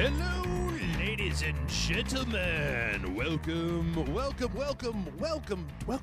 Hello, ladies and gentlemen. Welcome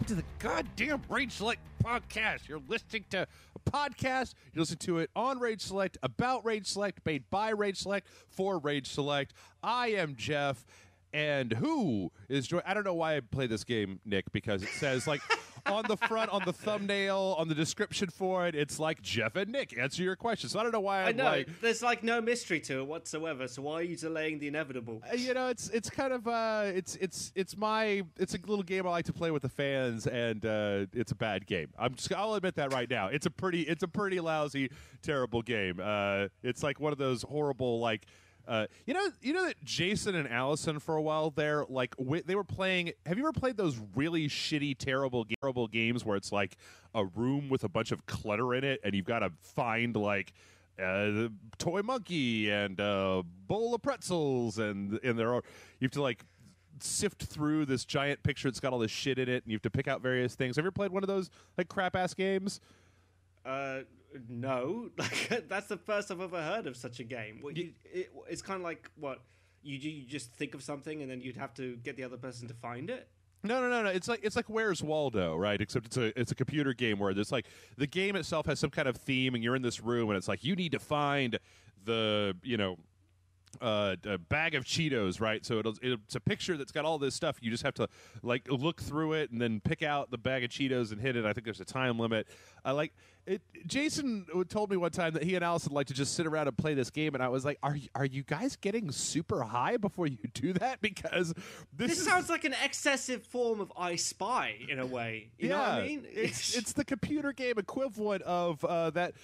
to the goddamn Rage Select podcast. You're listening to a podcast. You listen to it on Rage Select, about Rage Select, made by Rage Select, for Rage Select. I am Jeff, and who is joining? I don't know why I play this game, Nick, because it says, like, on the front, on the thumbnail, on the description for it, it's like Jeff and Nick answer your questions. So I don't know why I know there's like no mystery to it whatsoever. So why are you delaying the inevitable? It's kind of it's a little game I like to play with the fans, and it's a bad game. I'll admit that right now. It's a pretty lousy, terrible game. It's like one of those horrible, like. You know that Jason and Allison for a while there, like they were playing. Have you ever played those really shitty, terrible games where it's like a room with a bunch of clutter in it, and you've got to find like the toy monkey and a bowl of pretzels, and you have to like sift through this giant picture that's got all this shit in it, and you have to pick out various things. Have you ever played one of those like crap ass games? No, like that's the first I've ever heard of such a game. It's kind of like what you just think of something and then you'd have to get the other person to find it. No. It's like Where's Waldo, right? Except it's a computer game where there's like the game itself has some kind of theme, and you're in this room, and it's like you need to find the a bag of Cheetos, right? So it's a picture that's got all this stuff. You just have to like look through it and then pick out the bag of Cheetos and hit it. I think there's a time limit. I like it. Jason told me one time that he and Allison like to just sit around and play this game, and I was like, "Are you guys getting super high before you do that?" Because this sounds like an excessive form of I Spy in a way. You know what I mean? It's the computer game equivalent of that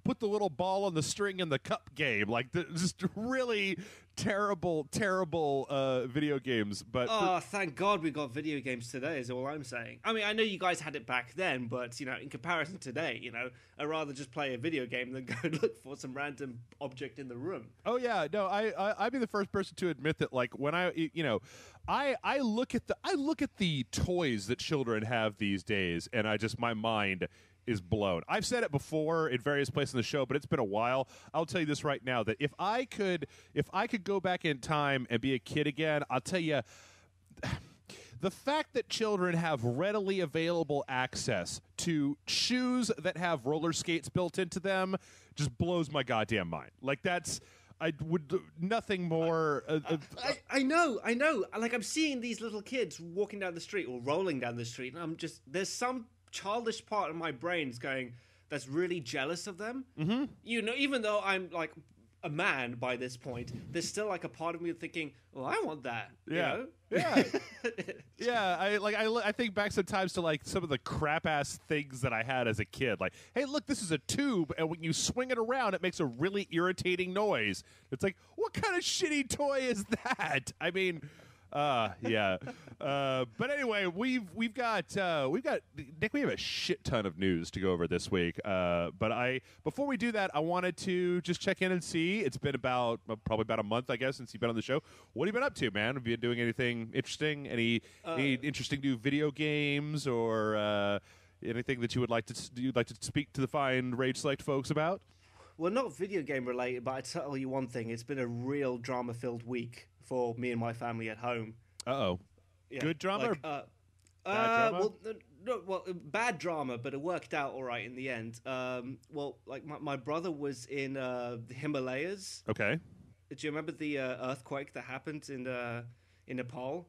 put the little ball on the string in the cup game. Like just really terrible video games. But thank God we got video games today is all I'm saying. I mean, I know you guys had it back then, but in comparison today, I'd rather just play a video game than go look for some random object in the room. Oh yeah, no, I'd be the first person to admit that. Like when I look at the toys that children have these days, and my mind is blown. I've said it before in various places in the show, but it's been a while. I'll tell you this right now, that if I could go back in time and be a kid again, I'll tell you, the fact that children have readily available access to shoes that have roller skates built into them just blows my goddamn mind. Like I would nothing more. I know. Like I'm seeing these little kids walking down the street or rolling down the street, and there's some childish part of my brain's going that's really jealous of them. Mm-hmm. Even though I'm like a man by this point, there's still like a part of me thinking, well, I want that. Yeah. Yeah. I think back sometimes to like some of the crap ass things that I had as a kid. Like, hey, look, this is a tube, and when you swing it around, it makes a really irritating noise. It's like, what kind of shitty toy is that? I mean, yeah. But anyway, we've got Nick. We have a shit ton of news to go over this week. But before we do that, I wanted to just check in and see. It's been probably about a month, I guess, since you've been on the show. What have you been up to, man? Have you been doing anything interesting? Any interesting new video games or anything that you'd like to speak to the fine Rage Select folks about? Well, not video game related, but I tell you one thing: it's been a real drama-filled week for me and my family at home. Uh-oh. Yeah, good drama? Like, bad drama? Bad drama, but it worked out all right in the end. Like my brother was in the Himalayas. Okay. Do you remember the earthquake that happened in Nepal?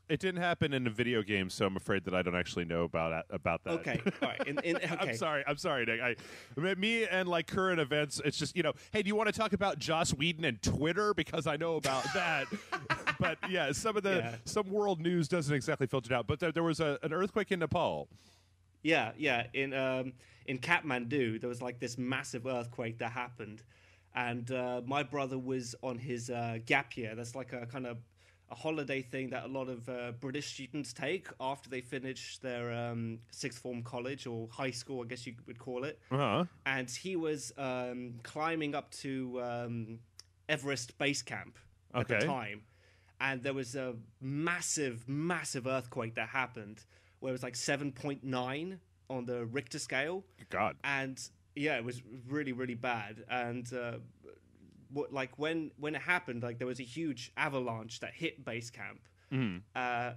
It didn't happen in a video game, so I'm afraid that I don't actually know about that. Okay, all right. Okay. I'm sorry, Nick. Me and like current events, it's just hey, do you want to talk about Joss Whedon and Twitter, because I know about that. But yeah, some world news doesn't exactly filter it out. But there was an earthquake in Nepal. Yeah. In Kathmandu, there was like this massive earthquake that happened, and my brother was on his gap year. That's like a kind of a holiday thing that a lot of British students take after they finish their sixth form college or high school, I guess you would call it. Uh-huh. And he was climbing up to Everest Base Camp at the time. And there was a massive, massive earthquake that happened where it was like 7.9 on the Richter scale. God. And yeah, it was really, really bad. And when it happened, like there was a huge avalanche that hit base camp.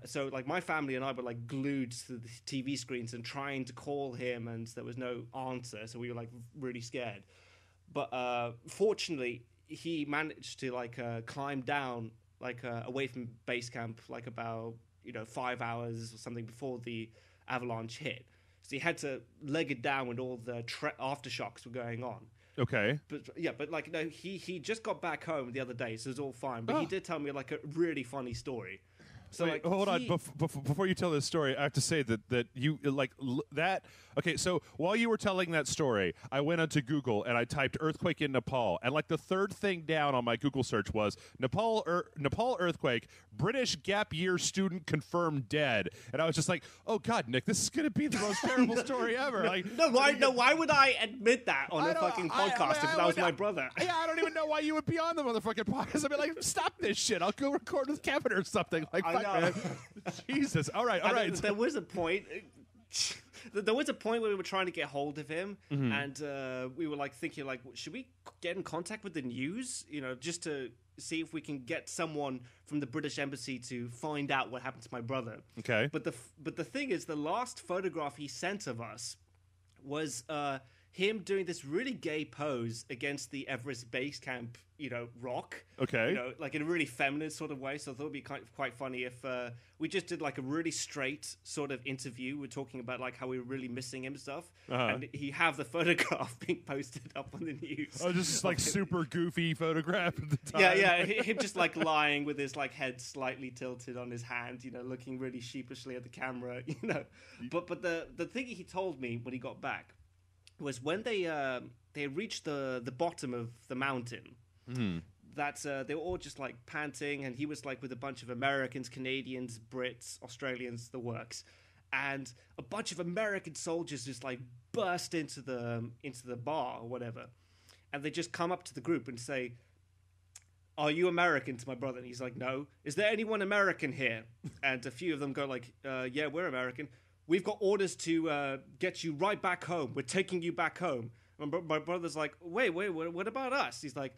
So like my family and I were like glued to the TV screens and trying to call him, and there was no answer. So we were like really scared. But fortunately, he managed to like climb down like away from base camp, like about 5 hours or something before the avalanche hit. So he had to leg it down when all the aftershocks were going on. Okay. But like he just got back home the other day, so it was all fine. But he did tell me like a really funny story. So wait, like, hold on. Before you tell this story, I have to say that you like that. Okay, so while you were telling that story, I went onto Google and I typed "earthquake in Nepal," and like the third thing down on my Google search was Nepal earthquake. British gap year student confirmed dead, and I was just like, "Oh God, Nick, this is going to be the most terrible story ever." Like, why would I admit that on a fucking podcast if that was my brother? Yeah, I don't even know why you would be on the motherfucking podcast. I'd be like, "Stop this shit! I'll go record with Kevin or something." Like, fuck, man. Jesus. All right. There was a point. There was a point where we were trying to get hold of him, and we were like thinking, like, should we get in contact with the news? Just to see if we can get someone from the British Embassy to find out what happened to my brother. Okay. But the thing is, the last photograph he sent of us was him doing this really gay pose against the Everest Base Camp, rock. Okay. Like in a really feminine sort of way. So I thought it'd be quite funny if we just did like a really straight sort of interview. We're talking about like how we were really missing him and stuff. And he have the photograph being posted up on the news. Oh, just like super goofy photograph at the time. Yeah. Him just like lying with his like head slightly tilted on his hand, looking really sheepishly at the camera, But the thing he told me when he got back was when they reached the bottom of the mountain, that they were all just like panting, and he was like with a bunch of Americans, Canadians, Brits, Australians, the works, and a bunch of American soldiers just like burst into the bar or whatever, and they just come up to the group and say, "Are you American?" to my brother, and he's like, "No." "Is there anyone American here?" And a few of them go like, "Yeah, we're American. We've got orders to get you right back home. We're taking you back home." And my brother's like, wait, what about us? He's like,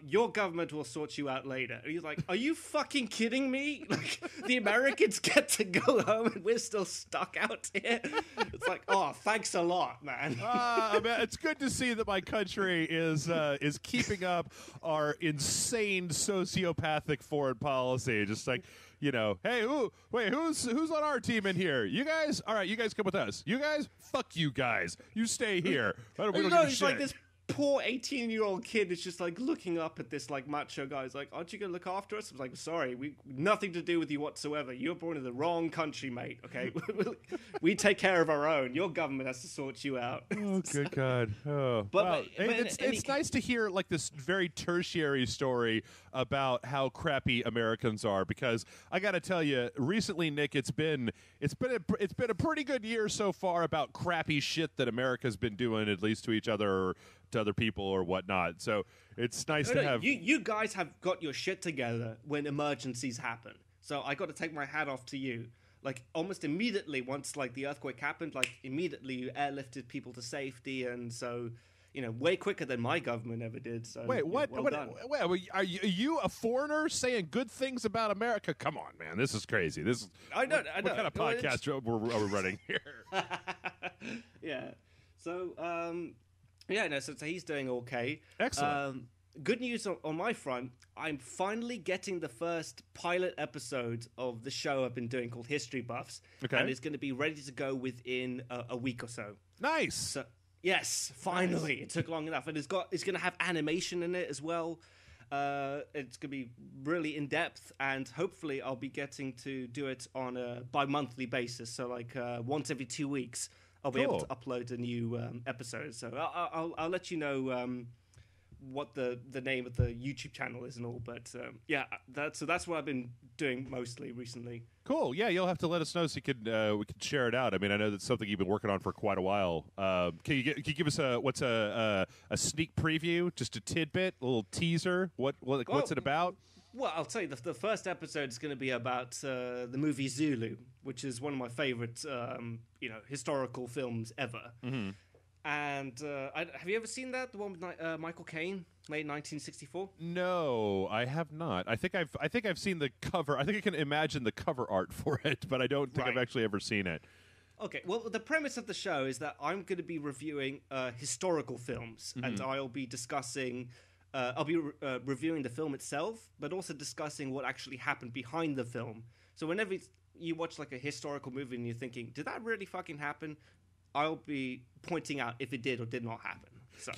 your government will sort you out later. And he's like, are you fucking kidding me? Like, the Americans get to go home and we're still stuck out here? It's like, oh, thanks a lot, man. It's good to see that my country is keeping up our insane sociopathic foreign policy. Just like, hey, who's on our team in here? You guys? All right, you guys come with us. You guys? Fuck you guys. You stay here. We don't give a shit. Like this poor 18-year-old kid is just like looking up at this like macho guy. He's like, aren't you going to look after us? I was like, sorry, we nothing to do with you whatsoever. You're born in the wrong country, mate, okay? We take care of our own. Your government has to sort you out. Oh, good God. Oh. But it's nice to hear like this very tertiary story about how crappy Americans are, because I got to tell you, recently, Nick, it's been a pretty good year so far about crappy shit that America's been doing, at least to each other or to other people or whatnot. So it's nice to have you guys have got your shit together when emergencies happen. So I got to take my hat off to you. Like almost immediately, once like the earthquake happened, like immediately you airlifted people to safety, and so way quicker than my government ever did. So wait, what? Well done. Wait, are you a foreigner saying good things about America? Come on, man, this is crazy. I know. What kind of podcast are we running here? Yeah. So so he's doing okay. Excellent. Good news on my front. I'm finally getting the first pilot episode of the show I've been doing called History Buffs. Okay. And it's going to be ready to go within a week or so. Nice. So, yes, finally. Nice. It took long enough. And it's going to have animation in it as well. It's going to be really in depth, and hopefully I'll be getting to do it on a bi-monthly basis. So like once every 2 weeks, I'll be able to upload a new episode. So I'll let you know what the name of the YouTube channel is and all. But that's what I've been doing mostly recently. Cool. Yeah, you'll have to let us know so we could share it out. I mean, I know that's something you've been working on for quite a while. Can you give us a sneak preview, just a tidbit, a little teaser? What's it about? Well, I'll tell you, the first episode is going to be about the movie Zulu, which is one of my favorite historical films ever. Mm-hmm. And have you ever seen that? The one with Michael Caine, made in 1964? No, I have not. I think I've seen the cover. I think I can imagine the cover art for it, but I don't think I've actually ever seen it. Okay, well, the premise of the show is that I'm going to be reviewing historical films, and I'll be discussing. I'll be reviewing the film itself, but also discussing what actually happened behind the film. So whenever you watch like a historical movie and you're thinking, did that really fucking happen? I'll be pointing out if it did or did not happen. So.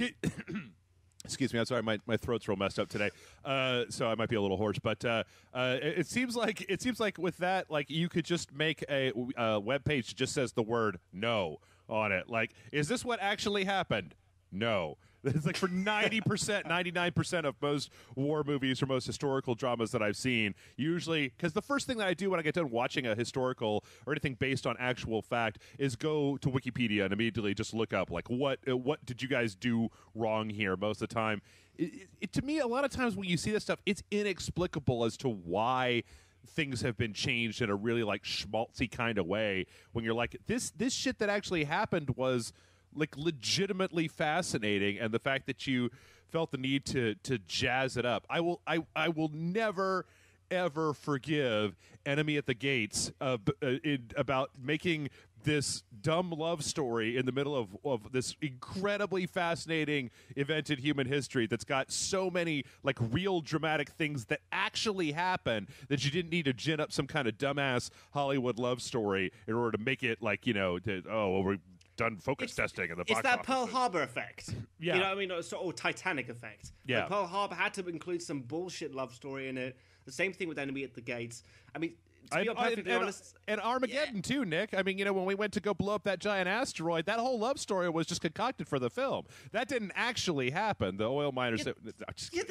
Excuse me, I'm sorry, my throat's real messed up today, so I might be a little hoarse. But it seems like with that, like you could just make a web page that just says the word "no" on it. Like, is this what actually happened? No. It's like for 90%, 99% of most war movies or most historical dramas that I've seen, usually, because the first thing that I do when I get done watching a historical or anything based on actual fact is go to Wikipedia and immediately just look up, like, what did you guys do wrong here most of the time. To me, a lot of times when you see this stuff, it's inexplicable as to why things have been changed in a really, like, schmaltzy kind of way when you're like, this shit that actually happened was like legitimately fascinating, and the fact that you felt the need to jazz it up. I will never ever forgive Enemy at the Gates about making this dumb love story in the middle of this incredibly fascinating event in human history that's got so many like real dramatic things that actually happen that you didn't need to gin up some kind of dumbass Hollywood love story in order to make it like, we're done focus testing in the box It's that office. Pearl Harbor effect. Yeah. You know what I mean? Or Titanic effect. Yeah. Like Pearl Harbor had to include some bullshit love story in it. The same thing with Enemy at the Gates. I mean, to be perfectly honest... And Armageddon, too, Nick. I mean, when we went to go blow up that giant asteroid, that whole love story was just concocted for the film. That didn't actually happen. The oil miners... there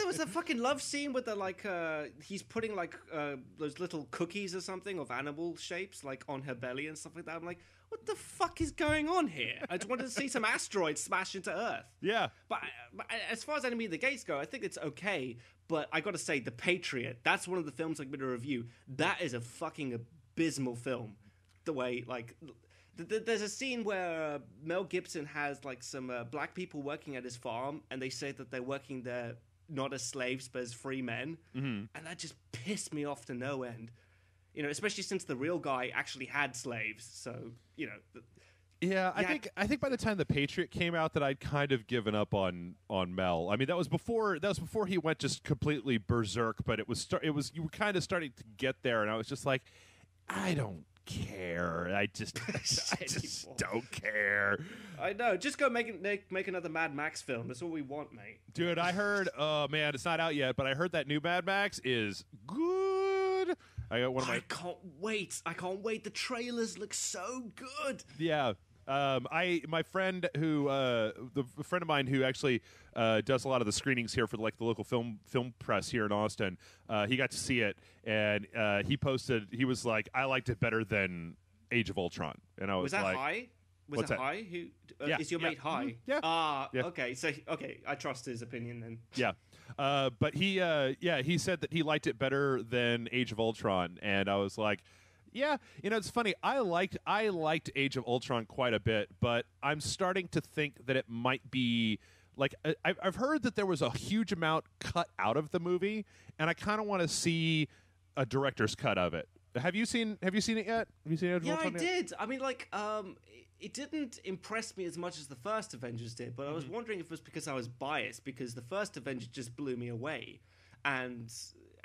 was a fucking love scene with the, like, he's putting, like, those little cookies or something of animal shapes, like, on her belly and stuff like that. I'm like, what the fuck is going on here? I just wanted to see some asteroids smash into Earth. Yeah. But as far as Enemy of the Gates go, I think it's okay. But I got to say, The Patriot, that's one of the films I'm going to review. That is a fucking abysmal film. The way, like... There's a scene where Mel Gibson has, like, some black people working at his farm, and they say that they're working there not as slaves, but as free men. Mm-hmm. And that just pissed me off to no end. Especially since the real guy actually had slaves. So, I think by the time The Patriot came out that I'd kind of given up on Mel. I mean, that was before he went just completely berserk, but you were kind of starting to get there, and I was just like, I don't care. I just don't care. I know. Just go make another Mad Max film. That's all we want, mate. Dude, I heard, oh man, it's not out yet, but I heard that new Mad Max is good. I can't wait. The trailers look so good. Yeah. My friend the friend of mine who actually does a lot of the screenings here for the local film press here in Austin, he got to see it, and he posted, he was like, I liked it better than Age of Ultron. And I was that like, High? Was it High? Yeah, is your mate High? Mm-hmm. Yeah. Yeah. Okay. So, I trust his opinion then. Yeah. But he said that he liked it better than Age of Ultron, and I was like, yeah, it's funny. I liked Age of Ultron quite a bit, but I'm starting to think that it might be like I've heard that there was a huge amount cut out of the movie, and I kind of want to see a director's cut of it. Have you seen it yet? Have you seen Age of Ultron yet? Yeah, I did. I mean, it didn't impress me as much as the first Avengers did, but I was wondering if it was because I was biased, because the first Avengers just blew me away. And,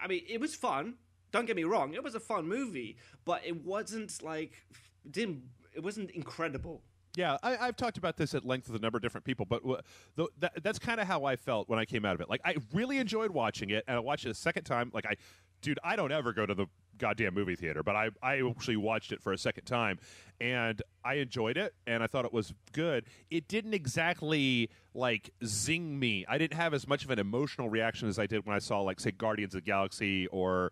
I mean, it was fun. Don't get me wrong, it was a fun movie, but it wasn't, it wasn't incredible. Yeah, I've talked about this at length with a number of different people, but that's kind of how I felt when I came out of it. Like, I really enjoyed watching it, and I watched it a second time. Like, I don't ever go to the goddamn movie theater, but I actually watched it for a second time, and I enjoyed it, and I thought it was good. It didn't exactly, zing me. I didn't have as much of an emotional reaction as I did when I saw, say, Guardians of the Galaxy or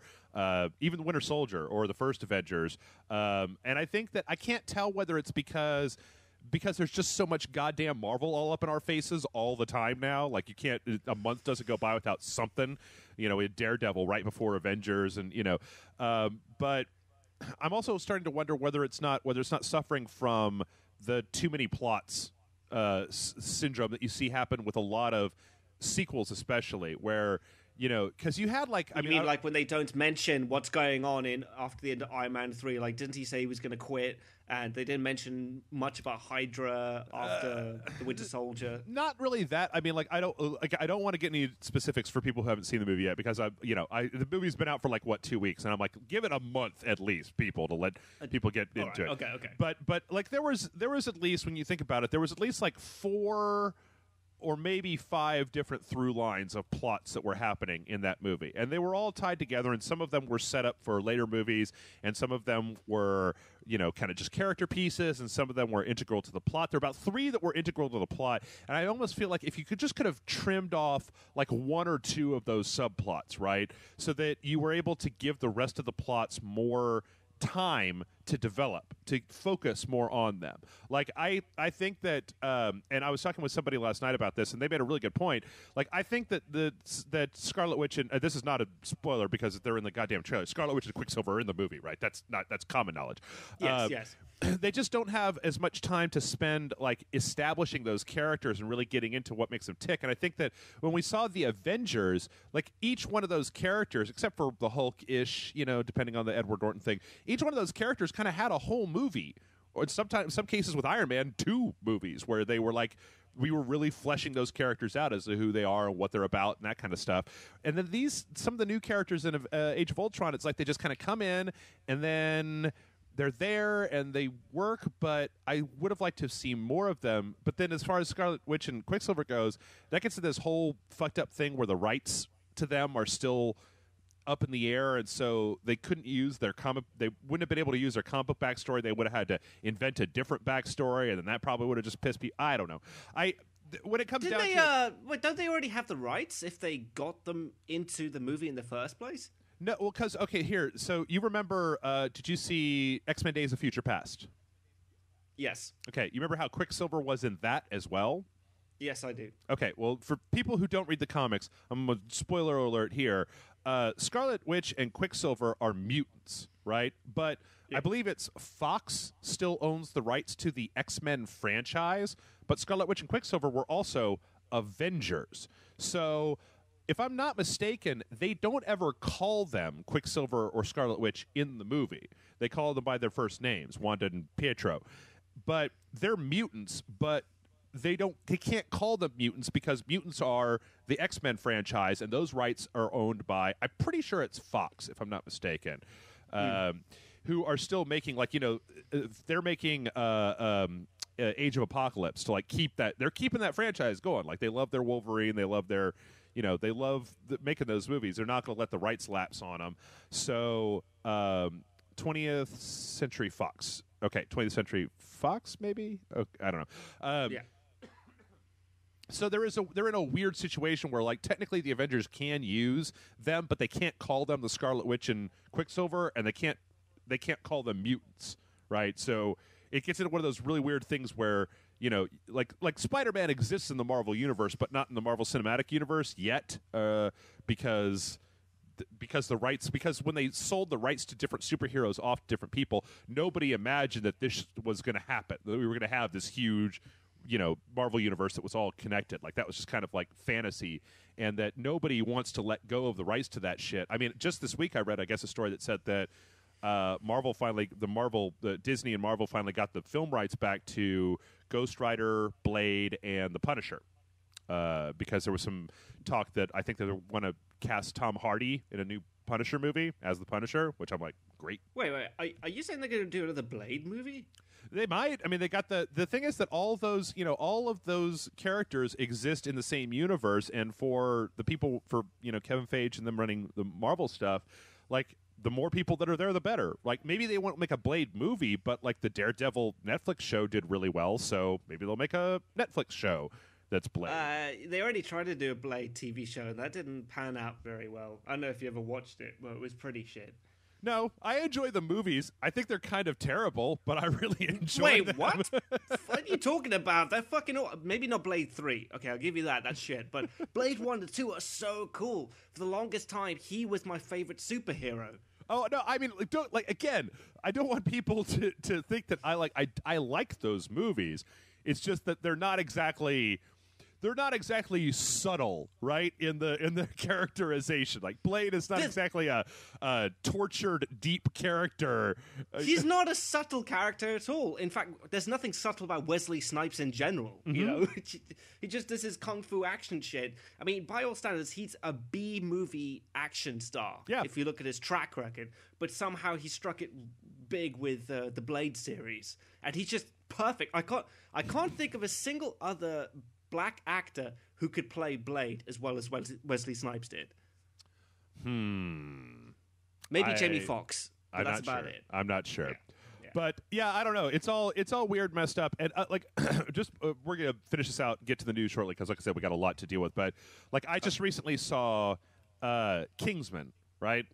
even Winter Soldier or the first Avengers. And I think that I can't tell whether it's because there's just so much goddamn Marvel all up in our faces all the time now. Like, you can't, a month doesn't go by without something, we had Daredevil right before Avengers, and, but I'm also starting to wonder whether it's not suffering from the too many plots syndrome that you see happen with a lot of sequels, especially where. Because you had like, I mean, like when they don't mention what's going on in after the end of Iron Man 3. Like, didn't he say he was going to quit? And they didn't mention much about Hydra after the Winter Soldier. Not really that. I mean, like I don't want to get any specifics for people who haven't seen the movie yet because the movie's been out for like 2 weeks, and I'm like, give it a month at least, people, to let people get into it. Okay. But like there was at least, when you think about it, there was at least like 4 or maybe 5 different through lines of plots that were happening in that movie. And they were all tied together, and some of them were set up for later movies, and some of them were, kind of just character pieces, and some of them were integral to the plot. There were about 3 that were integral to the plot, and I almost feel like if you could just kind of trimmed off like 1 or 2 of those subplots, right, so that you were able to give the rest of the plots more time to develop, to focus more on them. Like I think that, and I was talking with somebody last night about this, and they made a really good point. Like I think that that Scarlet Witch, and this is not a spoiler because they're in the goddamn trailer. Scarlet Witch and Quicksilver are in the movie, right? That's common knowledge. Yes. They just don't have as much time to spend like establishing those characters and really getting into what makes them tick. And I think that when we saw the Avengers, like each one of those characters, except for the Hulk-ish, depending on the Edward Norton thing, each one of those characters kind of had a whole movie, or in some cases with Iron Man, 2 movies where they were like, we were really fleshing those characters out as to who they are and what they're about and that kind of stuff. And then some of the new characters in Age of Ultron, it's like they just kind of come in and then they're there and they work, but I would have liked to have seen more of them. But then as far as Scarlet Witch and Quicksilver goes, that gets to this whole fucked up thing where the rights to them are still up in the air, and so they couldn't use they wouldn't have been able to use their comic book backstory. They would have had to invent a different backstory, and then that probably would have just pissed people. I don't know. When it comes down to wait, don't they already have the rights if they got them into the movie in the first place? No, well, because, okay, here, so you remember, did you see X-Men Days of Future Past? Yes. Okay, you remember how Quicksilver was in that as well? Yes, I do. Okay, well, for people who don't read the comics, I'm a spoiler alert here, Scarlet Witch and Quicksilver are mutants, right? But I believe it's Fox still owns the rights to the X-Men franchise, but Scarlet Witch and Quicksilver were also Avengers. So if I'm not mistaken, they don't ever call them Quicksilver or Scarlet Witch in the movie. They call them by their first names, Wanda and Pietro. But they're mutants, but they can't call them mutants because mutants are the X-Men franchise, and those rights are owned by, I'm pretty sure it's Fox, if I'm not mistaken, who are still making, like, they're making Age of Apocalypse to, like, they're keeping that franchise going. Like, they love their Wolverine, they love their, they love making those movies. They're not going to let the rights lapse on them. So, 20th Century Fox. Okay, 20th Century Fox, maybe? Okay, I don't know. Yeah. So they're in a weird situation where, like, technically the Avengers can use them, but they can't call them the Scarlet Witch and Quicksilver, and they can't call them mutants, right? So it gets into one of those really weird things where, like Spider-Man exists in the Marvel universe, but not in the Marvel Cinematic Universe yet, because when they sold the rights to different superheroes off to different people, nobody imagined that this was going to happen. That we were going to have this huge, Marvel universe that was all connected. Like, that was just kind of like fantasy, and that nobody wants to let go of the rights to that shit. I mean, just this week I read, I guess, a story that said that Disney and Marvel finally got the film rights back to Ghost Rider, Blade, and the Punisher. Because there was some talk that I think they want to cast Tom Hardy in a new Punisher movie as the Punisher, which I'm like, great. Wait, are you saying they're going to do another Blade movie? They might. I mean, they got the thing is that all of those characters exist in the same universe, and for the people, for Kevin Feige and them running the Marvel stuff, like, the more people that are there, the better. Like, maybe they won't make a Blade movie, but like the Daredevil Netflix show did really well, so maybe they'll make a Netflix show that's Blade. They already tried to do a Blade TV show, and that didn't pan out very well. I don't know if you ever watched it, but it was pretty shit. No, I enjoy the movies. I think they're kind of terrible, but I really enjoy them. Wait, what? What are you talking about? They're fucking... Maybe not Blade 3. Okay, I'll give you that. That's shit. But Blade 1 and 2 are so cool. For the longest time, he was my favorite superhero. Oh, no, I mean, again, I don't want people to think that I like those movies. It's just that they're not exactly subtle, right? In the characterization, like Blade is not exactly a tortured, deep character. He's not a subtle character at all. In fact, there's nothing subtle about Wesley Snipes in general. You know, he just does his kung fu action shit. I mean, by all standards, he's a B movie action star. Yeah. If you look at his track record, but somehow he struck it big with the Blade series, and he's just perfect. I can't think of a single other black actor who could play Blade as well as Wesley Snipes did. Maybe Jamie Foxx, but that's about it. I'm not sure. Yeah. But yeah, I don't know. It's all weird, messed up, and we're gonna finish this out, get to the news shortly because, like I said, we got a lot to deal with. But like, I just recently saw Kingsman. Right?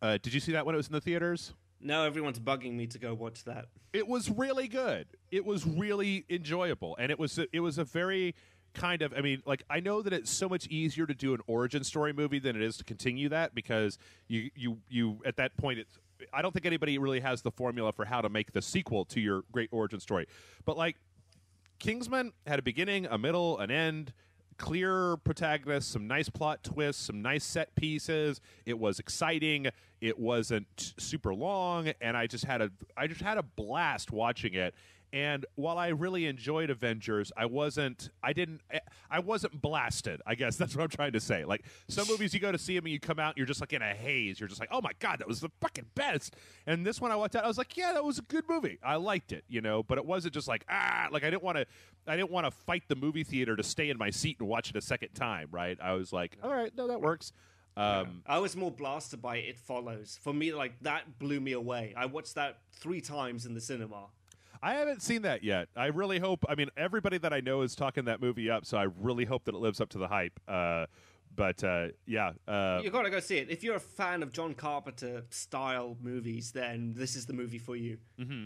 Did you see that when it was in the theaters? No, everyone's bugging me to go watch that. It was really good. It was really enjoyable, and it was a very kind of, I mean, like, I know that it's so much easier to do an origin story movie than it is to continue that, because you at that point, I don't think anybody really has the formula for how to make the sequel to your great origin story. But like, Kingsman had a beginning, a middle, an end, clear protagonist, some nice plot twists, some nice set pieces. It was exciting. It wasn't super long, and I just had a blast watching it. And while I really enjoyed Avengers, I wasn't blasted. I guess that's what I'm trying to say. Like, some movies, you go to see them and you come out and you're just like in a haze. You're just like, oh my God, that was the fucking best. And this one I watched out, I was like, yeah, that was a good movie. I liked it, but it wasn't just like, like I didn't want to fight the movie theater to stay in my seat and watch it a second time, right? I was like, all right, no, that works. I was more blasted by It Follows. For me, like, that blew me away. I watched that 3 times in the cinema. I haven't seen that yet. I really hope. I mean, everybody that I know is talking that movie up, so I really hope that it lives up to the hype. But yeah, you gotta go see it. If you're a fan of John Carpenter style movies, then this is the movie for you. Mm-hmm.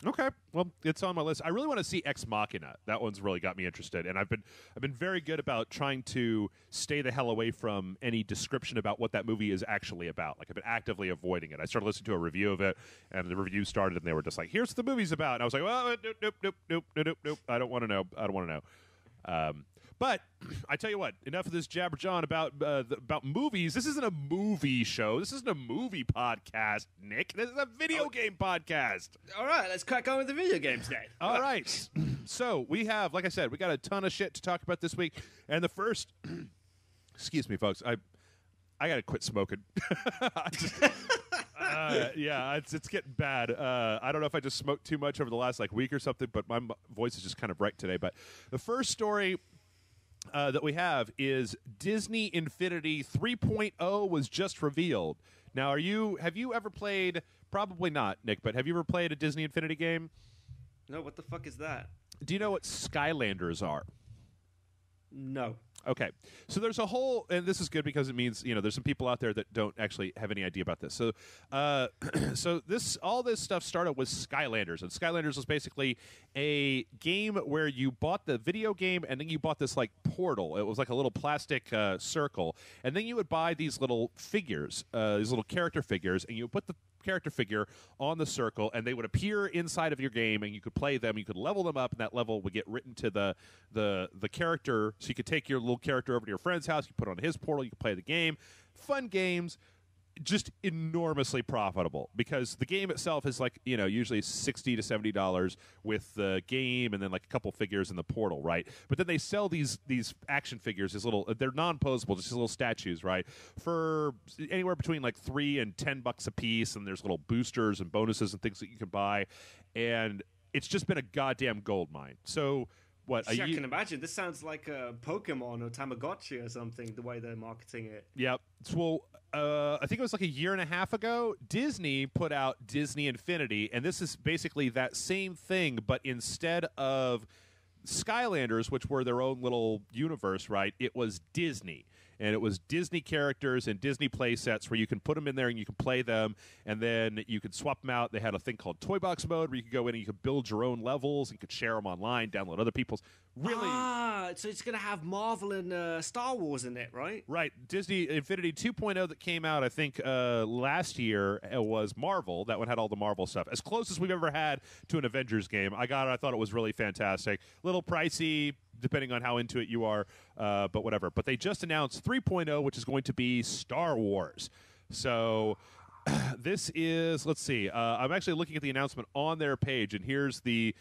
Okay, well, it's on my list. I really want to see Ex Machina. That one's really got me interested, and I've been very good about trying to stay the hell away from any description about what that movie is actually about. Like, I've been actively avoiding it. I started listening to a review of it, and the review started, and they were just like, "Here's what the movie's about," and I was like, "Well, nope. I don't want to know. I don't want to know." But I tell you what, enough of this jabber John about movies. This isn't a movie show. This isn't a movie podcast, Nick. This is a video game podcast. All right, let's crack on with the video games then. All right. So we have, like I said, we got a ton of shit to talk about this week. And the first, excuse me, folks, I got to quit smoking. Yeah, it's getting bad. I don't know if I just smoked too much over the last week or something, but my voice is just kind of wrecked today. But the first story that we have is Disney Infinity 3.0 was just revealed. Now, have you ever played, probably not, Nick, but have you ever played a Disney Infinity game? No, what the fuck is that? Do you know what Skylanders are? No. Okay, so there's a whole, and this is good because it means there's some people out there that don't actually have any idea about this. So, all this stuff started with Skylanders, and Skylanders was basically a game where you bought the video game, and then you bought this portal. It was like a little plastic circle, and then you would buy these little figures, these little character figures, and you would put the character figure on the circle, and they would appear inside of your game, and you could play them. You could level them up, and that level would get written to the character, so you could take your little character over to your friend's house, you put it on his portal, you can play the game. Fun games, just enormously profitable, because the game itself is usually $60 to $70 with the game and then a couple figures in the portal, right? But then they sell these action figures, they're non-posable, just little statues, right, for anywhere between $3 and $10 a piece, and there's little boosters and bonuses and things that you can buy, and it's just been a goddamn gold mine. So I can imagine. This sounds like a Pokemon or Tamagotchi or something, the way they're marketing it. Yep. Well, I think it was a year and a half ago, Disney put out Disney Infinity, and this is basically that same thing, but instead of Skylanders, which were their own little universe, right, it was Disney. and it was Disney characters and Disney play sets where you can put them in there and you can play them, and then you could swap them out. They had a thing called Toy Box Mode where you could go in and you could build your own levels and you could share them online, download other people's. Really? So it's going to have Marvel and Star Wars in it, right? Right. Disney Infinity 2.0 that came out, I think, last year was Marvel. That one had all the Marvel stuff. As close as we've ever had to an Avengers game. I thought it was really fantastic. A little pricey, depending on how into it you are, but whatever. But they just announced 3.0, which is going to be Star Wars. So this is, let's see. I'm actually looking at the announcement on their page, and here's the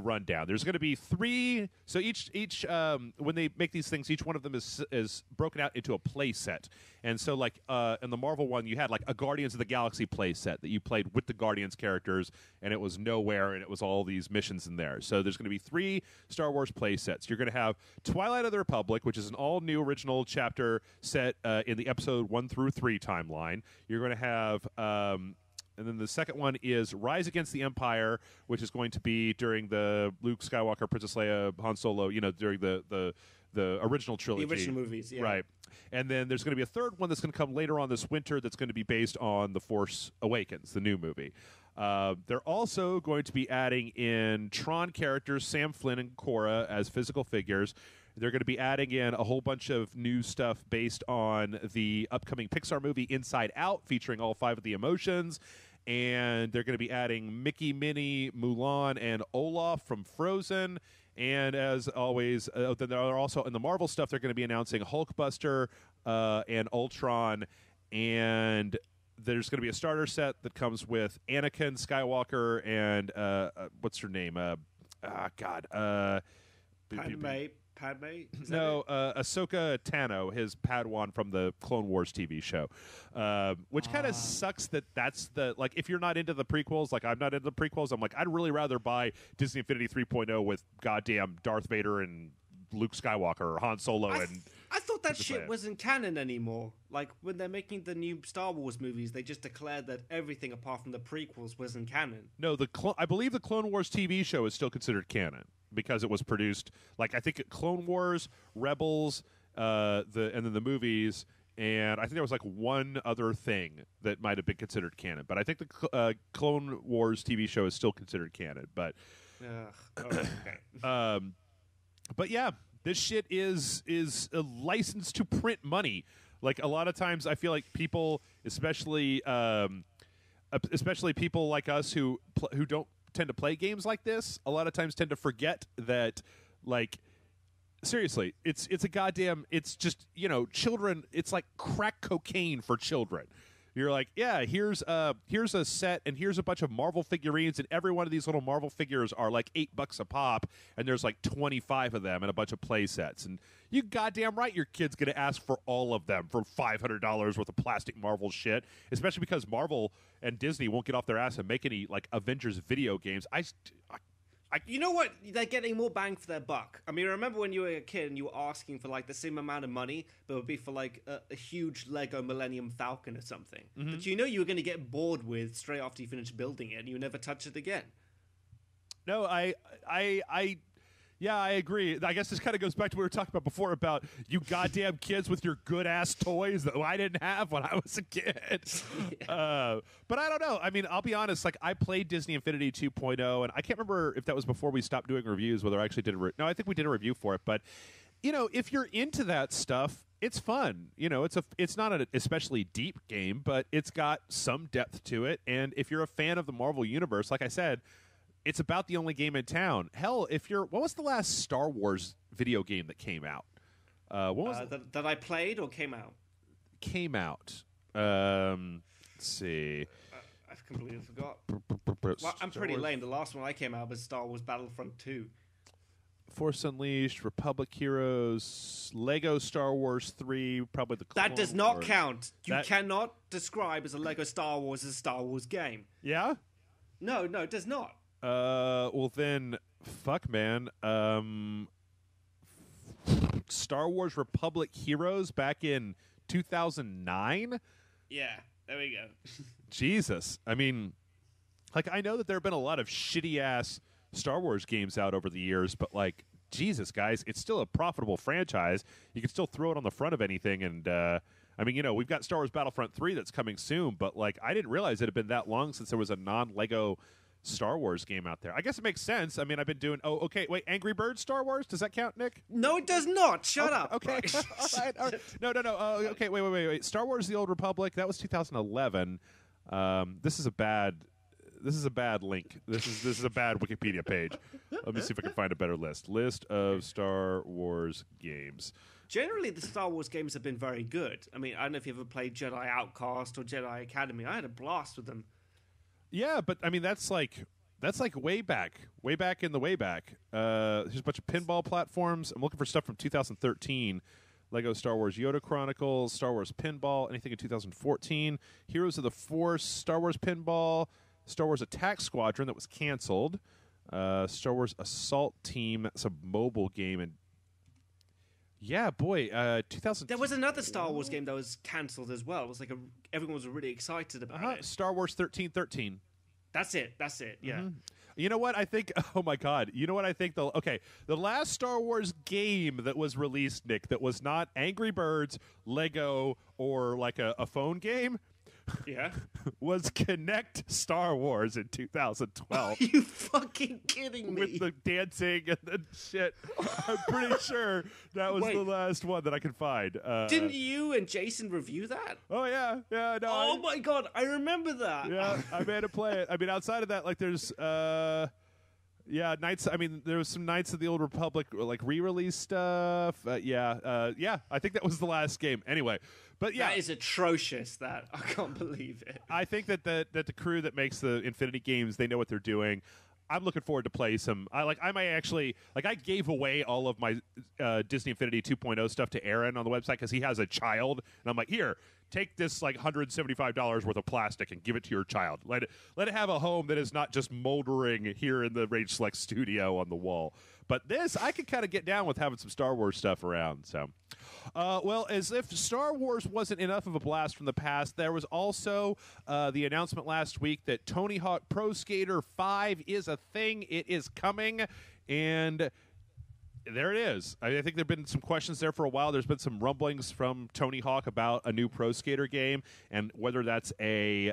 rundown. There's going to be 3. So each when they make these things, each one of them is broken out into a play set. And so, like in the Marvel one, you had like a Guardians of the Galaxy play set that you played with the Guardians characters, and it was nowhere, and it was all these missions in there. So there's going to be 3 Star Wars play sets. You're going to have Twilight of the Republic, which is an all new original chapter set in the episode 1 through 3 timeline. You're going to have. And then the second one is Rise Against the Empire, which is going to be during the Luke Skywalker, Princess Leia, Han Solo, during the original trilogy. The original movies, yeah. Right. And then there's going to be a third one that's going to come later on this winter that's going to be based on The Force Awakens, the new movie. They're also going to be adding in Tron characters, Sam Flynn and Korra, as physical figures. They're going to be adding in a whole bunch of new stuff based on the upcoming Pixar movie Inside Out, featuring all 5 of the emotions. And they're going to be adding Mickey, Minnie, Mulan, and Olaf from Frozen. And as always, then there are also in the Marvel stuff, they're going to be announcing Hulkbuster and Ultron. And there's going to be a starter set that comes with Anakin Skywalker and what's her name? Padme? No, Ahsoka Tano, his Padawan from the Clone Wars TV show, which kind of sucks that's the, like, if you're not into the prequels, like I'm not into the prequels, I'm like, I'd really rather buy Disney Infinity 3.0 with goddamn Darth Vader and Luke Skywalker or Han Solo I thought that shit wasn't canon anymore. Like, when they're making the new Star Wars movies, they just declared that everything apart from the prequels wasn't canon. No, I believe the Clone Wars TV show is still considered canon because it was produced, like, I think Clone Wars, Rebels, and then the movies, and I think there was like one other thing that might have been considered canon. But I think the Clone Wars TV show is still considered canon. But okay. But yeah, this shit is a license to print money. Like, a lot of times I feel like people, especially people like us who don't tend to play games like this, a lot of times tend to forget that, like, seriously, it's a goddamn, it's just, children, it's like crack cocaine for children. You're like, yeah, here's a set, and here's a bunch of Marvel figurines, and every one of these little Marvel figures are like $8 a pop, and there's like 25 of them and a bunch of play sets. And you goddamn right your kid's going to ask for all of them for $500 worth of plastic Marvel shit, especially because Marvel and Disney won't get off their ass and make any, like, Avengers video games. You know what? They're getting more bang for their buck. I mean, remember when you were a kid and you were asking for, like, the same amount of money, but it would be for, like, a huge Lego Millennium Falcon or something. Mm-hmm. That you were going to get bored with straight after you finished building it, and you would never touch it again. No, yeah, I agree. I guess this kind of goes back to what we were talking about before about you goddamn kids with your good-ass toys that I didn't have when I was a kid. Yeah. But I don't know. I mean, I'll be honest. Like, I played Disney Infinity 2.0, and I can't remember if that was before we stopped doing reviews, whether I actually did no, I think we did a review for it. But, if you're into that stuff, it's fun. It's not an especially deep game, but it's got some depth to it. And if you're a fan of the Marvel Universe, like I said, it's about the only game in town. Hell, what was the last Star Wars video game that came out? What was that I played or came out? Came out. Let's see. I've completely forgot. Well, I'm pretty lame. The last one I came out was Star Wars Battlefront 2. Force Unleashed, Republic Heroes, Lego Star Wars 3, probably the Clone That does not Wars. count. You cannot describe as a Lego Star Wars as a Star Wars game. Yeah? No, it does not. Well then, fuck, man. Star Wars Republic Heroes back in 2009? Yeah, there we go. Jesus. I mean, like, I know that there have been a lot of shitty-ass Star Wars games out over the years, but, like, Jesus, guys, it's still a profitable franchise. You can still throw it on the front of anything. And, I mean, we've got Star Wars Battlefront 3 that's coming soon, but, like, I didn't realize it had been that long since there was a non-Lego Star Wars game out there. I guess it makes sense. I mean, I've been doing... Oh, okay. Wait, Angry Birds Star Wars? Does that count, Nick? No, it does not. Shut up. Okay. All right. No. Okay, wait. Star Wars The Old Republic, that was 2011. This is a bad link. This is a bad Wikipedia page. Let me see if I can find a better list. List of Star Wars games. Generally, the Star Wars games have been very good. I mean, I don't know if you ever pplayed Jedi Outcast or Jedi Academy. I had a blast with them. Yeah, but I mean that's like way back in the way back. There's a bunch of pinball platforms. I'm looking for stuff from 2013. Lego Star Wars Yoda Chronicles, Star Wars Pinball, anything in 2014. Heroes of the Force, Star Wars Pinball, Star Wars Attack Squadron that was canceled. Star Wars Assault Team, that's a mobile game, and yeah, boy, 2000. There was another Star Wars game that was cancelled as well. It was like everyone was really excited about it. Star Wars 1313. That's it. Yeah. Mm-hmm. You know what I think? Oh my God! You know what I think? The last Star Wars game that was released, Nick, that was not Angry Birds, Lego, or like a phone game. Yeah. Was Connect Star Wars in 2012. Are you fucking kidding me? With the dancing and the shit. I'm pretty sure that was the last one that I could find. Didn't you and Jason review that? Oh, yeah. Yeah, no. Oh, my God. I remember that. Yeah, I made it play it. I mean, outside of that, like, there's... Knights. I mean, there was some Knights of the Old Republic like re-release stuff. I think that was the last game. Anyway, but yeah, that is atrocious. That I can't believe it. I think that the crew that makes the Infinity games, they know what they're doing. I'm looking forward to play some. I might actually I gave away all of my Disney Infinity 2.0 stuff to Aaron on the website because he has a child, and I'm like, here, take this like $175 worth of plastic and give it to your child. Let it have a home that is not just moldering here in the Rage Select studio on the wall. But this, I could kind of get down with having some Star Wars stuff around. So, well, as if Star Wars wasn't enough of a blast from the past, there was also the announcement last week that Tony Hawk Pro Skater 5 is a thing. It is coming, and there it is. I think there have been some questions there for a while. There's been some rumblings from Tony Hawk about a new Pro Skater game and whether that's whether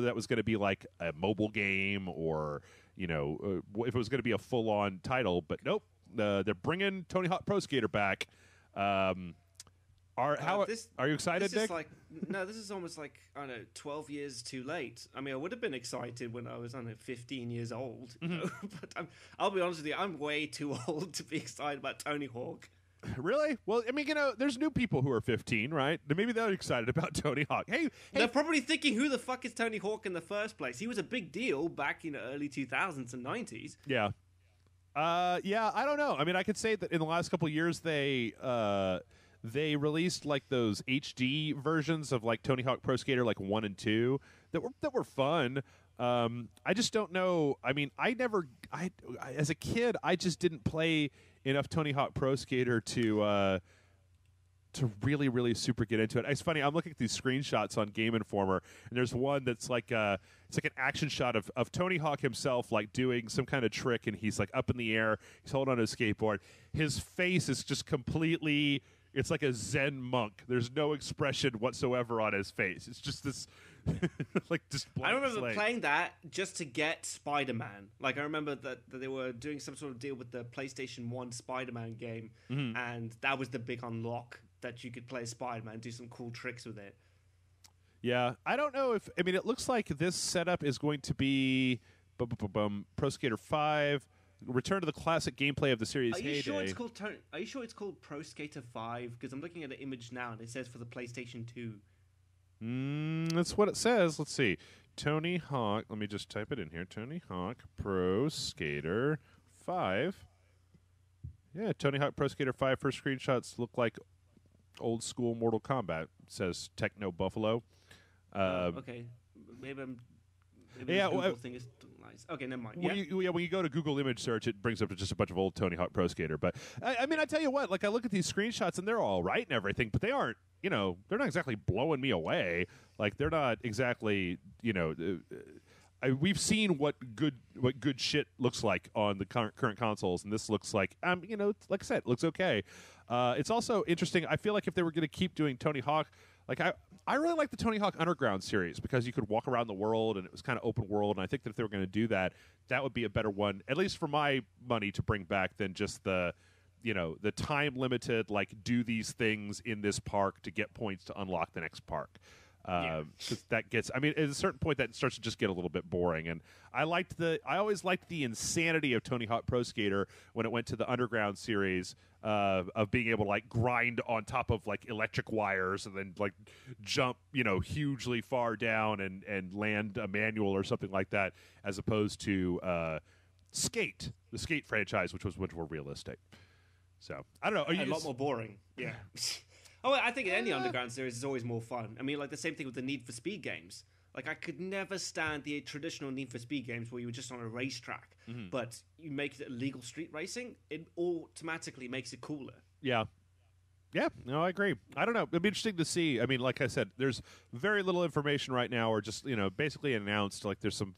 that was going to be like a mobile game or if it was going to be a full-on title. But nope, they're bringing Tony Hawk Pro Skater back. Are you excited, Nick? This is almost like, I don't know, 12 years too late. I mean, I would have been excited when I was, 15 years old. But I'll be honest with you, I'm way too old to be excited about Tony Hawk. Really? Well, I mean, there's new people who are 15, right? Maybe they're excited about Tony Hawk. Hey, they're probably thinking, who the fuck is Tony Hawk in the first place? He was a big deal back in the early 2000s and 90s. Yeah. I don't know. I mean, I could say that in the last couple of years, they released like those HD versions of like Tony Hawk Pro Skater like 1 and 2 that were fun. I just don't know. I mean, as a kid, I just didn't play enough Tony Hawk Pro Skater to really, really super get into it. It's funny. I'm looking at these screenshots on Game Informer, and there's one that's like it's like an action shot of Tony Hawk himself like doing some kind of trick, and he's like up in the air. He's holding on his skateboard. His face is just completely. It's like a Zen monk. There's no expression whatsoever on his face. It's just this, like just. I remember playing that just to get Spider-Man. Like I remember that they were doing some sort of deal with the PlayStation 1 Spider-Man game, and that was the big unlock that you could play Spider-Man and do some cool tricks with it. Yeah, I don't know if it looks like this setup is going to be Pro Skater 5. Return to the classic gameplay of the series. Are you sure it's called Pro Skater 5? Because I'm looking at an image now and it says for the PlayStation 2. That's what it says. Let's see. Tony Hawk. Let me just type it in here. Tony Hawk Pro Skater 5. Yeah, Tony Hawk Pro Skater 5 first screenshots look like old school Mortal Kombat. It says Techno Buffalo. Okay. Maybe Google thing is nice. Okay, never mind. When you go to Google image search, it brings up just a bunch of old Tony Hawk Pro Skater. But I mean, I tell you what, like I look at these screenshots and they're all right and everything, but they aren't. They're not exactly blowing me away. Like they're not exactly. we've seen what good shit looks like on the current consoles, and this looks like like I said, it looks okay. It's also interesting. I feel like if they were going to keep doing Tony Hawk, like I really like the Tony Hawk Underground series because you could walk around the world and it was kind of open world, and I think that if they were going to do that, that would be a better one, at least for my money, to bring back than just the time limited, like, do these things in this park to get points to unlock the next park. Because that gets, at a certain point that starts to just get a little bit boring. And I always liked the insanity of Tony Hawk Pro Skater when it went to the Underground series, of being able to, like, grind on top of, like, electric wires and then, like, jump, hugely far down and land a manual or something like that, as opposed to the Skate franchise, which was much more realistic. So I don't know. A lot more boring. Yeah. Oh, I think any Underground series is always more fun. I mean, like the same thing with the Need for Speed games. Like, I could never stand the traditional Need for Speed games where you were just on a racetrack, but you make it illegal street racing. It automatically makes it cooler. Yeah. Yeah, no, I agree. I don't know. It'd be interesting to see. I mean, like I said, there's very little information right now, or just basically announced. Like, there's some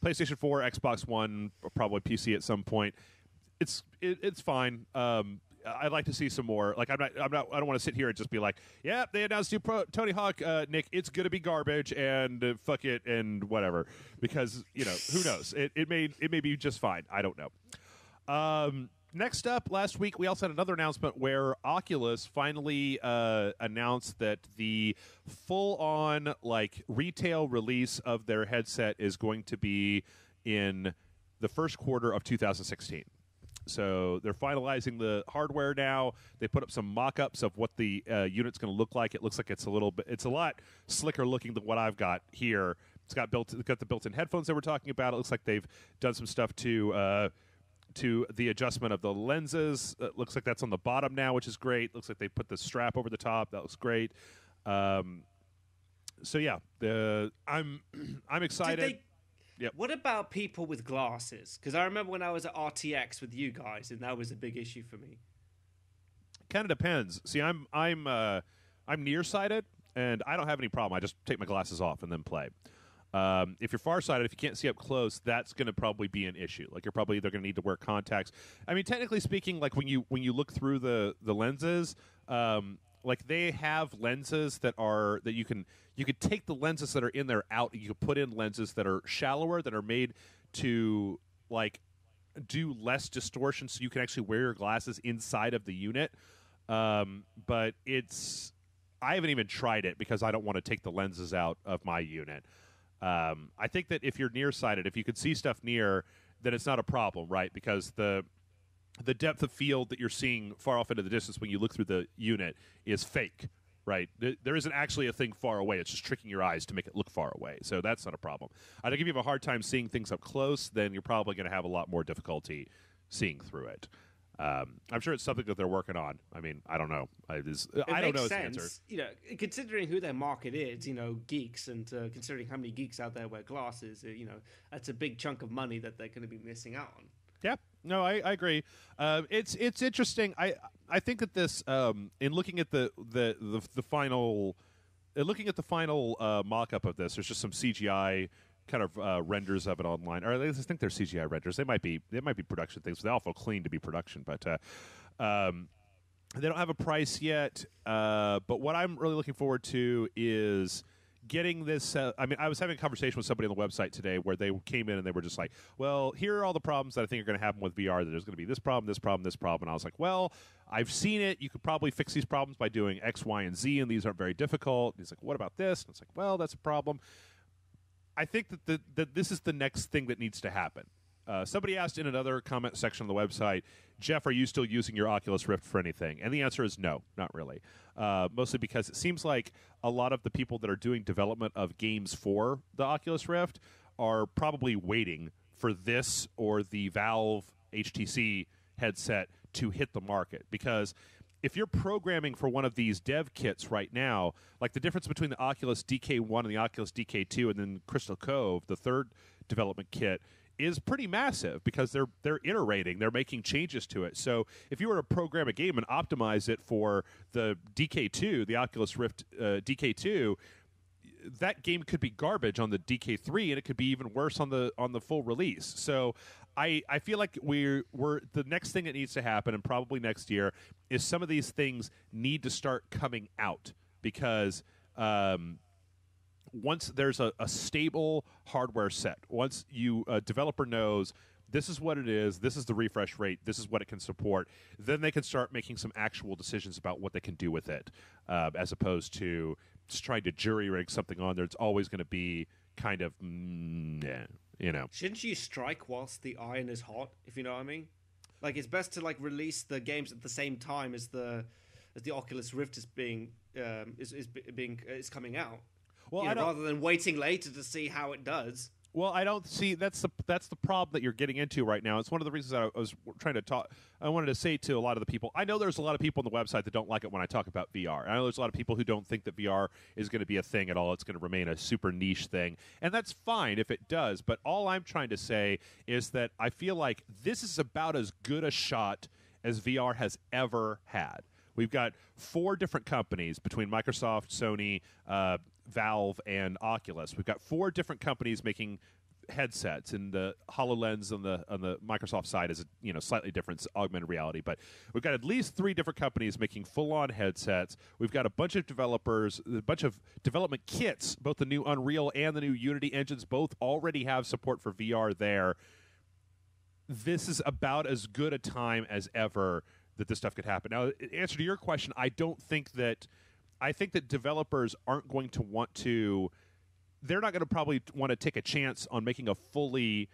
PlayStation 4, Xbox One, or probably PC at some point. It's fine. I'd like to see some more. Like, I don't want to sit here and just be like, yeah, they announced new Tony Hawk, Nick. It's gonna be garbage and fuck it and whatever. Because who knows? It may be just fine. I don't know. Next up, last week we also had another announcement where Oculus finally announced that the full-on, like, retail release of their headset is going to be in the first quarter of 2016. So they're finalizing the hardware now. They put up some mock-ups of what the unit's going to look like. It looks like it's a lot slicker looking than what I've got here. It's got the built-in headphones that we're talking about. It looks like they've done some stuff to the adjustment of the lenses. It looks like that's on the bottom now, which is great. Looks like they put the strap over the top. That looks great. So yeah, I'm excited. Yep. What about people with glasses? Because I remember when I was at RTX with you guys, and that was a big issue for me. Kind of depends. See, I'm nearsighted, and I don't have any problem. I just take my glasses off and then play. If you're farsighted, if you can't see up close, that's going to probably be an issue. Like, you're probably either going to need to wear contacts. I mean, technically speaking, like when you look through the lenses, like, they have lenses that you can take the lenses that are in there out, and you can put in lenses that are shallower, that are made to, like, do less distortion, so you can actually wear your glasses inside of the unit. But I haven't even tried it because I don't want to take the lenses out of my unit. I think that if you're nearsighted, if you can see stuff near, then it's not a problem, right? Because the depth of field that you're seeing far off into the distance when you look through the unit is fake, right? There isn't actually a thing far away. It's just tricking your eyes to make it look far away. So that's not a problem. I think if you have a hard time seeing things up close, then you're probably going to have a lot more difficulty seeing through it. I'm sure it's something that they're working on. I mean, I don't know. I don't know the answer. Considering who their market is, geeks, and considering how many geeks out there wear glasses, that's a big chunk of money that they're going to be missing out on. Yeah, no, I agree. It's interesting. I think that this, in looking at the final, mock-up of this, there's just some CGI kind of renders of it online, or at least I think they're CGI renders. They might be production things. They all feel clean to be production, but they don't have a price yet. But what I'm really looking forward to is getting this. I was having a conversation with somebody on the website today where they came in and they were just like, well, here are all the problems that I think are going to happen with VR. That there's going to be this problem, this problem, this problem. And I was like, well, I've seen it. You could probably fix these problems by doing X, Y, and Z, and these aren't very difficult. And he's like, what about this? And it's like, well, that's a problem. I think that this is the next thing that needs to happen. Somebody asked in another comment section on the website, Jeff, are you still using your Oculus Rift for anything? And the answer is no, not really. Mostly because it seems like a lot of the people that are doing development of games for the Oculus Rift are probably waiting for this or the Valve HTC headset to hit the market. Because if you're programming for one of these dev kits right now, like the difference between the Oculus DK1 and the Oculus DK2 and then Crystal Cove, the third development kit, is pretty massive because they're iterating, they're making changes to it. So if you were to program a game and optimize it for the DK2, the Oculus Rift DK2, that game could be garbage on the DK3, and it could be even worse on the full release. So I feel like we're the next thing that needs to happen, and probably next year, is some of these things need to start coming out, because once there's a stable hardware set, once a developer knows this is what it is, this is the refresh rate, this is what it can support, then they can start making some actual decisions about what they can do with it, as opposed to just trying to jury-rig something on there. It's always going to be kind of, Shouldn't you strike whilst the iron is hot, if you know what I mean? Like, it's best to, like, release the games at the same time as the Oculus Rift is coming out. Well, rather than waiting later to see how it does. Well, I don't see that's the problem that you're getting into right now. It's one of the reasons that I was trying to talk. I wanted to say to a lot of the people. I know there's a lot of people on the website that don't like it when I talk about VR. I know there's a lot of people who don't think that VR is going to be a thing at all. It's going to remain a super niche thing, and that's fine if it does. But all I'm trying to say is that I feel like this is about as good a shot as VR has ever had. We've got 4 different companies between Microsoft, Sony, Valve, and Oculus. We've got 4 different companies making headsets, and the HoloLens on the Microsoft side is slightly different, augmented reality. But we've got at least 3 different companies making full-on headsets. We've got a bunch of developers, a bunch of development kits. Both the new Unreal and the new Unity engines both already have support for VR there. This is about as good a time as ever that this stuff could happen. Now, in answer to your question, I think that developers aren't going to want to. They're not going to probably want to take a chance on making a fully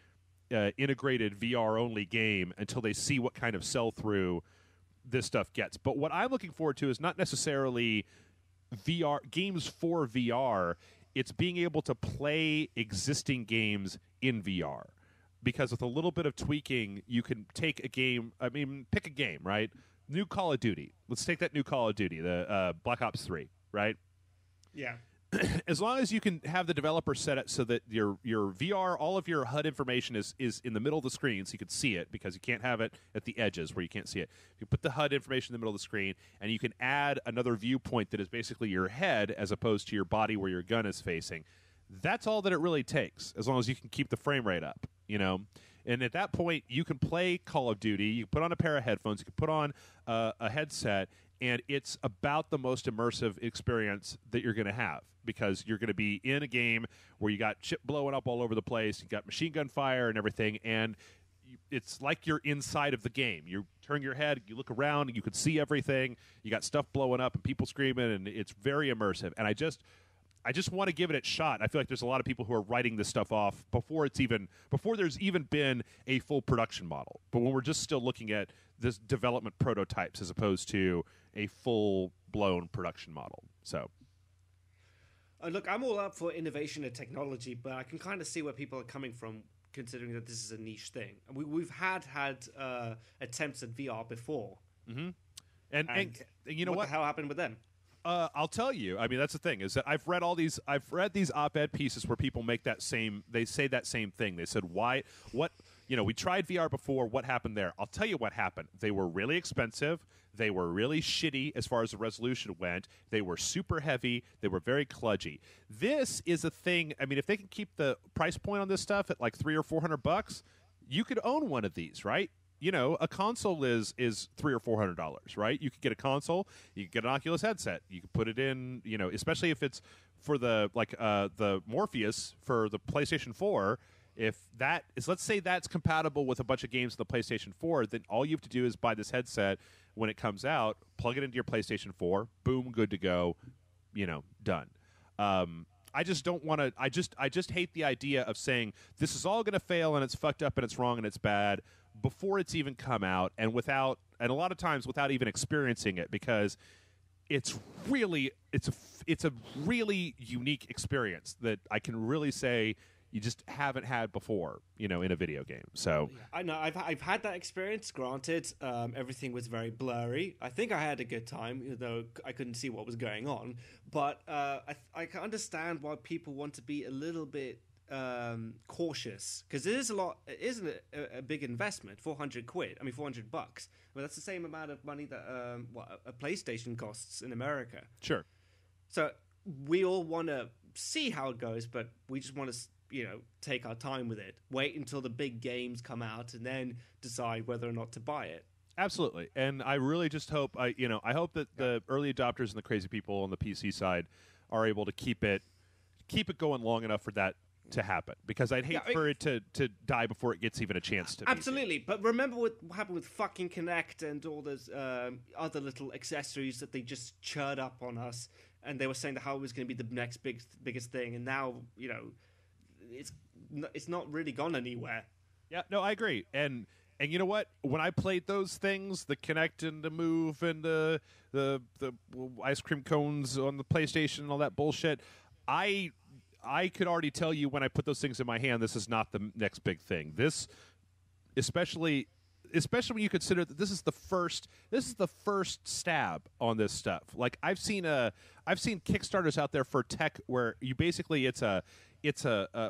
integrated VR-only game until they see what kind of sell-through this stuff gets. But what I'm looking forward to is not necessarily VR games for VR. It's being able to play existing games in VR. Because with a little bit of tweaking, you can take a game. I mean, pick a game, right? New Call of Duty. Let's take that new Call of Duty, the Black Ops 3, right? Yeah. As long as you can have the developer set it so that your VR, all of your HUD information is in the middle of the screen, so you can see it, because you can't have it at the edges where you can't see it. You put the HUD information in the middle of the screen, and you can add another viewpoint that is basically your head as opposed to your body where your gun is facing. That's all that it really takes, as long as you can keep the frame rate up, And at that point, you can play Call of Duty. You can put on a pair of headphones. You can put on a headset, and it's about the most immersive experience that you're going to have, because you're going to be in a game where you got shit blowing up all over the place. You got machine gun fire and everything, and it's like you're inside of the game. You turn your head, you look around, and you can see everything. You got stuff blowing up and people screaming, and it's very immersive. And I just want to give it a shot. I feel like there's a lot of people who are writing this stuff off before there's even been a full production model. But when we're just still looking at this development prototypes as opposed to a full-blown production model. So, look, I'm all up for innovation and technology, but I can kind of see where people are coming from, considering that this is a niche thing. We've had attempts at VR before. Mm-hmm. And you know what the hell happened with them? I'll tell you. I mean, that's the thing, is that I've read these op-ed pieces where people they say that same thing. They said, we tried VR before, what happened there? I'll tell you what happened. They were really expensive. They were really shitty as far as the resolution went. They were super heavy. They were very kludgy. This is a thing. I mean, if they can keep the price point on this stuff at like $300 or $400, you could own one of these, right? A console is $300 or $400, right? You could get a console, you could get an Oculus headset, you could put it in, especially if it's for the Morpheus for the PlayStation 4. If that is, let's say that's compatible with a bunch of games on the PlayStation 4, then all you have to do is buy this headset when it comes out, plug it into your PlayStation 4, boom, good to go, done. I just don't want to. I just hate the idea of saying this is all going to fail and it's fucked up and it's wrong and it's bad before it's even come out, and a lot of times without even experiencing it, because it's a really unique experience that I can really say you just haven't had before, in a video game. So I know I've had that experience. Granted, everything was very blurry. I think I had a good time, even though I couldn't see what was going on. But I can understand why people want to be a little bit cautious, because it isn't a big investment. $400. I mean, $400. Well, that's the same amount of money that a PlayStation costs in America. Sure. So we all want to see how it goes, but we just want to, take our time with it. Wait until the big games come out and then decide whether or not to buy it. Absolutely. And I really just hope, I hope that the early adopters and the crazy people on the PC side are able to keep it going long enough for that to happen, because I'd hate for it to die before it gets even a chance to. Absolutely, but remember what happened with fucking Kinect and all those other little accessories that they just churred up on us, and they were saying that how it was going to be the next biggest thing, and now it's not really gone anywhere. Yeah, no, I agree, and you know what? When I played those things, the Kinect and the Move and the ice cream cones on the PlayStation and all that bullshit, I could already tell you when I put those things in my hand, this is not the next big thing. This, especially when you consider that this is the first stab on this stuff. Like I've seen Kickstarters out there for tech where you basically it's a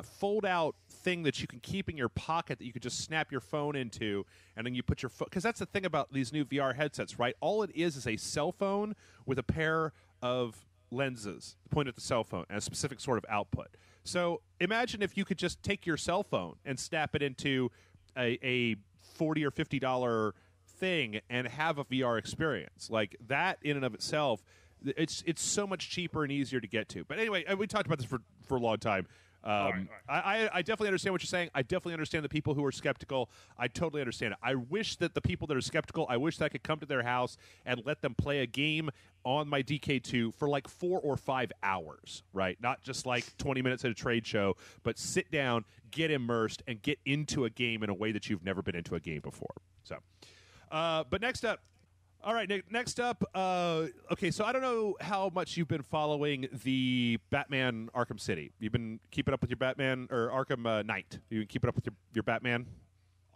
fold out thing that you can keep in your pocket that you could just snap your phone into, and then you put your phone, because that's the thing about these new VR headsets, right? All it is a cell phone with a pair of lenses point at the cell phone and a specific sort of output. So imagine if you could just take your cell phone and snap it into a $40 or $50 thing and have a VR experience like that. In and of itself, it's so much cheaper and easier to get to. But anyway, we talked about this for a long time. All right. I definitely understand what you're saying. I definitely understand the people who are skeptical. I totally understand it. I wish that the people that are skeptical, I wish that I could come to their house and let them play a game on my DK2 for like 4 or 5 hours, right? Not just like 20 minutes at a trade show, but sit down, get immersed, and get into a game in a way that you've never been into a game before. So, but next up, all right, Nick, next up, okay, so I don't know how much you've been following the Batman Arkham City. You've been keeping up with your Batman, or Arkham Knight. You've been keeping up with your Batman?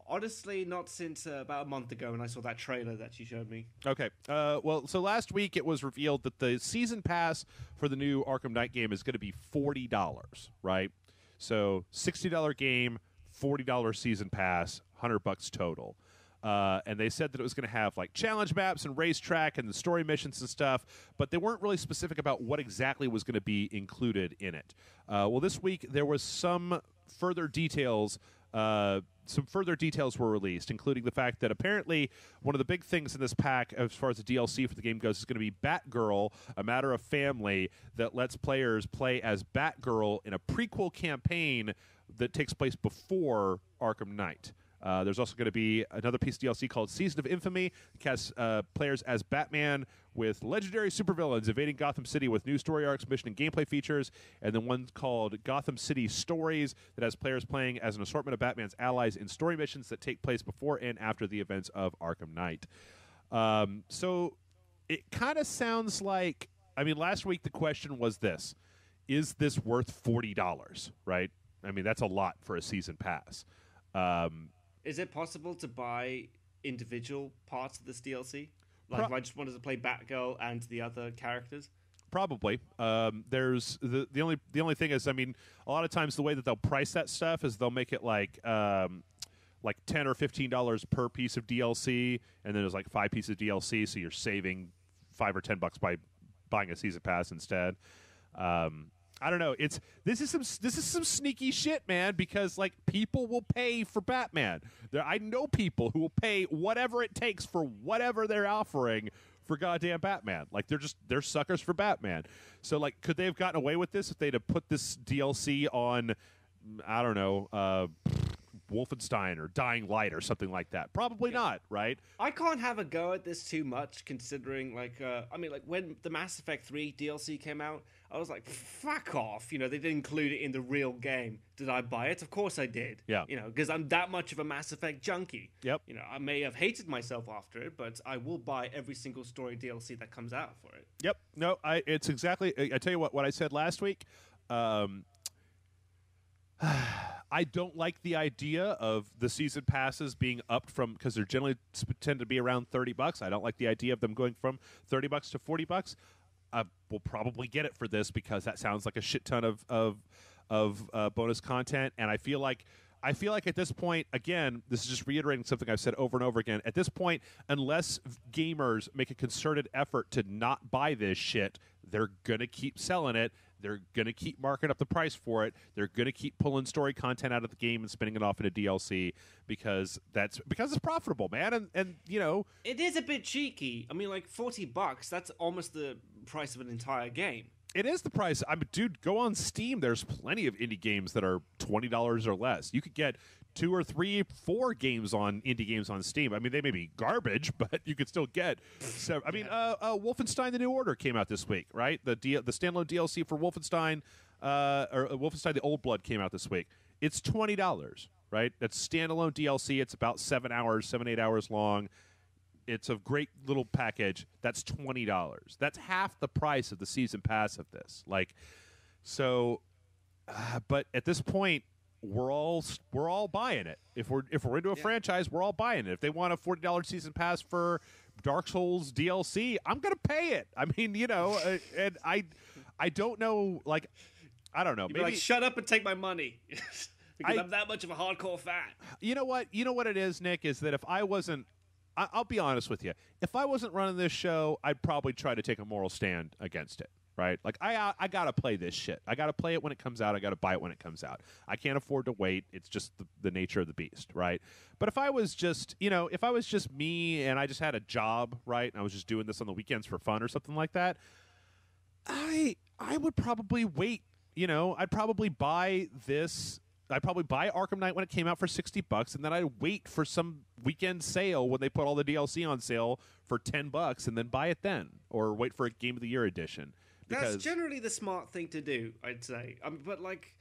Honestly, not since about a month ago when I saw that trailer that you showed me. Okay, well, so last week it was revealed that the season pass for the new Arkham Knight game is going to be $40, right? So $60 game, $40 season pass, $100 total. And they said that it was going to have like challenge maps and racetrack and the story missions and stuff, but they weren't really specific about what exactly was going to be included in it. Well, this week there was some further details. Some further details were released, including the fact that apparently one of the big things in this pack, as far as the DLC for the game goes, is going to be Batgirl, A Matter of Family, that lets players play as Batgirl in a prequel campaign that takes place before Arkham Knight. There's also going to be another piece of DLC called Season of Infamy, that casts players as Batman with legendary supervillains invading Gotham City with new story arcs, mission, and gameplay features, and then one called Gotham City Stories that has players playing as an assortment of Batman's allies in story missions that take place before and after the events of Arkham Knight. So it kind of sounds like, I mean, last week the question was this: is this worth $40, right? I mean, that's a lot for a season pass. Is it possible to buy individual parts of this DLC? Like, if I just wanted to play Batgirl and the other characters? Probably. There's the only thing is, I mean, a lot of times the way that they'll price that stuff is they'll make it like $10 or $15 per piece of DLC, and then there's like 5 pieces of DLC, so you're saving $5 or $10 by buying a season pass instead. I don't know. This is some sneaky shit, man, because like people will pay for Batman. I know people who will pay whatever it takes for whatever they're offering for goddamn Batman. Like they're suckers for Batman. So like, could they have gotten away with this if they'd have put this DLC on, I don't know, Wolfenstein or Dying Light or something like that? Probably not, right? I can't have a go at this too much, considering like when the Mass Effect 3 DLC came out, I was like, fuck off. You know, they didn't include it in the real game. Did I buy it? Of course I did. Yeah. You know, because I'm that much of a Mass Effect junkie. Yep. You know, I may have hated myself after it, but I will buy every single story DLC that comes out for it. Yep. No, it's exactly, I tell you what I said last week, I don't like the idea of the season passes being upped from, because they're generally tend to be around $30. I don't like the idea of them going from $30 to $40. We'll probably get it for this because that sounds like a shit ton of bonus content, and I feel like at this point, again, this is just reiterating something I've said over and over again. At this point, unless gamers make a concerted effort to not buy this shit, they're gonna keep selling it. They're going to keep marking up the price for it. They're going to keep pulling story content out of the game and spinning it off into DLC because it's profitable, man. And you know, it is a bit cheeky. I mean, like $40, that's almost the price of an entire game. It is the price. Dude, go on Steam. There's plenty of indie games that are $20 or less. You could get 2 or 3, 4 games on indie games on Steam. I mean, they may be garbage, but you could still get. Wolfenstein: The New Order came out this week, right? The standalone DLC for Wolfenstein, or Wolfenstein: The Old Blood came out this week. It's $20, right? That's standalone DLC. It's about 7, 8 hours long. It's a great little package. That's $20. That's half the price of the season pass of this. But at this point, we're all buying it. If we're into a franchise, we're all buying it. If they want a $40 season pass for Dark Souls DLC, I'm gonna pay it. I mean, you know, and I don't know. Like, I don't know. Maybe like, shut up and take my money. Because I'm that much of a hardcore fan. You know what? You know what it is, Nick, is that if I wasn't, I'll be honest with you. If I wasn't running this show, I'd probably try to take a moral stand against it, right? Like, I got to play this shit. I got to play it when it comes out. I got to buy it when it comes out. I can't afford to wait. It's just the nature of the beast, right? But if I was just, if I was just me and I just had a job, right, and I was just doing this on the weekends for fun or something like that, I would probably wait. I'd probably buy this. I'd probably buy Arkham Knight when it came out for $60, and then I'd wait for some weekend sale when they put all the DLC on sale for $10, and then buy it then, or wait for a Game of the Year edition. That's generally the smart thing to do, I'd say. But like,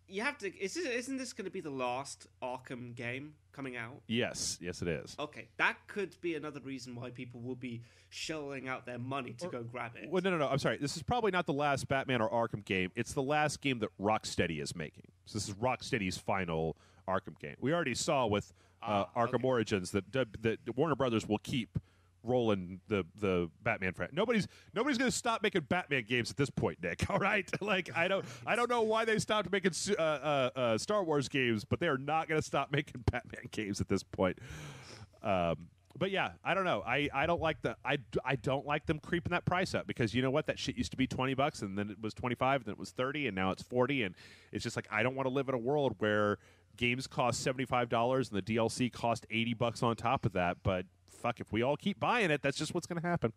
you have to. Isn't this going to be the last Arkham game coming out? Yes, it is. Okay, that could be another reason why people will be shelling out their money to go grab it. Well, no. I'm sorry. This is probably not the last Batman or Arkham game. It's the last game that Rocksteady is making. So this is Rocksteady's final Arkham game. We already saw with Arkham Origins that Warner Brothers will keep rolling the Batman franchise. Nobody's going to stop making Batman games at this point, Nick. All right, like I don't know why they stopped making Star Wars games, but they are not going to stop making Batman games at this point. But yeah, I don't know. I don't like I don't like them creeping that price up, because you know what? That shit used to be $20, and then it was $25, and then it was $30, and now it's $40, and it's just like, I don't want to live in a world where games cost $75 and the DLC cost $80 on top of that. But fuck, if we all keep buying it, that's just what's going to happen.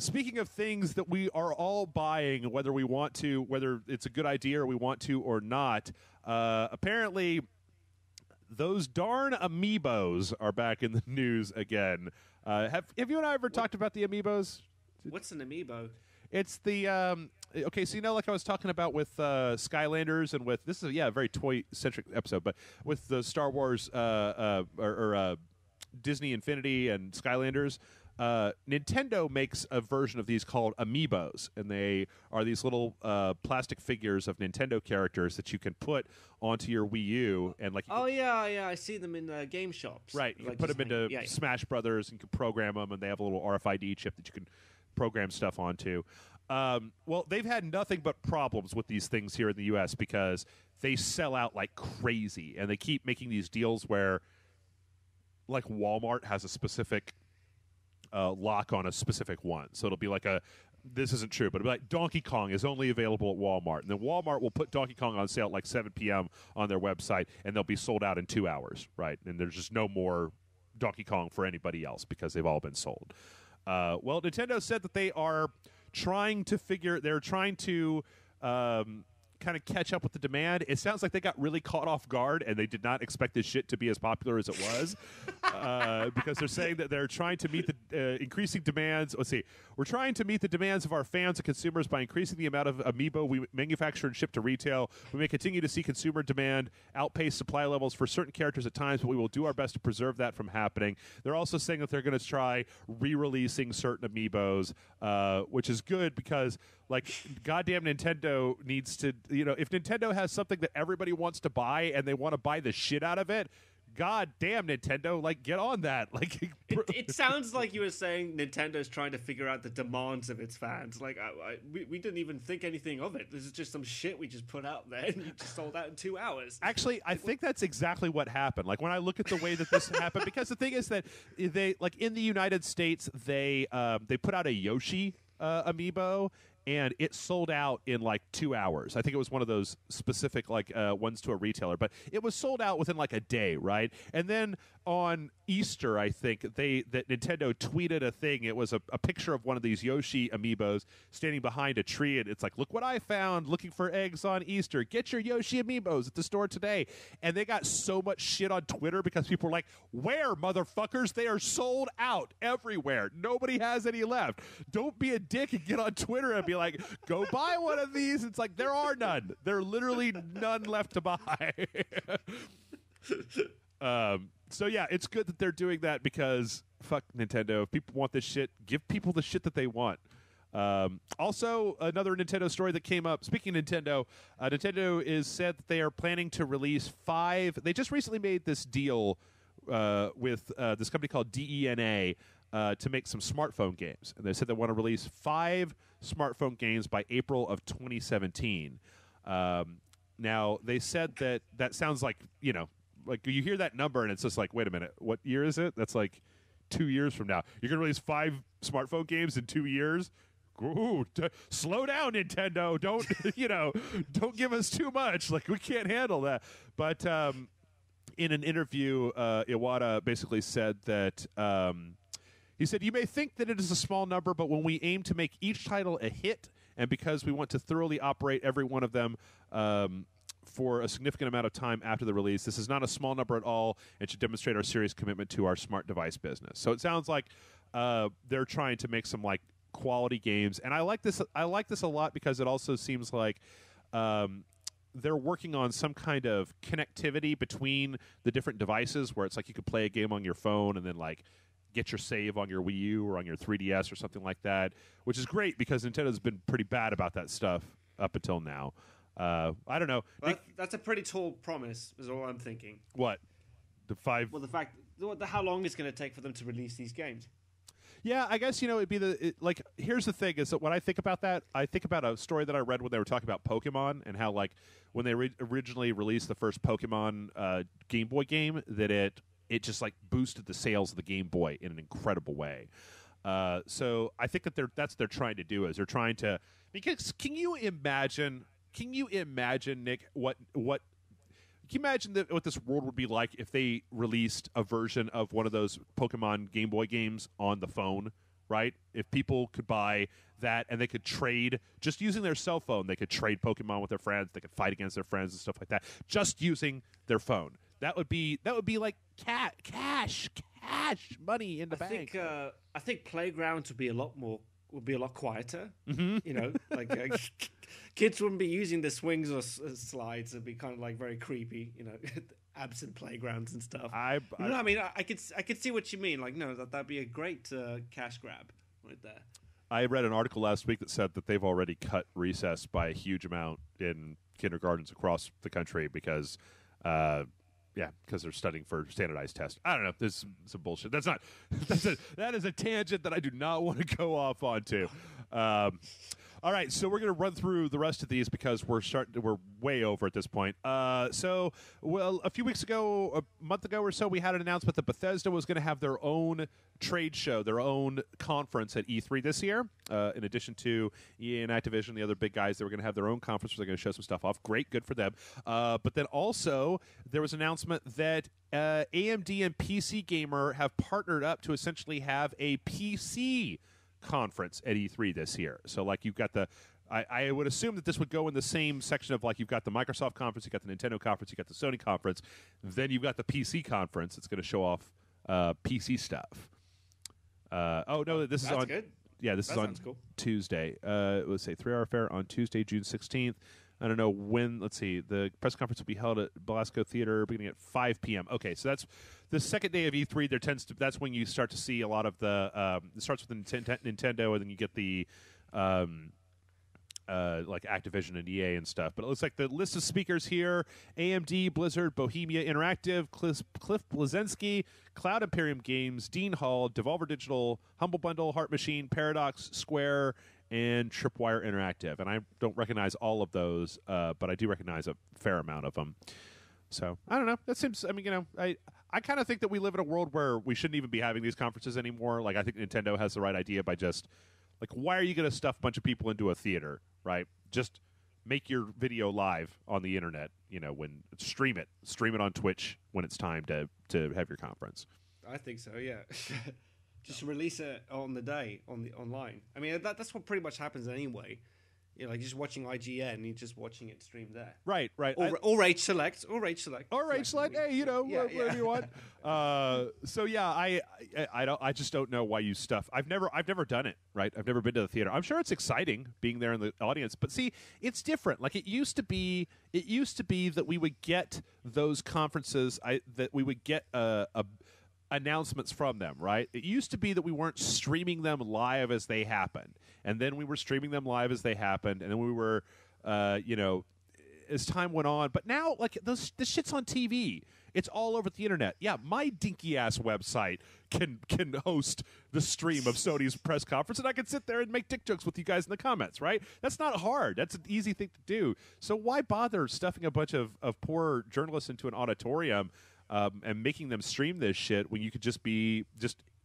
Speaking of things that we are all buying, whether it's a good idea or we want to or not, apparently those darn amiibos are back in the news again. Have you and I ever talked about the amiibos? What's an amiibo? It's the okay. So like I was talking about with Skylanders, and with this is a very toy centric episode, but with the Star Wars or Disney Infinity and Skylanders. Nintendo makes a version of these called amiibos, and they are these little plastic figures of Nintendo characters that you can put onto your Wii U, and like I see them in game shops. Right, you can put them into Smash Brothers, and you can program them, and they have a little RFID chip that you can program stuff onto. Well, they've had nothing but problems with these things here in the U.S. because they sell out like crazy, and they keep making these deals where, like, Walmart has a specific lock on a specific one. So it'll be like this isn't true, but it'll be like Donkey Kong is only available at Walmart. And then Walmart will put Donkey Kong on sale at like 7 p.m. on their website, and they'll be sold out in 2 hours, right? And there's just no more Donkey Kong for anybody else because they've all been sold. Well, Nintendo said that they are trying to kind of catch up with the demand. It sounds like they got really caught off guard, and they did not expect this shit to be as popular as it was, because they're saying that they're trying to meet the increasing demands. Let's see. We're trying to meet the demands of our fans and consumers by increasing the amount of amiibo we manufacture and ship to retail. We may continue to see consumer demand outpace supply levels for certain characters at times, but we will do our best to preserve that from happening. They're also saying that they're going to try re-releasing certain amiibos, which is good because, like, goddamn Nintendo needs to, if Nintendo has something that everybody wants to buy and they want to buy the shit out of it, god damn Nintendo, like, get on that. Like, it sounds like you were saying Nintendo's trying to figure out the demands of its fans. Like, we didn't even think anything of it. This is just some shit we just put out there, and you just sold out in 2 hours. Actually, I think that's exactly what happened. Like, when I look at the way that this happened, because the thing is that they, like, in the United States, they put out a Yoshi amiibo, and it sold out in like 2 hours. I think it was one of those specific like ones to a retailer, but it was sold out within like a day, right? And then on Easter, I think that Nintendo tweeted a thing. It was a picture of one of these Yoshi amiibos standing behind a tree, and it's like, look what I found looking for eggs on Easter. Get your Yoshi amiibos at the store today. And they got so much shit on Twitter because people were like, where, motherfuckers? They are sold out everywhere. Nobody has any left. Don't be a dick and get on Twitter and be like, go buy one of these. It's like, there are none. There are literally none left to buy. So yeah, it's good that they're doing that because fuck Nintendo. If people want this shit, give people the shit that they want. Also, another Nintendo story that came up. Speaking of Nintendo, Nintendo is said that they are planning to release 5. They just recently made this deal with this company called DENA to make some smartphone games, and they said they want to release 5 smartphone games by April of 2017. Now they said that sounds like like you hear that number and it's just like, wait a minute, what year is it? That's like 2 years from now. You're gonna release 5 smartphone games in 2 years? Ooh, slow down, Nintendo. Don't don't give us too much. Like we can't handle that. But in an interview, Iwata basically said that he said, "You may think that it is a small number, but when we aim to make each title a hit, and because we want to thoroughly operate every one of them for a significant amount of time after the release, this is not a small number at all and should demonstrate our serious commitment to our smart device business." So it sounds like they're trying to make some like quality games, and I like this a lot because it also seems like they're working on some kind of connectivity between the different devices where it's like you could play a game on your phone and then like get your save on your Wii U or on your 3DS or something like that, which is great because Nintendo's been pretty bad about that stuff up until now. I don't know. Well, that's a pretty tall promise, is all I'm thinking. What? The 5? Well, the fact, how long it's going to take for them to release these games. Yeah, I guess, it'd be like, here's the thing, is that when I think about that, I think about a story that I read when they were talking about Pokemon and how, like, when they originally released the first Pokemon Game Boy game, that it just, like, boosted the sales of the Game Boy in an incredible way. So I think that that's what they're trying to do, is they're trying to, because can you imagine, Nick, what can you imagine what this world would be like if they released a version of one of those Pokemon Game Boy games on the phone, right? If people could buy that and they could trade, just using their cell phone, they could trade Pokemon with their friends, they could fight against their friends and stuff like that, just using their phone. That would be like cash money in the bank. I think playgrounds would be a lot quieter. Mm-hmm. Like kids wouldn't be using the swings or slides. It'd be kind of like very creepy, absent playgrounds and stuff. I could see what you mean. Like, no, that'd be a great cash grab right there. I read an article last week that said that they've already cut recess by a huge amount in kindergartens across the country because they're studying for standardized tests. I don't know. This is some bullshit. That is a tangent that I do not want to go off onto. All right, so we're going to run through the rest of these because we're way over at this point. A few weeks ago, a month ago or so, we had an announcement that Bethesda was going to have their own trade show, their own conference at E3 this year. In addition to EA and Activision, the other big guys, they were going to have their own conference where they're going to show some stuff off. Great, good for them. But then also, there was an announcement that AMD and PC Gamer have partnered up to essentially have a PC conference at E3 this year. So like you've got I would assume that this would go in the same section of like you've got the Microsoft conference, you've got the Nintendo conference, you've got the Sony conference, then you've got the PC conference that's going to show off PC stuff. This is on good. Yeah, this is on cool. Tuesday. Let's say 3 Hour Fair on Tuesday, June 16th. I don't know when. Let's see. The press conference will be held at Belasco Theater beginning at 5 p.m. Okay, so that's the second day of E3. That's when you start to see a lot of the. It starts with the Nintendo, and then you get the like Activision and EA and stuff. But it looks like the list of speakers here: AMD, Blizzard, Bohemia Interactive, Cliff Bleszinski, Cloud Imperium Games, Dean Hall, Devolver Digital, Humble Bundle, Heart Machine, Paradox, Square, and Tripwire Interactive. And I don't recognize all of those, but I do recognize a fair amount of them. So, I don't know. That seems, I kind of think that we live in a world where we shouldn't even be having these conferences anymore. Like, I think Nintendo has the right idea by just Like, why are you going to stuff a bunch of people into a theater, right? Just make your video live on the internet, when stream it on Twitch when it's time to have your conference. I think so, yeah. Just release it on the day online. I mean, that's what pretty much happens anyway. Like just watching IGN, you're just watching it streamed there. Right. Or Rage Select. Hey, whatever you want. So yeah, I just don't know why you stuff. I've never done it. Right. I've never been to the theater. I'm sure it's exciting being there in the audience, but see, it's different. Like it used to be that we would get those conferences. That we would get announcements from them, right? It used to be that we weren't streaming them live as they happened, and then we were streaming them live as they happened, and then we were, as time went on. But now, like the shit's on TV. It's all over the internet. Yeah, my dinky ass website can host the stream of Sony's press conference, and I can sit there and make dick jokes with you guys in the comments, right? That's not hard. That's an easy thing to do. So why bother stuffing a bunch of poor journalists into an auditorium? And making them stream this shit when you could just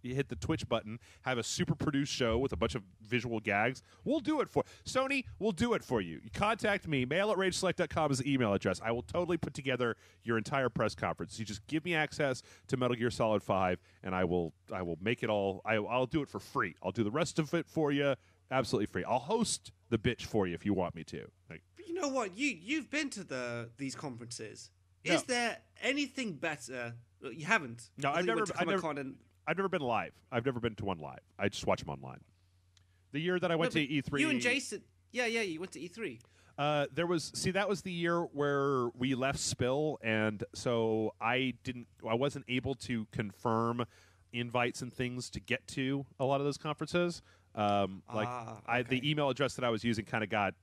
hit the Twitch button, have a super produced show with a bunch of visual gags. We'll do it for Sony. We'll do it for you. You contact me. mail@rageselect.com is the email address. I will totally put together your entire press conference. You just give me access to Metal Gear Solid 5, and I will make it all. I'll do it for free. I'll do the rest of it for you, absolutely free. I'll host the bitch for you if you want me to. But you know what? You've been to these conferences. No. Is there anything better? You haven't. No, I've never been live. I've never been to one live. I just watch them online. The year that I went to E3, you and Jason, you went to E3. That was the year where we left Spill, and so I wasn't able to confirm invites and things to get to a lot of those conferences. The email address that I was using kind of got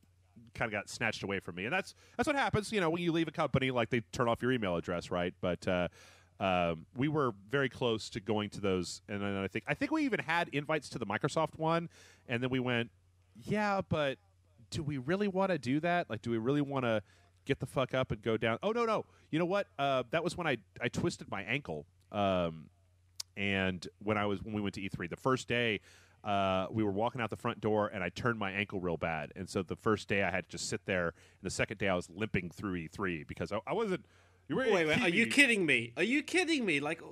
snatched away from me, and that's what happens. When you leave a company, like they turn off your email address, right? But we were very close to going to those, and then I think we even had invites to the Microsoft one, and then we went, yeah, but do we really want to do that? Like, do we really want to get the fuck up and go down? Oh no! You know what? That was when I twisted my ankle, and when we went to E3 the first day. We were walking out the front door, and I turned my ankle real bad. And so the first day I had to just sit there, and the second day I was limping through E3 because I wasn't... Wait, are you kidding me? Are you kidding me? Like,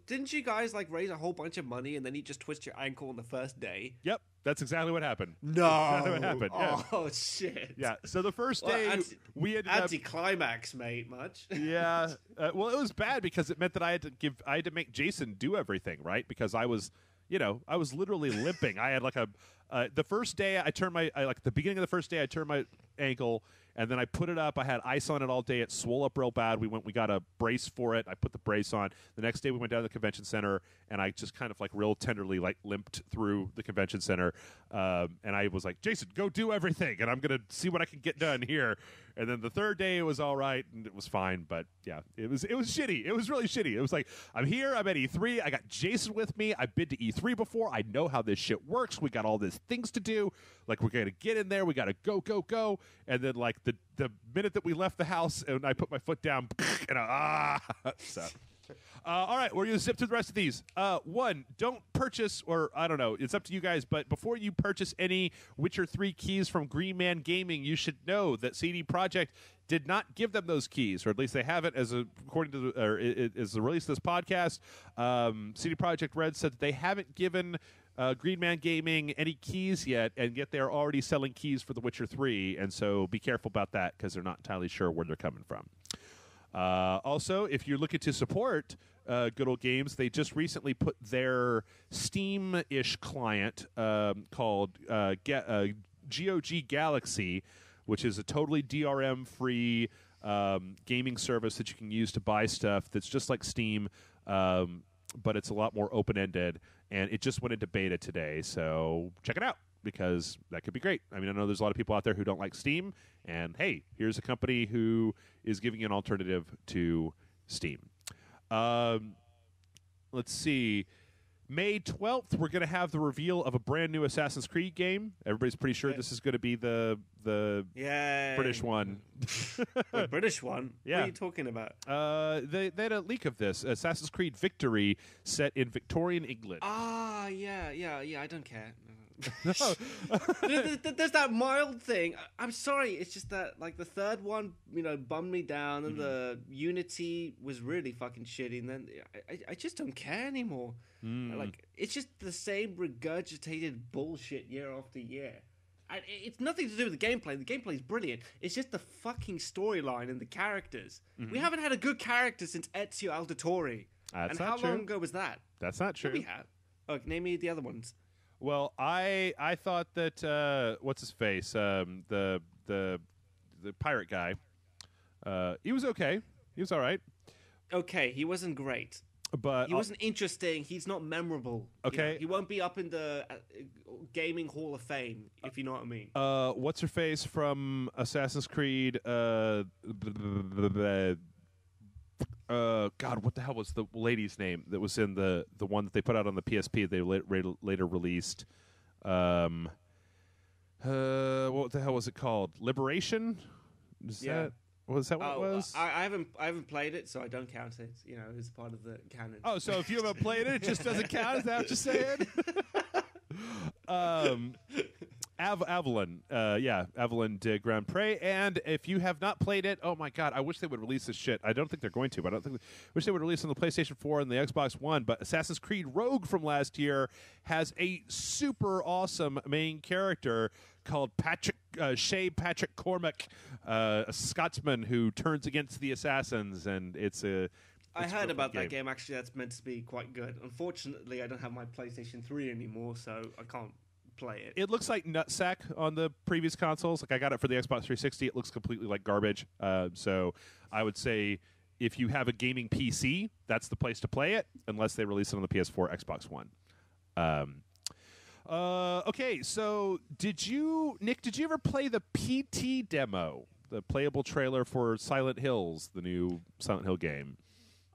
didn't you guys, raise a whole bunch of money, and then you just twist your ankle on the first day? Yep, that's exactly what happened. No! That's exactly what happened, yeah. Oh, shit. Yeah, so the first day, we ended up... Anticlimax, mate, much. Yeah. Well, it was bad because it meant that I had to make Jason do everything, right? Because I was literally limping. I had the first day the beginning of the first day I turned my ankle, and then I put it up. I had ice on it all day. It swole up real bad. We got a brace for it. I put the brace on. The next day we went down to the convention center, and I just kind of real tenderly limped through the convention center. And I was like, Jason, go do everything, and I'm going to see what I can get done here. And then the third day it was all right, and it was fine. But yeah, it was shitty. It was really shitty. It was like, I'm here. I'm at E3. I got Jason with me. I've been to E3 before. I know how this shit works. We got all these things to do. We're going to get in there. We got to go. And then the minute that we left the house and I put my foot down, and so. All right, we're going to zip through the rest of these. One, don't purchase, or I don't know, it's up to you guys, but before you purchase any Witcher 3 keys from Green Man Gaming, you should know that CD Projekt did not give them those keys, or at least they haven't, according to the release of this podcast. CD Projekt Red said that they haven't given Green Man Gaming any keys yet, and yet they're already selling keys for The Witcher 3, and so be careful about that because they're not entirely sure where they're coming from. Also, if you're looking to support Good Old Games, they just recently put their Steam-ish client called GOG Galaxy, which is a totally DRM-free gaming service that you can use to buy stuff that's just like Steam, but it's a lot more open-ended, and it just went into beta today, so check it out, because that could be great. I mean, I know there's a lot of people out there who don't like Steam, and hey, here's a company who is giving you an alternative to Steam. Let's see. May 12th, we're going to have the reveal of a brand new Assassin's Creed game. Everybody's pretty sure this is going to be the British one. The British one? Yeah. What are you talking about? They had a leak of this. Assassin's Creed Victory set in Victorian England. Yeah, I don't care. There's that mild thing. I'm sorry, it's just that like the third one, bummed me down, and the Unity was really fucking shitty. And then I just don't care anymore. Like it's just the same regurgitated bullshit year after year. And it's nothing to do with the gameplay. The gameplay is brilliant. It's just the fucking storyline and the characters. We haven't had a good character since Ezio Auditore. That's and how long ago was that? That's not true. We have. Oh, name me the other ones. Well, I thought that what's his face, the pirate guy, he was okay. He was all right. Okay, he wasn't great. But he wasn't interesting. He's not memorable. Okay, he won't be up in the gaming Hall of Fame, if you know what I mean. What's her face from Assassin's Creed? God, what the hell was the lady's name that was in the one that they put out on the PSP? They later released. What the hell was it called? Liberation? Was that what it was? I haven't played it, so I don't count it. It's part of the canon. Oh, so if you haven't played it, it just doesn't count? Is that what you're saying? Avalon, Avalon de Grand Prix. And if you have not played it, oh my God, I wish they would release this shit. I don't think they're going to, but wish they would release it on the PlayStation 4 and the Xbox One. But Assassin's Creed Rogue from last year has a super awesome main character called Shay Patrick Cormac, a Scotsman who turns against the assassins, and I heard about that game. Actually, that's meant to be quite good. Unfortunately, I don't have my PlayStation 3 anymore, so I can't play it. It looks like nutsack on the previous consoles. Like I got it for the Xbox 360. It looks completely like garbage. So I would say if you have a gaming PC, that's the place to play it, unless they release it on the PS4, Xbox One. Okay, so Nick, did you ever play the PT demo, the playable trailer for Silent Hills, the new Silent Hill game?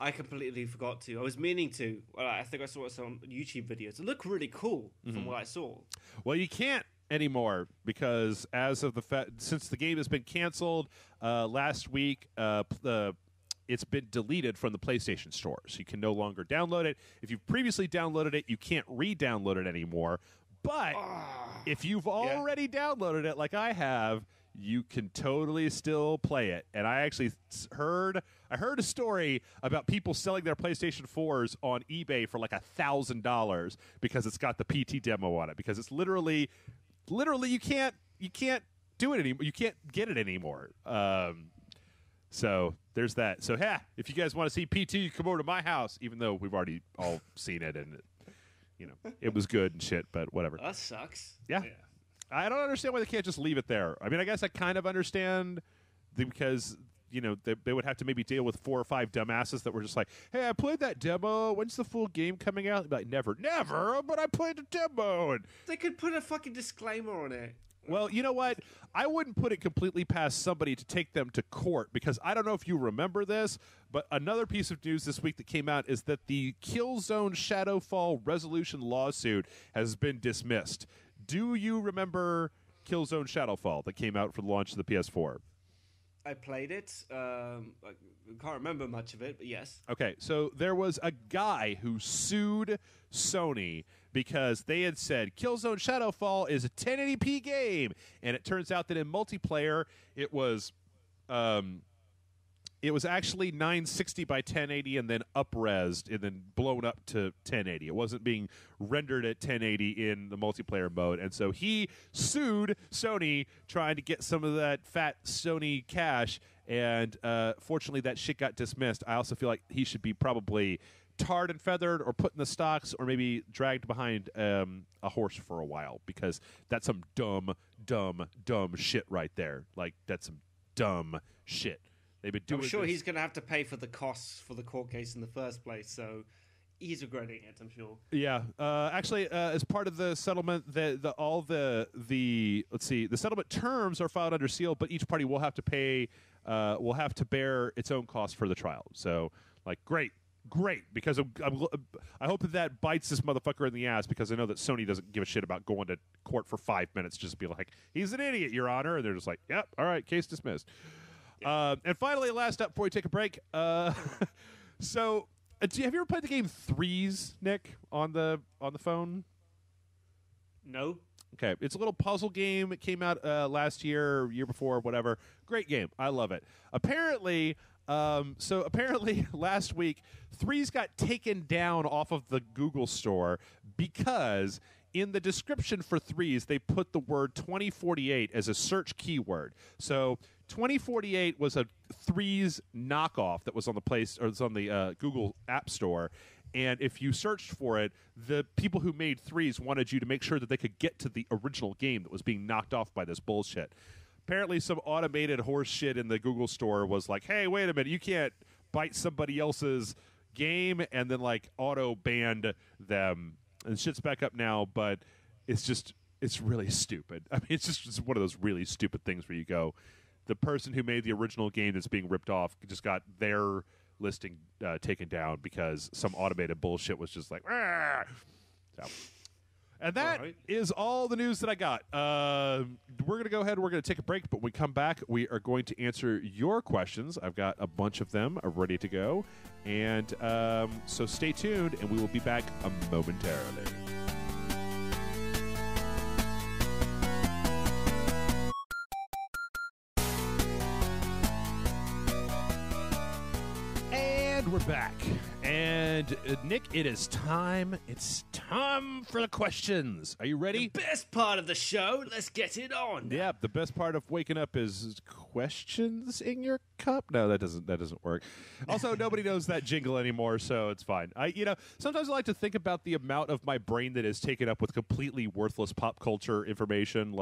I completely forgot to. I was meaning to. Well, I think I saw some YouTube videos. It looked really cool from what I saw. Well, you can't anymore because as of since the game has been canceled last week, it's been deleted from the PlayStation Store, so you can no longer download it. If you've previously downloaded it, you can't re-download it anymore. But if you've already downloaded it, like I have, you can totally still play it. And I actually heard a story about people selling their PlayStation 4s on eBay for like $1,000 because it's got the PT demo on it. Because it's literally you can't do it anymore. You can't get it anymore. So there's that. So if you guys want to see PT, you come over to my house. Even though we've already all seen it and it was good and shit. But whatever. That sucks. Yeah. I don't understand why they can't just leave it there. I mean, I guess I kind of understand because, they would have to maybe deal with 4 or 5 dumbasses that were just like, hey, I played that demo. When's the full game coming out? They'd be like, never, but I played the demo. And they could put a fucking disclaimer on it. Well, you know what? I wouldn't put it completely past somebody to take them to court because I don't know if you remember this, but another piece of news this week that came out is that the Killzone Shadowfall resolution lawsuit has been dismissed. Do you remember Killzone Shadowfall that came out for the launch of the PS4? I played it. I can't remember much of it, but yes. Okay, so there was a guy who sued Sony because they had said Killzone Shadowfall is a 1080p game, and it turns out that in multiplayer it was actually 960 by 1080 and then up-resed and then blown up to 1080. It wasn't being rendered at 1080 in the multiplayer mode. And so he sued Sony trying to get some of that fat Sony cash. And fortunately, that shit got dismissed. I also feel like he should be probably tarred and feathered or put in the stocks or maybe dragged behind a horse for a while because that's some dumb shit right there. Like, that's some dumb shit. They've been doing I'm sure this. He's going to have to pay for the costs for the court case in the first place, so he's regretting it, I'm sure. Yeah. Actually, as part of the settlement, the settlement terms are filed under seal, but each party will have to pay, will have to bear its own costs for the trial. So, like, great, because I hope that bites this motherfucker in the ass because I know that Sony doesn't give a shit about going to court for 5 minutes just to be like, he's an idiot, Your Honor, and they're just like, yep, all right, case dismissed. And finally, last up before we take a break. So, have you ever played the game Threes, Nick, on the phone? No. Okay, it's a little puzzle game. It came out last year, year before, whatever. Great game. I love it. Apparently, last week, Threes got taken down off of the Google store because in the description for Threes, they put the word 2048 as a search keyword. So 2048 was a Threes knockoff that was on the Google App Store. And if you searched for it, the people who made Threes wanted you to make sure that they could get to the original game that was being knocked off by this bullshit. Apparently, some automated horse shit in the Google store was like, hey, wait a minute, you can't bite somebody else's game, and then, like, auto-banned them. And shit's back up now, but it's really stupid. I mean, it's just one of those really stupid things where you go, the person who made the original game that's being ripped off just got their listing taken down because some automated bullshit was just like, ah! So. And that is all the news that I got. We're going to go ahead and we're going to take a break, but when we come back, we are going to answer your questions. I've got a bunch of them ready to go. And so stay tuned, and we will be back momentarily. We're back. And Nick, it is time. It's time for the questions. Are you ready? The best part of the show. Let's get it on. Yeah, the best part of waking up is questions in your cup. No, that doesn't work. Also, nobody knows that jingle anymore, so it's fine. Sometimes I like to think about the amount of my brain that is taken up with completely worthless pop culture information,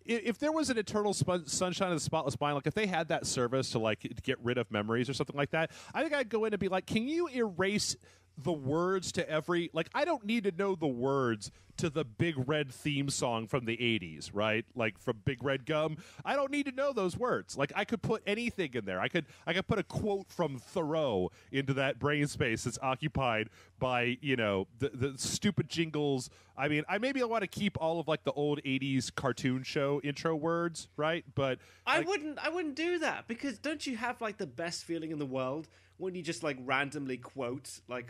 if there was an eternal sunshine of the spotless mind, like if they had that service to get rid of memories or something like that, I think I'd go in and be like, can you erase the words to every, I don't need to know the words to the Big Red theme song from the 80s, right? Like from Big Red Gum. I don't need to know those words. Like I could put anything in there. I could put a quote from Thoreau into that brain space that's occupied by, the stupid jingles. I mean, I want to keep all of the old 80s cartoon show intro words, right? But I wouldn't do that, because don't you have the best feeling in the world when you just randomly quote as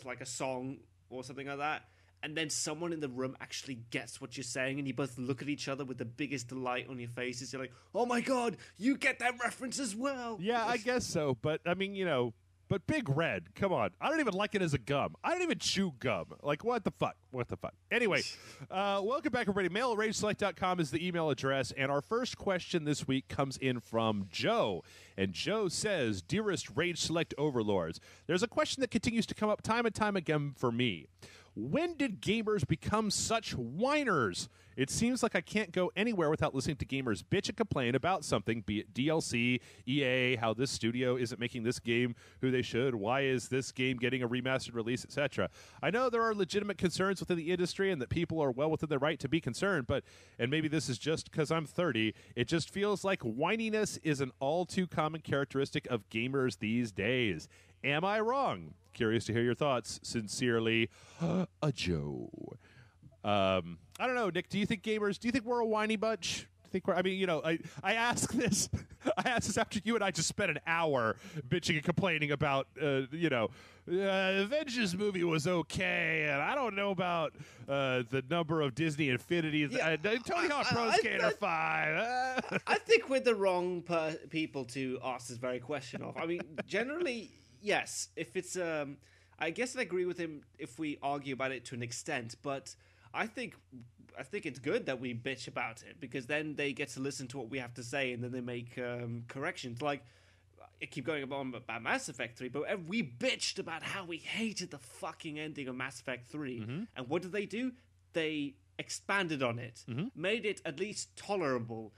a song or something like that, and then someone in the room actually gets what you're saying, and you both look at each other with the biggest delight on your faces. You're like, oh my god, you get that reference as well. Yeah, I guess so, but I mean, but Big Red, come on. I don't even like it as a gum. I don't even chew gum. What the fuck? What the fuck? Anyway, welcome back, everybody. mail@rageselect.com is the email address, and our first question this week comes in from Joe. And Joe says, Dearest Rage Select Overlords, there's a question that continues to come up time and time again for me. When did gamers become such whiners? It seems like I can't go anywhere without listening to gamers bitch and complain about something, be it DLC, EA, how this studio isn't making this game who they should, why is this game getting a remastered release, etc. I know there are legitimate concerns within the industry and that people are well within their right to be concerned, and maybe this is just because I'm 30, it just feels like whininess is an all too common characteristic of gamers these days. Am I wrong? Curious to hear your thoughts. Sincerely, a Joe. I don't know, Nick. Do you think we're a whiny bunch? I ask this. I ask this after you and I just spent an hour bitching and complaining about, Avengers movie was okay, and I don't know about the number of Disney Infinities. Yeah, Tony Hawk Pro Skater 5. I think we're the wrong people to ask this very question of. I mean, generally, yes. If it's, I guess I agree with him if we argue about it to an extent, but I think it's good that we bitch about it, because then they get to listen to what we have to say, and then they make corrections. I keep going on about Mass Effect 3, but we bitched about how we hated the fucking ending of Mass Effect 3. Mm-hmm. And what did they do? They expanded on it, made it at least tolerable,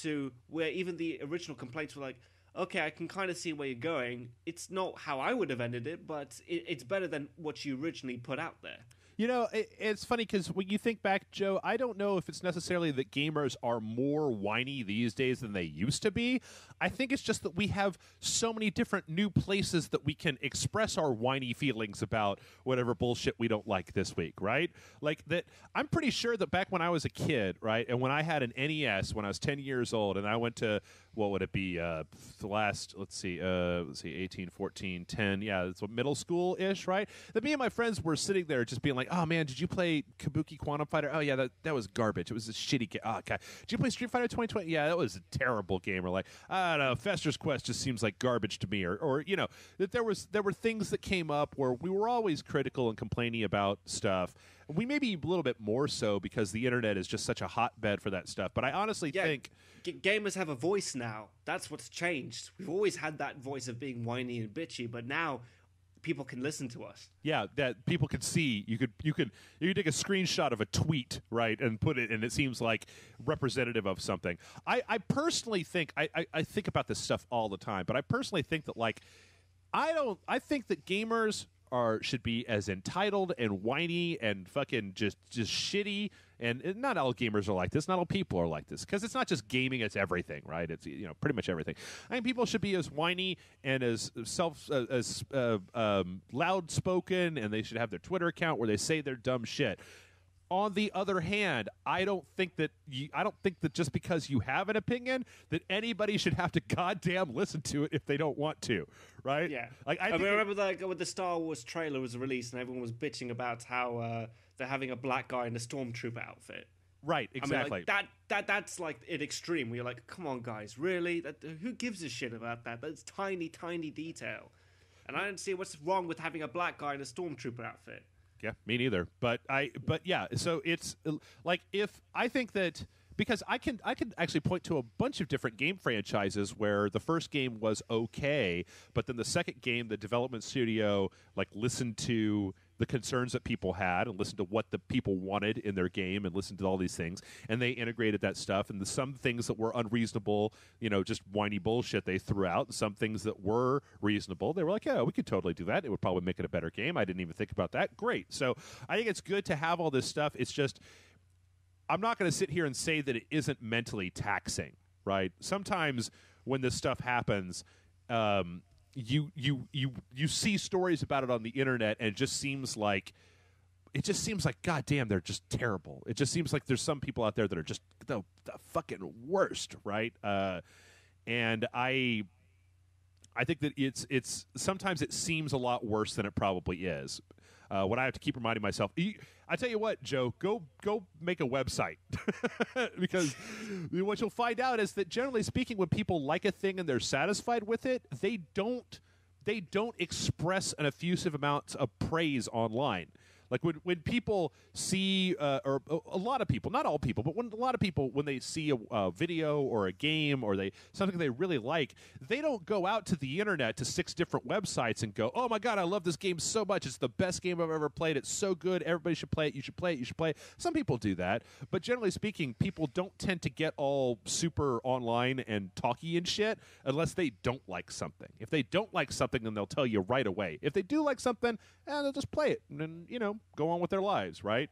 to where even the original complaints were like, okay, I can kind of see where you're going. It's not how I would have ended it, but it's better than what you originally put out there. It's funny because when you think back, Joe, I don't know if it's necessarily that gamers are more whiny these days than they used to be. I think it's just that we have so many different new places that we can express our whiny feelings about whatever bullshit we don't like this week, right? I'm pretty sure that back when I was a kid, right, and when I had an NES when I was 10 years old, and I went to, what would it be, the last, let's see, 18, 14, 10, yeah, it's middle school-ish, right? That me and my friends were sitting there just being like, like, oh man, did you play Kabuki Quantum Fighter? Oh yeah, that was garbage. It was a shitty game. Oh god, did you play Street Fighter 2020? Yeah, that was a terrible game. Or like, I don't know, Fester's Quest just seems like garbage to me. Or you know, that there were things that came up where we were always critical and complaining about stuff. We may be a little bit more so because the internet is just such a hotbed for that stuff. But I honestly think gamers have a voice now. That's what's changed. We've always had that voice of being whiny and bitchy, but now people can listen to us. Yeah, that people could see. You could take a screenshot of a tweet, right, and put it, and it seems like representative of something. I personally think I think about this stuff all the time, but I personally think that like I think that gamers should be as entitled and whiny and fucking just shitty. And not all gamers are like this. Not all people are like this, because it's not just gaming; it's everything, right? It's pretty much everything. I think people should be as whiny and as loud spoken, and they should have their Twitter account where they say their dumb shit. On the other hand, I don't think that just because you have an opinion that anybody should have to goddamn listen to it if they don't want to, right? Yeah. Like I remember when the Star Wars trailer was released and everyone was bitching about how they're having a black guy in a stormtrooper outfit. Right, exactly. I mean, like, that's like an extreme where you're like, come on, guys, really? Who gives a shit about that? That's tiny, tiny detail. And I don't see what's wrong with having a black guy in a stormtrooper outfit. Yeah, me neither. But yeah, so it's like if I think that because I can actually point to a bunch of different game franchises where the first game was okay, but then the second game, the development studio like listened to the concerns that people had and listened to what the people wanted in their game and listened to all these things, and they integrated that stuff. And some things that were unreasonable, just whiny bullshit they threw out, and some things that were reasonable, they were like, yeah, we could totally do that. It would probably make it a better game. I didn't even think about that. Great. So I think it's good to have all this stuff. It's just I'm not going to sit here and say that it isn't mentally taxing, right? Sometimes when this stuff happens, you see stories about it on the internet, and it just seems like God damn, they're just terrible. It just seems like there's some people out there that are just the fucking worst, right? And I think that it's sometimes it seems a lot worse than it probably is. What I have to keep reminding myself, I tell you what, Joe, go make a website because what you'll find out is that generally speaking, when people like a thing and they're satisfied with it, they don't express an effusive amount of praise online. Like when people see, or a lot of people, not all people, but when a lot of people, when they see a video or a game or something they really like, they don't go out to the internet to 6 different websites and go, oh my God, I love this game so much. It's the best game I've ever played. It's so good. Everybody should play it. You should play it. You should play it. Some people do that. But generally speaking, people don't tend to get all super online and talky and shit unless they don't like something. If they don't like something, then they'll tell you right away. If they do like something, they'll just play it and then, go on with their lives, right?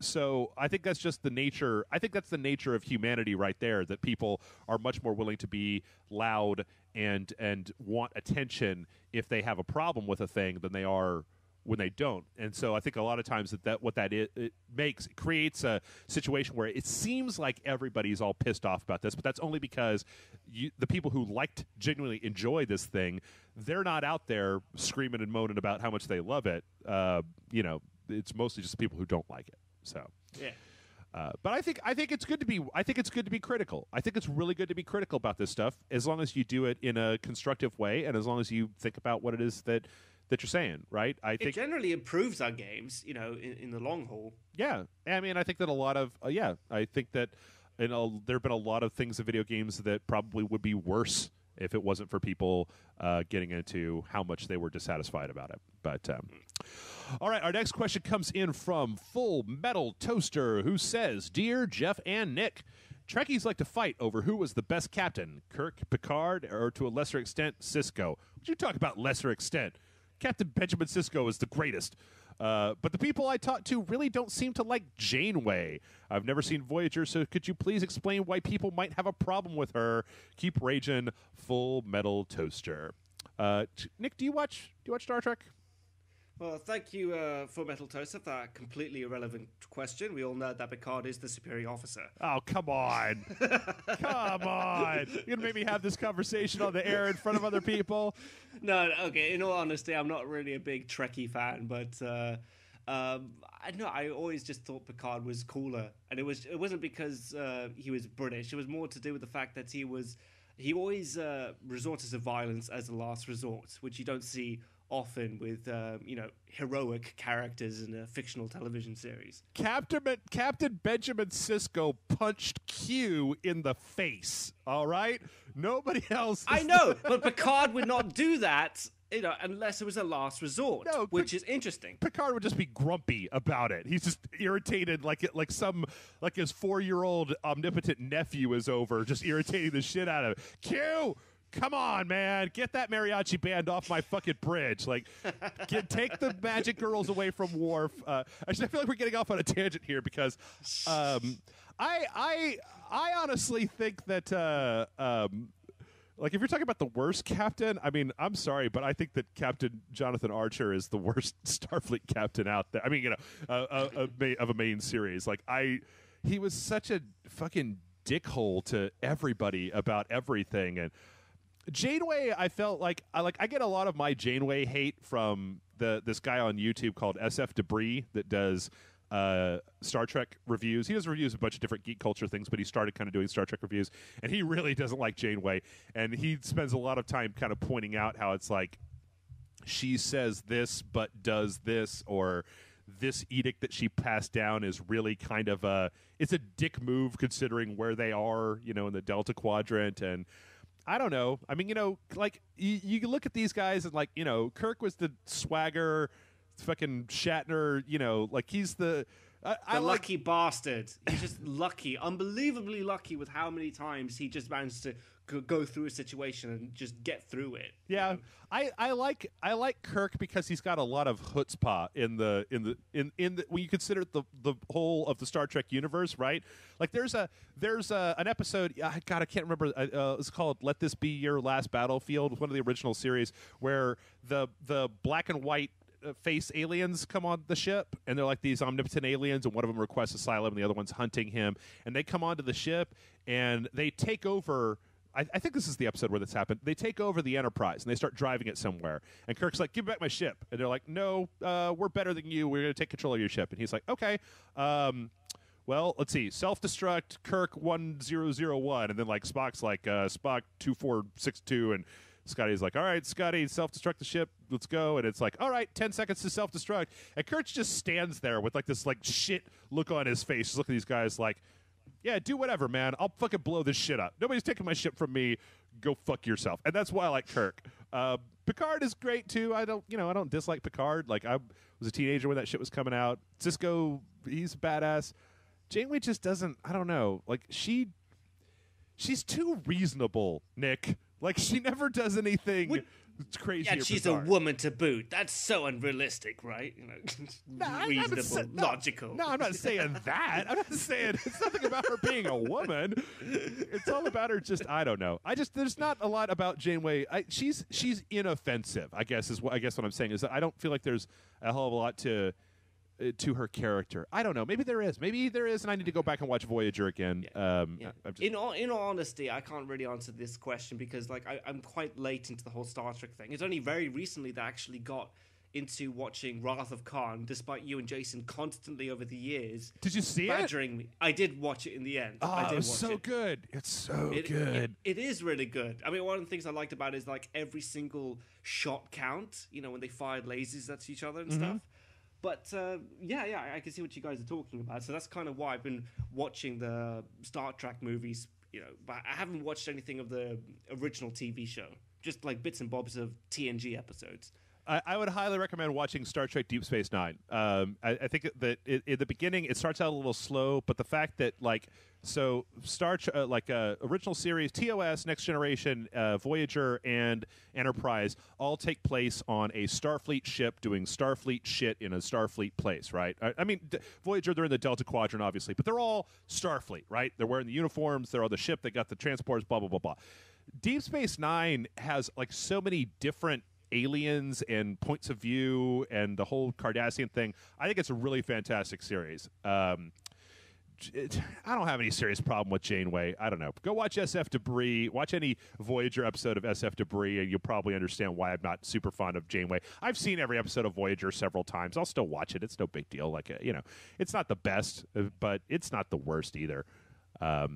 So I think that's just the nature. I think that's the nature of humanity right there, that people are much more willing to be loud and want attention if they have a problem with a thing than they are when they don't. And so I think a lot of times it creates a situation where it seems like everybody's all pissed off about this, but that's only because the people who genuinely enjoy this thing, they're not out there screaming and moaning about how much they love it. It's mostly just people who don't like it. So yeah. But I think it's good to be. I think it's good to be critical. I think it's really good to be critical about this stuff, as long as you do it in a constructive way, and as long as you think about what it is that you're saying, right? I think it generally improves our games, in the long haul. Yeah, I mean, I think that a lot of I think that there have been a lot of things in video games that probably would be worse if it wasn't for people getting into how much they were dissatisfied about it. But all right, our next question comes in from Full Metal Toaster, who says, "Dear Jeff and Nick, Trekkies like to fight over who was the best captain, Kirk, Picard, or to a lesser extent, Sisko. Would you talk about lesser extent? Captain Benjamin Sisko is the greatest. But the people I talked to really don't seem to like Janeway. I've never seen Voyager, so could you please explain why people might have a problem with her? Keep raging, Full Metal Toaster." Nick, do you watch Star Trek? Well, thank you, Full Metal Toaster, for that completely irrelevant question. We all know that Picard is the superior officer. Oh, come on. Come on. You're going to make me have this conversation on the air in front of other people? No, okay, in all honesty, I'm not really a big Trekkie fan, but I know. I always just thought Picard was cooler, and it wasn't because he was British. It was more to do with the fact that he always resorted to violence as a last resort, which you don't see often with heroic characters in a fictional television series. Captain Benjamin Sisko punched Q in the face. All right, nobody else. I know, but Picard would not do that. Unless it was a last resort, which is interesting. Picard would just be grumpy about it. He's just irritated, like his 4-year-old omnipotent nephew is over, just irritating the shit out of him. Q, come on, man, get that mariachi band off my fucking bridge. Like, take the magic girls away from Worf. Actually, I feel like we're getting off on a tangent here because I honestly think that. Like, if you're talking about the worst captain, I mean, I'm sorry, but I think that Captain Jonathan Archer is the worst Starfleet captain out there. I mean, of a main series. Like, he was such a fucking dickhole to everybody about everything. And Janeway, I felt like I get a lot of my Janeway hate from this guy on YouTube called SF Debris that does Star Trek reviews. He does reviews of a bunch of different geek culture things, but he started kind of doing Star Trek reviews, and he really doesn't like Janeway, and he spends a lot of time kind of pointing out how it's like she says this but does this, or this edict that she passed down is really kind of it's a dick move considering where they are, in the Delta Quadrant. And I don't know. I mean, like you look at these guys and like, Kirk was the swagger, fucking Shatner, like he's the lucky bastard. He's just lucky, unbelievably lucky with how many times he just managed to go through a situation and just get through it. Yeah, I like Kirk because he's got a lot of chutzpah in the when you consider the whole of the Star Trek universe, right? Like there's an episode. God, I can't remember. It's called "Let This Be Your Last Battlefield," one of the original series, where the black and white face aliens come on the ship, and they're like these omnipotent aliens, and one of them requests asylum and the other one's hunting him, and they come onto the ship and they take over. I think this is the episode where this happened. They take over the Enterprise and they start driving it somewhere, and Kirk's like, give me back my ship, and they're like, no, we're better than you, we're going to take control of your ship. And he's like, okay, well, let's see, self-destruct Kirk 1001, and then like Spock's like Spock 2462, and Scotty's like, all right, Scotty, self-destruct the ship, let's go. And it's like, all right, 10 seconds to self-destruct. And Kurt just stands there with like this like shit look on his face. Just look at these guys like, yeah, do whatever, man. I'll fucking blow this shit up. Nobody's taking my ship from me. Go fuck yourself. And that's why I like Kirk. Picard is great too. I don't dislike Picard. Like, I was a teenager when that shit was coming out. Sisko, he's badass. Janeway just doesn't, I don't know. Like, she's too reasonable, Nick. Like, she never does anything crazy. Yeah, she's bizarre. A woman to boot. That's so unrealistic, right? Reasonable, logical. No, I'm not saying that. I'm not saying it's nothing about her being a woman. It's all about her. Just I don't know. There's not a lot about Janeway. She's inoffensive. I guess what I'm saying is that I don't feel like there's a hell of a lot to her character. I don't know. Maybe there is. And I need to go back and watch Voyager again. Yeah. In all honesty, I can't really answer this question because like I'm quite late into the whole Star Trek thing. It's only very recently that I actually got into watching Wrath of Khan, despite you and Jason constantly over the years. Did you see badgering me. I did watch it in the end. Oh, it was so good. It's so good. It is really good. I mean, one of the things I liked about it is like every single shot count. When they fired lasers at each other and stuff. But, I can see what you guys are talking about. So that's kind of why I've been watching the Star Trek movies, but I haven't watched anything of the original TV show. Just like bits and bobs of TNG episodes. I would highly recommend watching Star Trek Deep Space Nine. I think that in the beginning it starts out a little slow, but the fact that original series, TOS, Next Generation, Voyager, and Enterprise all take place on a Starfleet ship doing Starfleet shit in a Starfleet place, right? I mean, Voyager, they're in the Delta Quadrant, obviously, but they're all Starfleet, right? They're wearing the uniforms, they're on the ship, they got the transporters, blah, blah, blah, blah. Deep Space Nine has like so many different aliens and points of view and the whole Cardassian thing. I think it's a really fantastic series. I don't have any serious problem with Janeway. I don't know. Go watch SF Debris. Watch any Voyager episode of SF Debris, and you'll probably understand why I'm not super fond of Janeway. I've seen every episode of Voyager several times. I'll still watch it. It's no big deal. Like, it's not the best, but it's not the worst either. All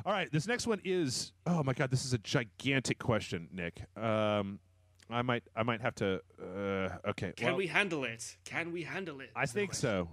right, this next one is, oh my God, this is a gigantic question, Nick. I might have to. Okay. Can we handle it? Can we handle it? I think so.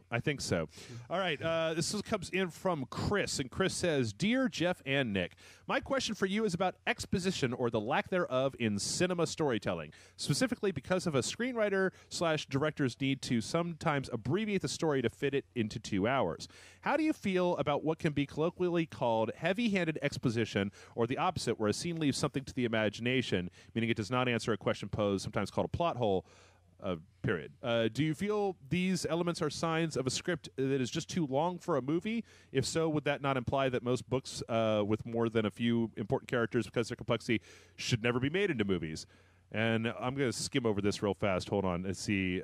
All right. This comes in from Chris, and Chris says, "Dear Jeff and Nick, my question for you is about exposition or the lack thereof in cinema storytelling, specifically because of a screenwriter/director's need to sometimes abbreviate the story to fit it into 2 hours. How do you feel about what can be colloquially called heavy-handed exposition, or the opposite, where a scene leaves something to the imagination, meaning it does not answer a question posed, sometimes called a plot hole, period. Do you feel these elements are signs of a script that is just too long for a movie? If so, would that not imply that most books with more than a few important characters, because of their complexity, should never be made into movies?" And I'm going to skim over this real fast. Hold on. Let's see.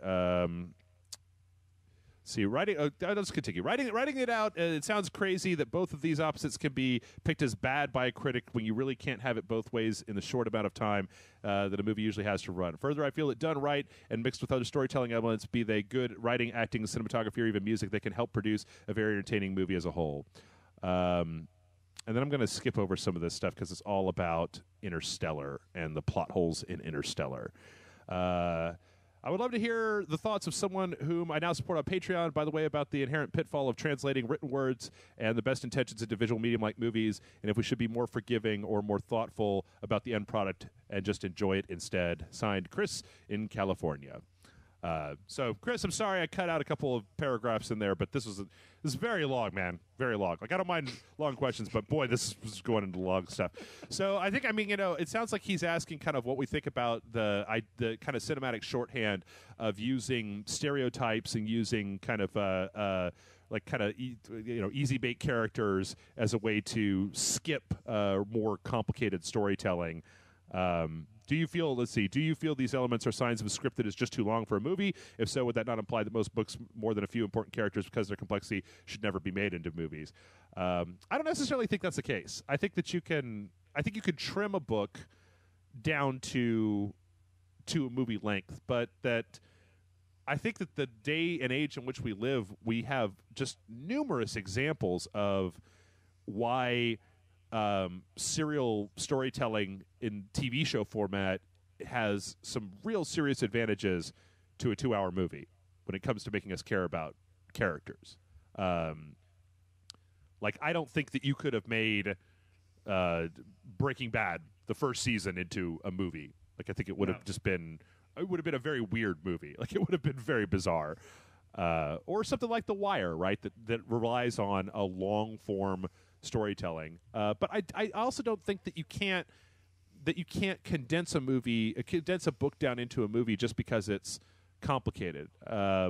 Writing. Let's continue. Writing it out. It sounds crazy that both of these opposites can be picked as bad by a critic when you really can't have it both ways in the short amount of time that a movie usually has to run. Further, I feel that done right and mixed with other storytelling elements, be they good writing, acting, cinematography, or even music, that can help produce a very entertaining movie as a whole. And then I'm going to skip over some of this stuff because it's all about Interstellar and the plot holes in Interstellar. I would love to hear the thoughts of someone whom I now support on Patreon, by the way, about the inherent pitfall of translating written words and the best intentions into visual medium like movies, and if we should be more forgiving or more thoughtful about the end product and just enjoy it instead. Signed, Chris in California. So, Chris, I'm sorry I cut out a couple of paragraphs in there, but this is very long, man. Very long. Like, I don't mind long questions, but boy, this is going into long stuff. So I think, it sounds like he's asking kind of what we think about the kind of cinematic shorthand of using stereotypes and using kind of easy bait characters as a way to skip more complicated storytelling. Do you feel these elements are signs of a script that is just too long for a movie? If so, would that not imply that most books, more than a few important characters, because of their complexity, should never be made into movies? I don't necessarily think that's the case. I think you could trim a book down to a movie length, but that I think that the day and age in which we live, we have just numerous examples of why serial storytelling in TV show format has some real serious advantages to a 2-hour movie when it comes to making us care about characters. I don't think that you could have made Breaking Bad, the first season, into a movie. I think it would have just been a very weird movie. It would have been very bizarre. Or something like The Wire, right? That relies on a long form storytelling. But I also don't think that you can't condense a book down into a movie just because it's complicated. I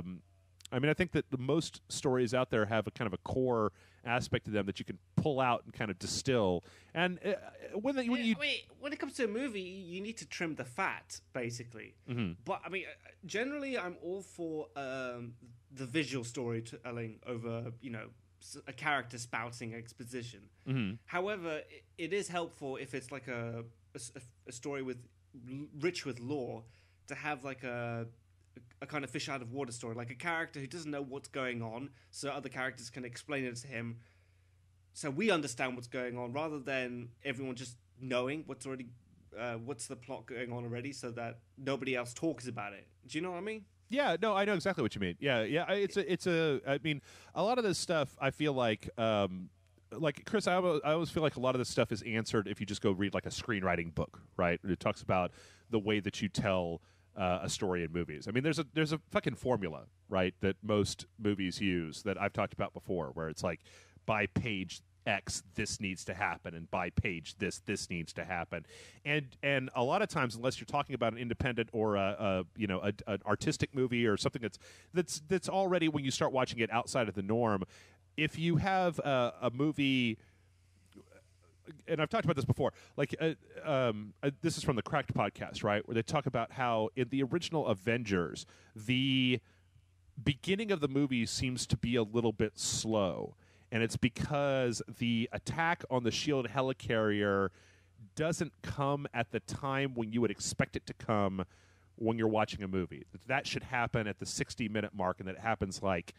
think that the most stories out there have a kind of a core aspect to them that you can pull out and kind of distill. And when it comes to a movie, you need to trim the fat, basically. Mm-hmm. But generally, I'm all for the visual storytelling over, a character spouting exposition. Mm-hmm. However, it is helpful if it's like a story rich with lore, to have like a kind of fish out of water story, like a character who doesn't know what's going on, so other characters can explain it to him, so we understand what's going on, rather than everyone just knowing what's the plot going on already, so that nobody else talks about it. Do you know what I mean? Yeah, no, I know exactly what you mean. Yeah. A lot of this stuff, I feel like Chris, I always feel like a lot of this stuff is answered if you just go read like a screenwriting book, right? It talks about the way that you tell a story in movies. There's a fucking formula, right, that most movies use that I've talked about before, where it's like, by page X, this needs to happen, and by page this needs to happen, and a lot of times, unless you're talking about an independent or an artistic movie or something that's already, when you start watching it, outside of the norm, if you have a movie, and I've talked about this before, this is from the Cracked podcast, right, where they talk about how in the original Avengers, the beginning of the movie seems to be a little bit slow. and it's because the attack on the Shield helicarrier doesn't come at the time when you would expect it to come when you're watching a movie. That should happen at the 60-minute mark, and that it happens like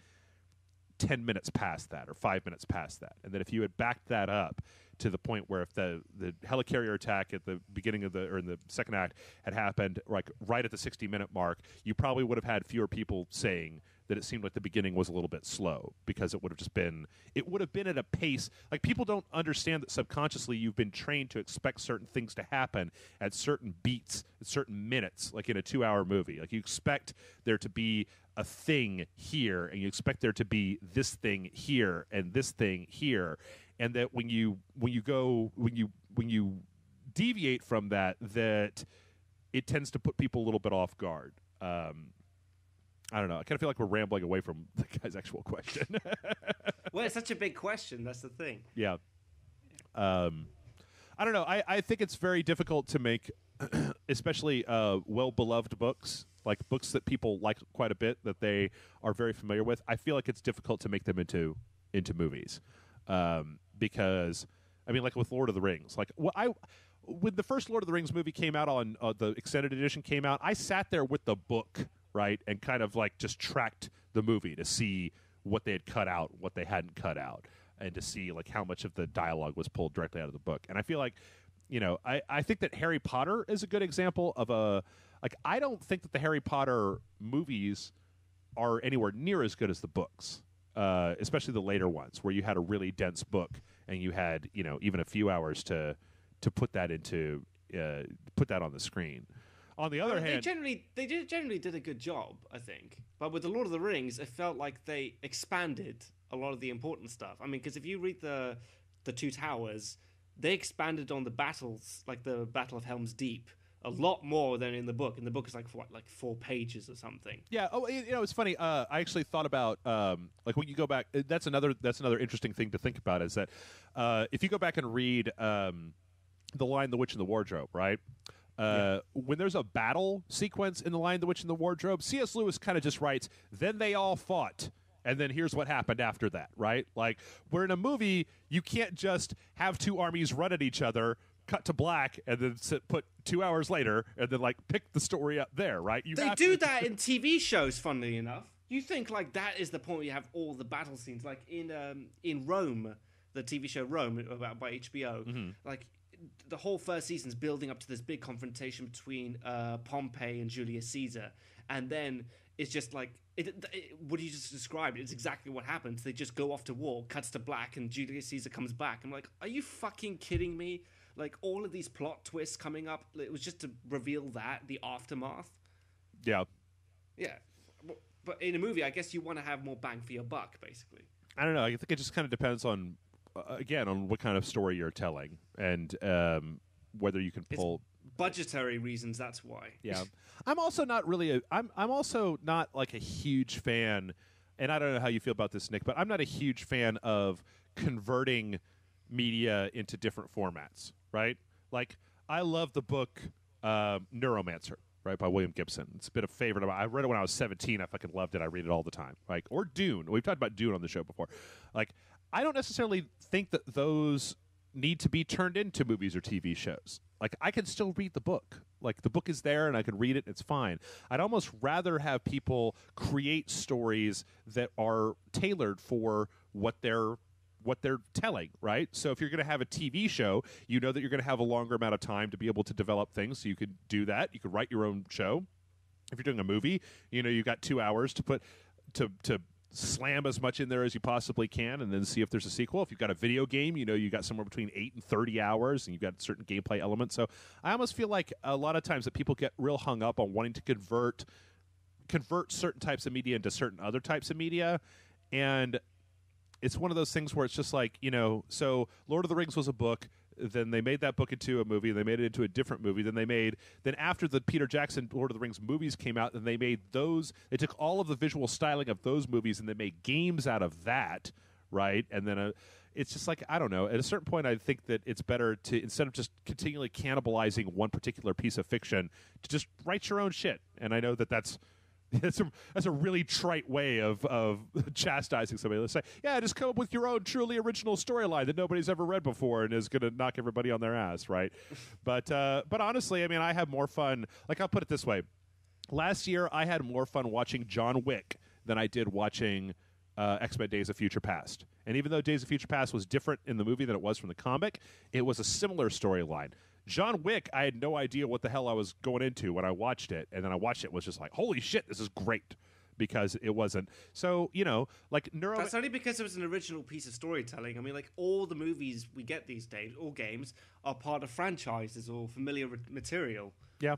10 minutes past that or 5 minutes past that. And that if you had backed that up to the point where if the helicarrier attack at the beginning of in the second act had happened like right at the 60-minute mark, you probably would have had fewer people saying that it seemed like the beginning was a little bit slow, because it would have been at a pace. Like, people don't understand that subconsciously you've been trained to expect certain things to happen at certain beats, at certain minutes, like in a 2-hour movie. Like, you expect there to be a thing here, and you expect there to be this thing here and this thing here, and that when you deviate from that it tends to put people a little bit off guard. I don't know. I kind of feel like we're rambling away from the guy's actual question. Well, it's such a big question. That's the thing. Yeah. I don't know. I think it's very difficult to make, especially well-beloved books, like books that people like quite a bit, that they are very familiar with. I feel like it's difficult to make them into movies, because, I mean, like with Lord of the Rings, like when the first Lord of the Rings movie came out on the extended edition came out, I sat there with the book, right, and kind of like just tracked the movie to see what they had cut out, what they hadn't cut out, and to see like how much of the dialogue was pulled directly out of the book. And I feel like, I think that Harry Potter is a good example of I don't think that the Harry Potter movies are anywhere near as good as the books, especially the later ones, where you had a really dense book and you had, even a few hours to put that on the screen. On the other hand, they generally did a good job, I think. But with the Lord of the Rings, it felt like they expanded a lot of the important stuff. I mean, because if you read the Two Towers, they expanded on the battles, like the Battle of Helm's Deep, a lot more than in the book. And the book is like 4 pages or something. Yeah. Oh, it's funny. I actually thought about like when you go back. That's another interesting thing to think about, is that if you go back and read The Lion, the Witch, and the Wardrobe, right? When there's a battle sequence in The Lion, the Witch, and the Wardrobe, C.S. Lewis kind of just writes, then they all fought, and then here's what happened after that, right? Like, where in a movie, you can't just have two armies run at each other, cut to black, and then put 2 hours later, and then, like, pick the story up there, right? They do that in TV shows, funnily enough. You think, like, that is the point where you have all the battle scenes. Like, in Rome, the TV show Rome, by HBO, like, the whole first season's building up to this big confrontation between Pompey and Julius Caesar, and then it's just like what you just described. It's exactly what happens. They just go off to war, cuts to black, and Julius Caesar comes back. I'm like, are you fucking kidding me? Like, all of these plot twists coming up, it was just to reveal the aftermath. Yeah. But in a movie, I guess you want to have more bang for your buck, basically. I don't know. I think it just kind of depends on, again, on what kind of story you're telling, and whether you can pull. It's budgetary reasons. That's why. Yeah, I'm also not really. I'm also not like a huge fan, and I don't know how you feel about this, Nick, but I'm not a huge fan of converting media into different formats. Right? Like, I love the book Neuromancer, right, by William Gibson. It's been a favorite. I read it when I was 17. I fucking loved it. I read it all the time. Like, or Dune. We've talked about Dune on the show before. Like, I don't necessarily think that those need to be turned into movies or TV shows. Like, I can still read the book. Like, the book is there and I can read it. It's fine. I'd almost rather have people create stories that are tailored for what they're telling, right? So if you're going to have a TV show, you know that you're going to have a longer amount of time to be able to develop things, so you could do that. You could write your own show. If you're doing a movie, you've got 2 hours to put to slam as much in there as you possibly can, and then see if there's a sequel. If you've got a video game, you got somewhere between 8 and 30 hours, and you've got certain gameplay elements. So I almost feel like a lot of times that people get real hung up on wanting to convert certain types of media into certain other types of media, and it's one of those things where it's just like, so Lord of the Rings was a book, then they made that book into a movie, and they made it into a different movie, then after the Peter Jackson Lord of the Rings movies came out, then they took all of the visual styling of those movies and they made games out of that, right? And then it's just like, I don't know, at a certain point I think that it's better to, instead of just continually cannibalizing one particular piece of fiction, to just write your own shit. And I know that that's That's a really trite way of chastising somebody. Let's say, yeah, just come up with your own truly original storyline that nobody's ever read before and is going to knock everybody on their ass, right? But honestly, I mean, I have more fun. Like, I'll put it this way: last year, I had more fun watching John Wick than I did watching X-Men: Days of Future Past. And even though Days of Future Past was different in the movie than it was from the comic, it was a similar storyline. John Wick, I had no idea what the hell I was going into when I watched it, and then I watched it and was just like, holy shit, this is great, because it wasn't. So, like That's only because it was an original piece of storytelling. I mean, like, all the movies we get these days, all games, are part of franchises or familiar material. Yeah.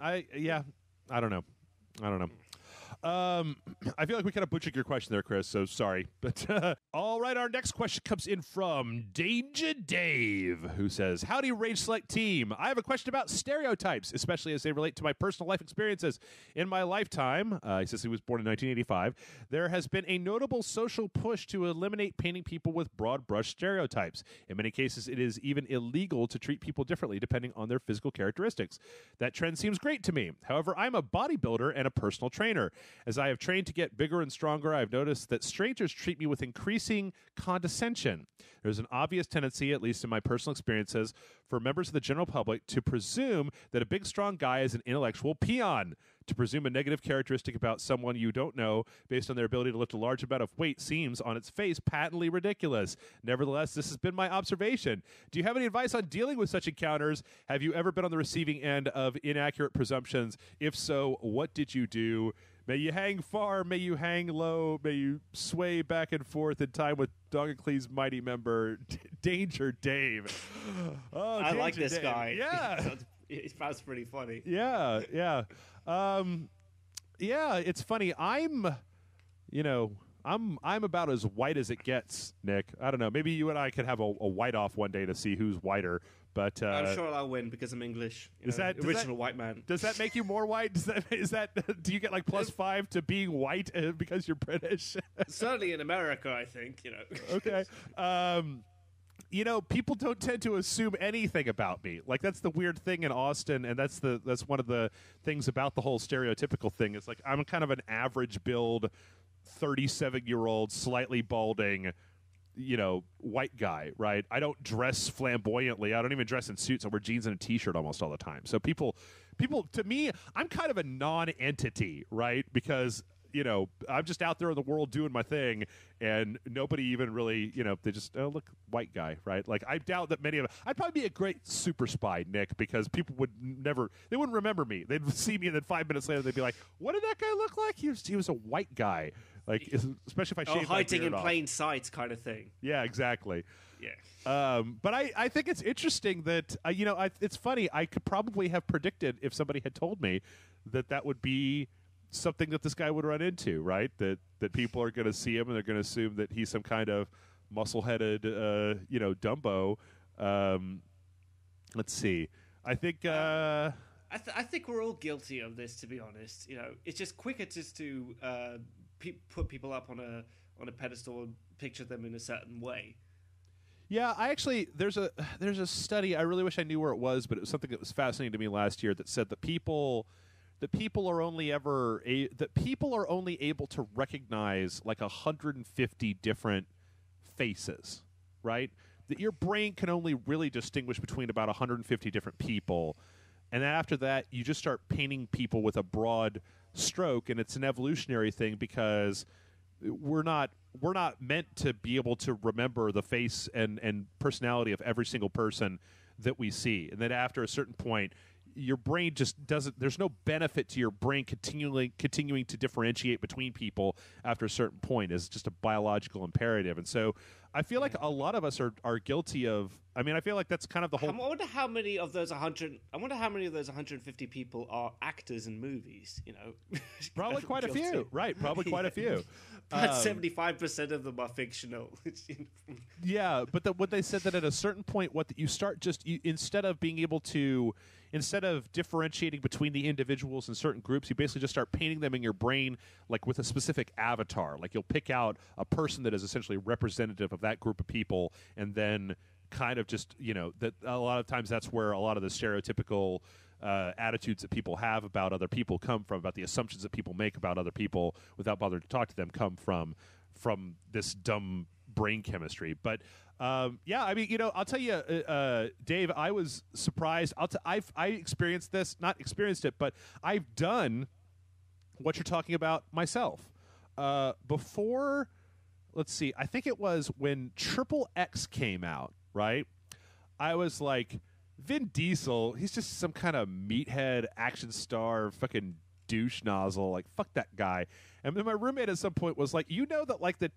I don't know. I feel like we kind of butchered your question there, Chris, so sorry. But all right, our next question comes in from Danger Dave, who says, howdy, Rage Select team. I have a question about stereotypes, especially as they relate to my personal life experiences. In my lifetime, he says he was born in 1985, there has been a notable social push to eliminate painting people with broad brush stereotypes. In many cases, it is even illegal to treat people differently depending on their physical characteristics. That trend seems great to me. However, I'm a bodybuilder and a personal trainer. As I have trained to get bigger and stronger, I've noticed that strangers treat me with increasing condescension. There's an obvious tendency, at least in my personal experiences, for members of the general public to presume that a big, strong guy is an intellectual peon. To presume a negative characteristic about someone you don't know based on their ability to lift a large amount of weight seems, on its face, patently ridiculous. Nevertheless, this has been my observation. Do you have any advice on dealing with such encounters? Have you ever been on the receiving end of inaccurate presumptions? If so, what did you do? May you hang far, may you hang low, may you sway back and forth in time with Doggacle's mighty member, Danger Dave. Oh, I like this Dave. guy. Yeah. That's pretty funny. Yeah. It's funny. I'm about as white as it gets, Nick. I don't know. Maybe you and I could have a white off one day to see who's whiter. But I'm sure I'll win because I'm English. Original white man. Does that make you more white? Do you get like +5 to being white because you're British? Certainly in America, I think. Okay. People don't tend to assume anything about me. Like, that's the weird thing in Austin, and that's one of the things about the whole stereotypical thing. It's like I'm kind of an average build, 37-year-old, slightly balding, white guy, right? I don't dress flamboyantly. I don't even dress in suits. I wear jeans and a T-shirt almost all the time. So people, to me, I'm kind of a non-entity, right? Because I'm just out there in the world doing my thing, and nobody even really, they just, oh, look, white guy, right? Like, I doubt that many of them. I'd probably be a great super spy, Nick, because people would they wouldn't remember me. They'd see me, and then 5 minutes later, they'd be like, what did that guy look like? He was a white guy. Like, especially if I shave hiding in off. plain sight kind of thing. Yeah, exactly. Yeah. But I think it's interesting that, it's funny. I could probably have predicted if somebody had told me that would be something that this guy would run into, right? That people are going to see him and they're going to assume that he's some kind of muscle-headed, Dumbo. Let's see. I think... I think we're all guilty of this, to be honest. It's just quicker just to put people up on a pedestal and picture them in a certain way. Yeah, there's a study. I really wish I knew where it was, but it was something that was fascinating to me last year that said that people are only able to recognize like 150 different faces, right? That your brain can only really distinguish between about 150 different people. And then after that, you just start painting people with a broad stroke, and it's an evolutionary thing because we're not meant to be able to remember the face and personality of every single person that we see. And then after a certain point, your brain just doesn't. There's no benefit to your brain continuing to differentiate between people after a certain point. It's just a biological imperative, and so I feel like a lot of us are guilty of. I mean, I feel like that's kind of the whole. I wonder how many of those 150 people are actors in movies. Probably quite a few, right? Probably quite a few. But 75% of them are fictional. Yeah, but what they said that at a certain point, you start instead of differentiating between the individuals in certain groups, you basically just start painting them in your brain like with a specific avatar. Like, you'll pick out a person that is essentially representative of that group of people, and then kind of just that a lot of times that's where a lot of the stereotypical attitudes that people have about other people come from, about the assumptions that people make about other people without bothering to talk to them come from this dumb brain chemistry. But yeah, I mean, I'll tell you, Dave, I was surprised. I experienced this, not experienced it, but I've done what you're talking about myself. Before, let's see, I think it was when Triple X came out, right? I was like, Vin Diesel, he's just some kind of meathead action star, fucking douche nozzle. Like, fuck that guy. And then my roommate at some point was like, that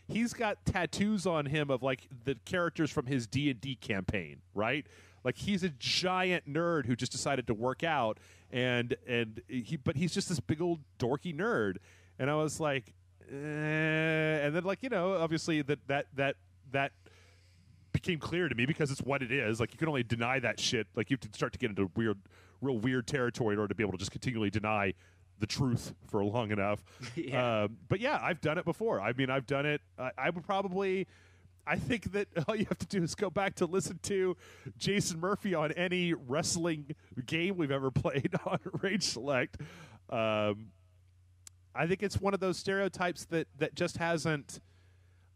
he's got tattoos on him of like the characters from his D&D campaign, right? Like, he's a giant nerd who just decided to work out, but he's just this big old dorky nerd. And I was like, and then obviously that became clear to me because it's what it is. Like, you can only deny that shit. Like, you have to start to get into real weird territory in order to be able to just continually deny the truth for long enough. Yeah. But yeah, I've done it before. I mean, I've done it. I think that all you have to do is go back to listen to Jason Murphy on any wrestling game we've ever played on Rage Select. I think it's one of those stereotypes that just hasn't.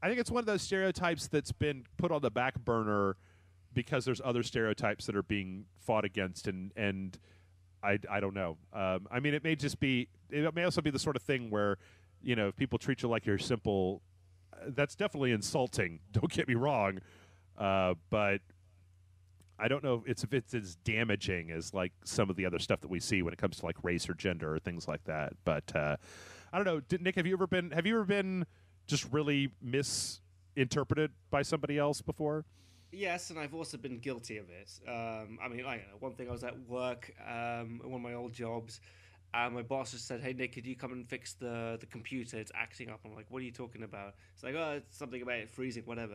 I think it's one of those stereotypes that's been put on the back burner because there's other stereotypes that are being fought against, and I don't know. I mean, it may also be the sort of thing where, if people treat you like you're simple, that's definitely insulting. Don't get me wrong, but I don't know if it's as damaging as like some of the other stuff that we see when it comes to like race or gender or things like that. But I don't know, Nick, have you ever been just really misinterpreted by somebody else before? Yes, and I've also been guilty of it. I mean, one thing, I was at work, at one of my old jobs, and my boss just said, "Hey, Nick, could you come and fix the computer? It's acting up." I'm like, "What are you talking about?" It's like, "Oh, it's something about it freezing, whatever."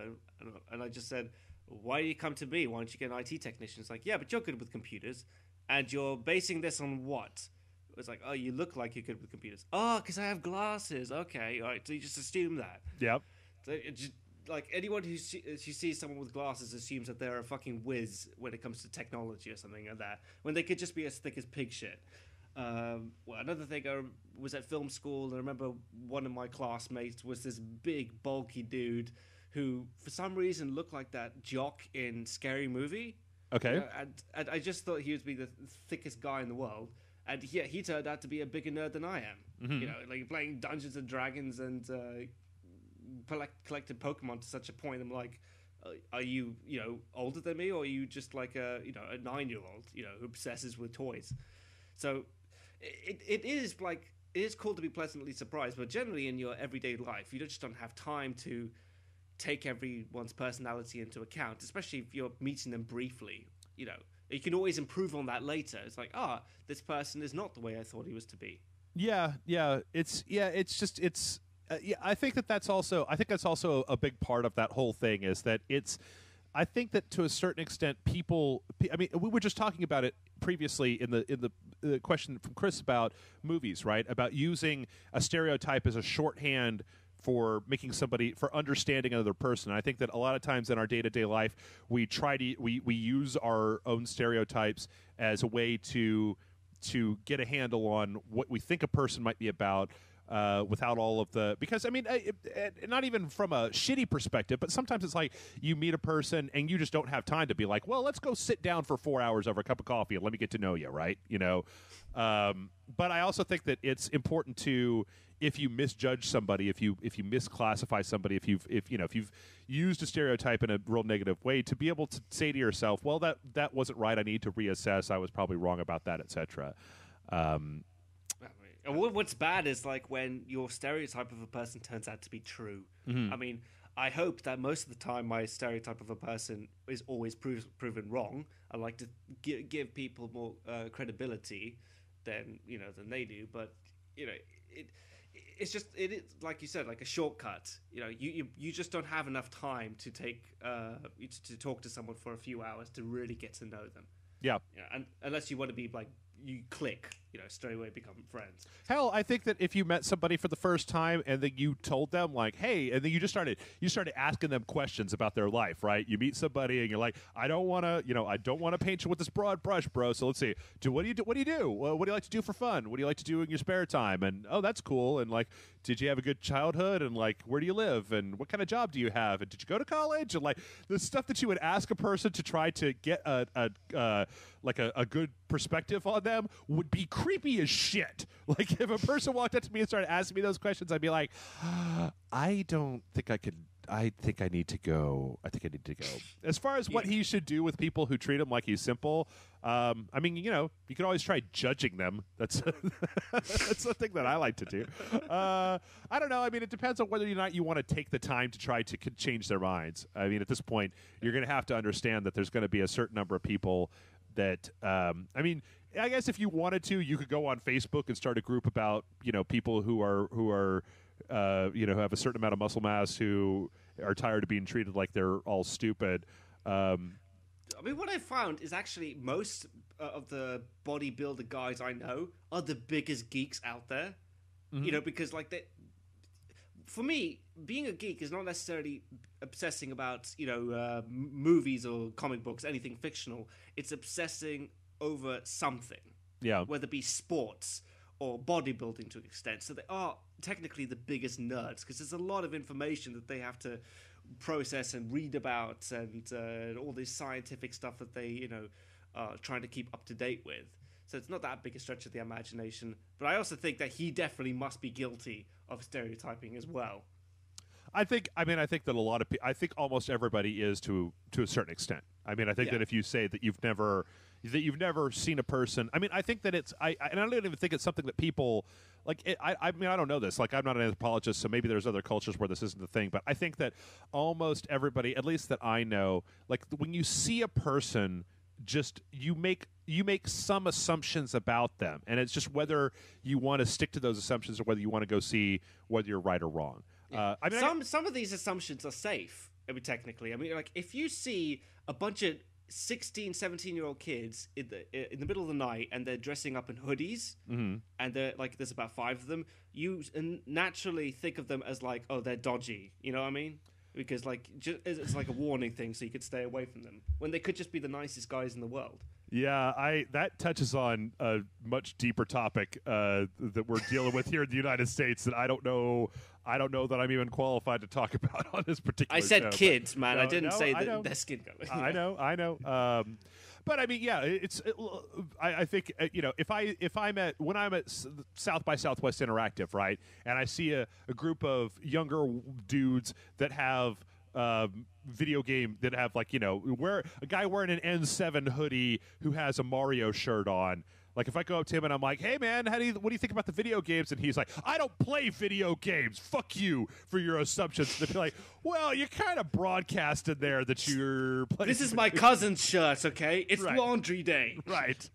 And I just said, "Why do you come to me? Why don't you get an IT technician?" It's like, "Yeah, but you're good with computers, and you're basing this on what?" It's like, "Oh, you look like you're good with computers." "Oh, because I have glasses." "Okay, all right." So you just assume that. Yep. So like anyone who sees someone with glasses assumes that they're a fucking whiz when it comes to technology or something like that, when they could just be as thick as pig shit. Well, another thing, I was at film school, and I remember one of my classmates was this big, bulky dude who, for some reason, looked like that jock in Scary Movie. Okay. And I just thought he would be the thickest guy in the world. And yeah, he turned out to be a bigger nerd than I am. Mm-hmm. Like playing Dungeons and Dragons and collected Pokemon to such a point. I'm like, are you older than me, or are you just like a 9-year-old who obsesses with toys? So it is cool to be pleasantly surprised, but generally in your everyday life, you just don't have time to take everyone's personality into account, especially if you're meeting them briefly. You can always improve on that later. It's like, this person is not the way I thought he was to be. Yeah. I think that's also a big part of that whole thing, is that I think that to a certain extent, people. I mean, we were just talking about it previously in the question from Chris about movies, right? About using a stereotype as a shorthand for understanding another person. And I think that a lot of times in our day-to-day life, we use our own stereotypes as a way to get a handle on what we think a person might be about. Without all of because I mean, not even from a shitty perspective, but sometimes it's like you meet a person and you just don't have time to be like, well, let's go sit down for 4 hours over a cup of coffee and let me get to know you, right? But I also think that it's important to, if you misjudge somebody, if you misclassify somebody, if you've used a stereotype in a real negative way, to be able to say to yourself, well, that wasn't right. I need to reassess. I was probably wrong about that, etc. And what's bad is like when your stereotype of a person turns out to be true. Mm-hmm. I mean, I hope that most of the time my stereotype of a person is always proven wrong. I like to give people more credibility than they do. But it's just like you said, like a shortcut. You just don't have enough time to to talk to someone for a few hours to really get to know them. Yeah. And unless you want to be like, you click. straight away become friends. Hell, I think that if you met somebody for the first time and then you told them like, "Hey," and then you started asking them questions about their life, right? You meet somebody and you're like, "I don't want to paint you with this broad brush, bro. So let's see. What do you do? Well, what do you like to do for fun? What do you like to do in your spare time?" And oh, that's cool. And like, did you have a good childhood? And like, where do you live? And what kind of job do you have? And did you go to college? And like, the stuff that you would ask a person to try to get a good perspective on them would be creepy as shit. Like, if a person walked up to me and started asking me those questions, I'd be like, I don't think I could. I think I need to go. As far as what he should do with people who treat him like he's simple, I mean, you could always try judging them. That's that's the thing that I like to do. I don't know. I mean, it depends on whether or not you want to take the time to try to change their minds. I mean, at this point, you're going to have to understand that there's going to be a certain number of people that, I mean, I guess if you wanted to, you could go on Facebook and start a group about, people who have a certain amount of muscle mass who are tired of being treated like they're all stupid. I mean, what I found is actually most of the bodybuilder guys I know are the biggest geeks out there. Mm-hmm. Because like for me, being a geek is not necessarily obsessing about movies or comic books, anything fictional. It's obsessing over something. Yeah, whether it be sports or bodybuilding to an extent. So they are technically the biggest nerds because there's a lot of information that they have to process and read about, and all this scientific stuff that they are trying to keep up to date with. So it's not that big a stretch of the imagination. But I also think that he definitely must be guilty of stereotyping as well. I think that a lot of people, I think almost everybody is to a certain extent. I mean, I think that if you say that you've never seen a person, I mean, I think that and I don't even think it's something that people like. I mean, I don't know this. Like, I'm not an anthropologist, so maybe there's other cultures where this isn't the thing. But I think that almost everybody, at least that I know, like when you see a person, just you make some assumptions about them, and it's just whether you want to stick to those assumptions or whether you want to go see whether you're right or wrong. Yeah. I mean, some of these assumptions are safe. I mean, technically, I mean, like if you see a bunch of 16, 17-year-old kids in the middle of the night and they're dressing up in hoodies, mm-hmm. and they're like, there's about 5 of them, you naturally think of them as like, oh, they're dodgy. You know what I mean? Because like it's like a warning thing, so you could stay away from them when they could just be the nicest guys in the world. Yeah, that touches on a much deeper topic that we're dealing with here in the United States that I don't know that I'm even qualified to talk about on this particular show. I said kids, man. I didn't say that they're skin color. I know. But I mean, yeah, I think if I'm at South by Southwest Interactive, right, and I see a group of younger dudes that have video game that have like where a guy wearing an N7 hoodie who has a Mario shirt on. Like if I go up to him and I'm like, "Hey man, what do you think about the video games?" and he's like, "I don't play video games. Fuck you for your assumptions." They'd be like, "Well, you kind of broadcasted there that you're playing." This is my cousin's shirt, okay? It's laundry day, right?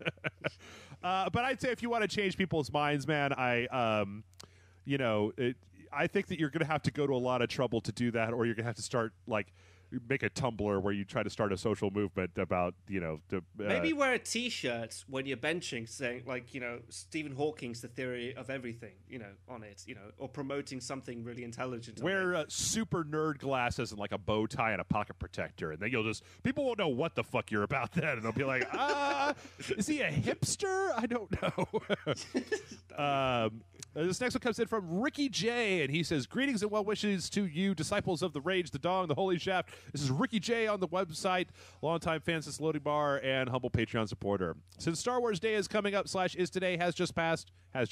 But I'd say if you want to change people's minds, man, I think that you're going to have to go to a lot of trouble to do that, or you're going to have to start like make a Tumblr where you try to start a social movement about maybe wear a T-shirt when you're benching saying like Stephen Hawking's The Theory of Everything on it or promoting something really intelligent. Wear super nerd glasses and like a bow tie and a pocket protector, and then people won't know what the fuck you're about then, and they'll be like, is he a hipster? I don't know. This next one comes in from Ricky J, and he says, "Greetings and well wishes to you, disciples of the Rage, the Dong, the Holy Shaft. This is Ricky J on the website, longtime fan since Loading Bar, and humble Patreon supporter. Since Star Wars Day is coming up / is today, has just passed, I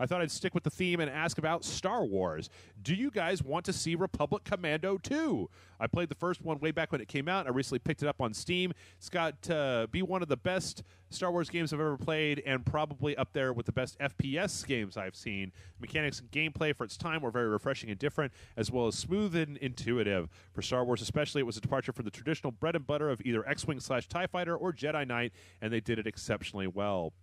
thought I'd stick with the theme and ask about Star Wars. Do you guys want to see Republic Commando 2? I played the first one way back when it came out. I recently picked it up on Steam. It's got to be one of the best Star Wars games I've ever played, and probably up there with the best FPS games I've seen. Mechanics and gameplay for its time were very refreshing and different, as well as smooth and intuitive. For Star Wars especially, it was a departure from the traditional bread and butter of either X-Wing / TIE Fighter or Jedi Knight, and they did it exceptionally well.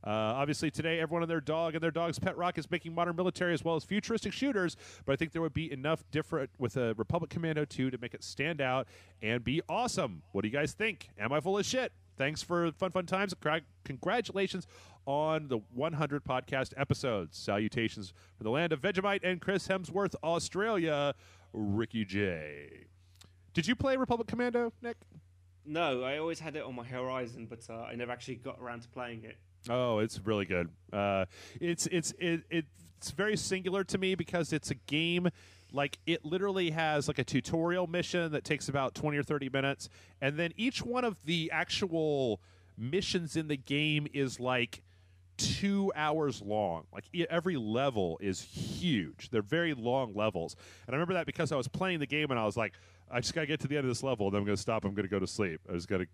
Obviously, today, everyone and their dog and their dog's pet rock is making modern military as well as futuristic shooters, but I think there would be enough different with a Republic Commando 2 to make it stand out and be awesome. What do you guys think? Am I full of shit? Thanks for fun times. Congratulations on the 100 podcast episodes. Salutations from the land of Vegemite and Chris Hemsworth, Australia, Ricky J. Did you play Republic Commando, Nick? No, I always had it on my horizon, but I never actually got around to playing it. Oh, it's really good. It's very singular to me because it's a game. Like, it literally has like a tutorial mission that takes about 20 or 30 minutes, and then each one of the actual missions in the game is like 2 hours long. Like, every level is huge. They're very long levels, and I remember that because I was playing the game and I was like, I just got to get to the end of this level, and then I'm going to stop. I'm going to go to sleep. I just got to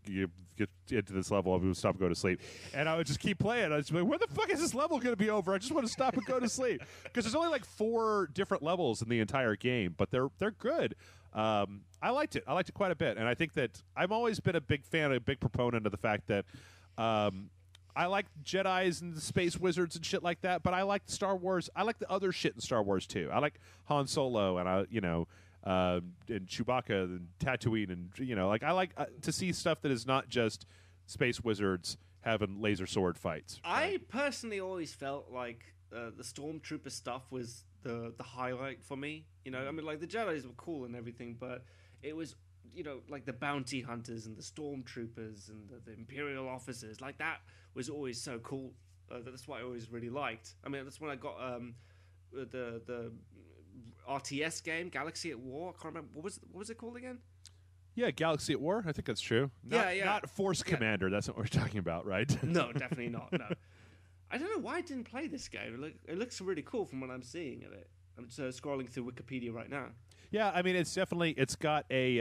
get into this level. I'm going to stop and go to sleep. And I would just keep playing. I was like, where the fuck is this level going to be over? I just want to stop and go to sleep. Because there's only like 4 different levels in the entire game, but they're good. I liked it. I liked it quite a bit. And I think that I've always been a big fan, a big proponent of the fact that I like Jedis and the space wizards and shit like that, but I like Star Wars. I like the other shit in Star Wars, too. I like Han Solo and and Chewbacca and Tatooine, and like I like to see stuff that is not just space wizards having laser sword fights. Right? I personally always felt like the Stormtrooper stuff was the highlight for me. I mean, like the Jedis were cool and everything, but it was like the bounty hunters and the Stormtroopers and the Imperial officers. Like that was always so cool. That's what I always really liked. I mean, that's when I got the RTS game, Galaxy at War. I can't remember what was it called again? Yeah, Galaxy at War. I think that's true. Not Force Commander. That's what we're talking about, right? No, definitely not. No, I don't know why I didn't play this game. It looks really cool from what I'm seeing of it. I'm just scrolling through Wikipedia right now. Yeah, I mean, it's got a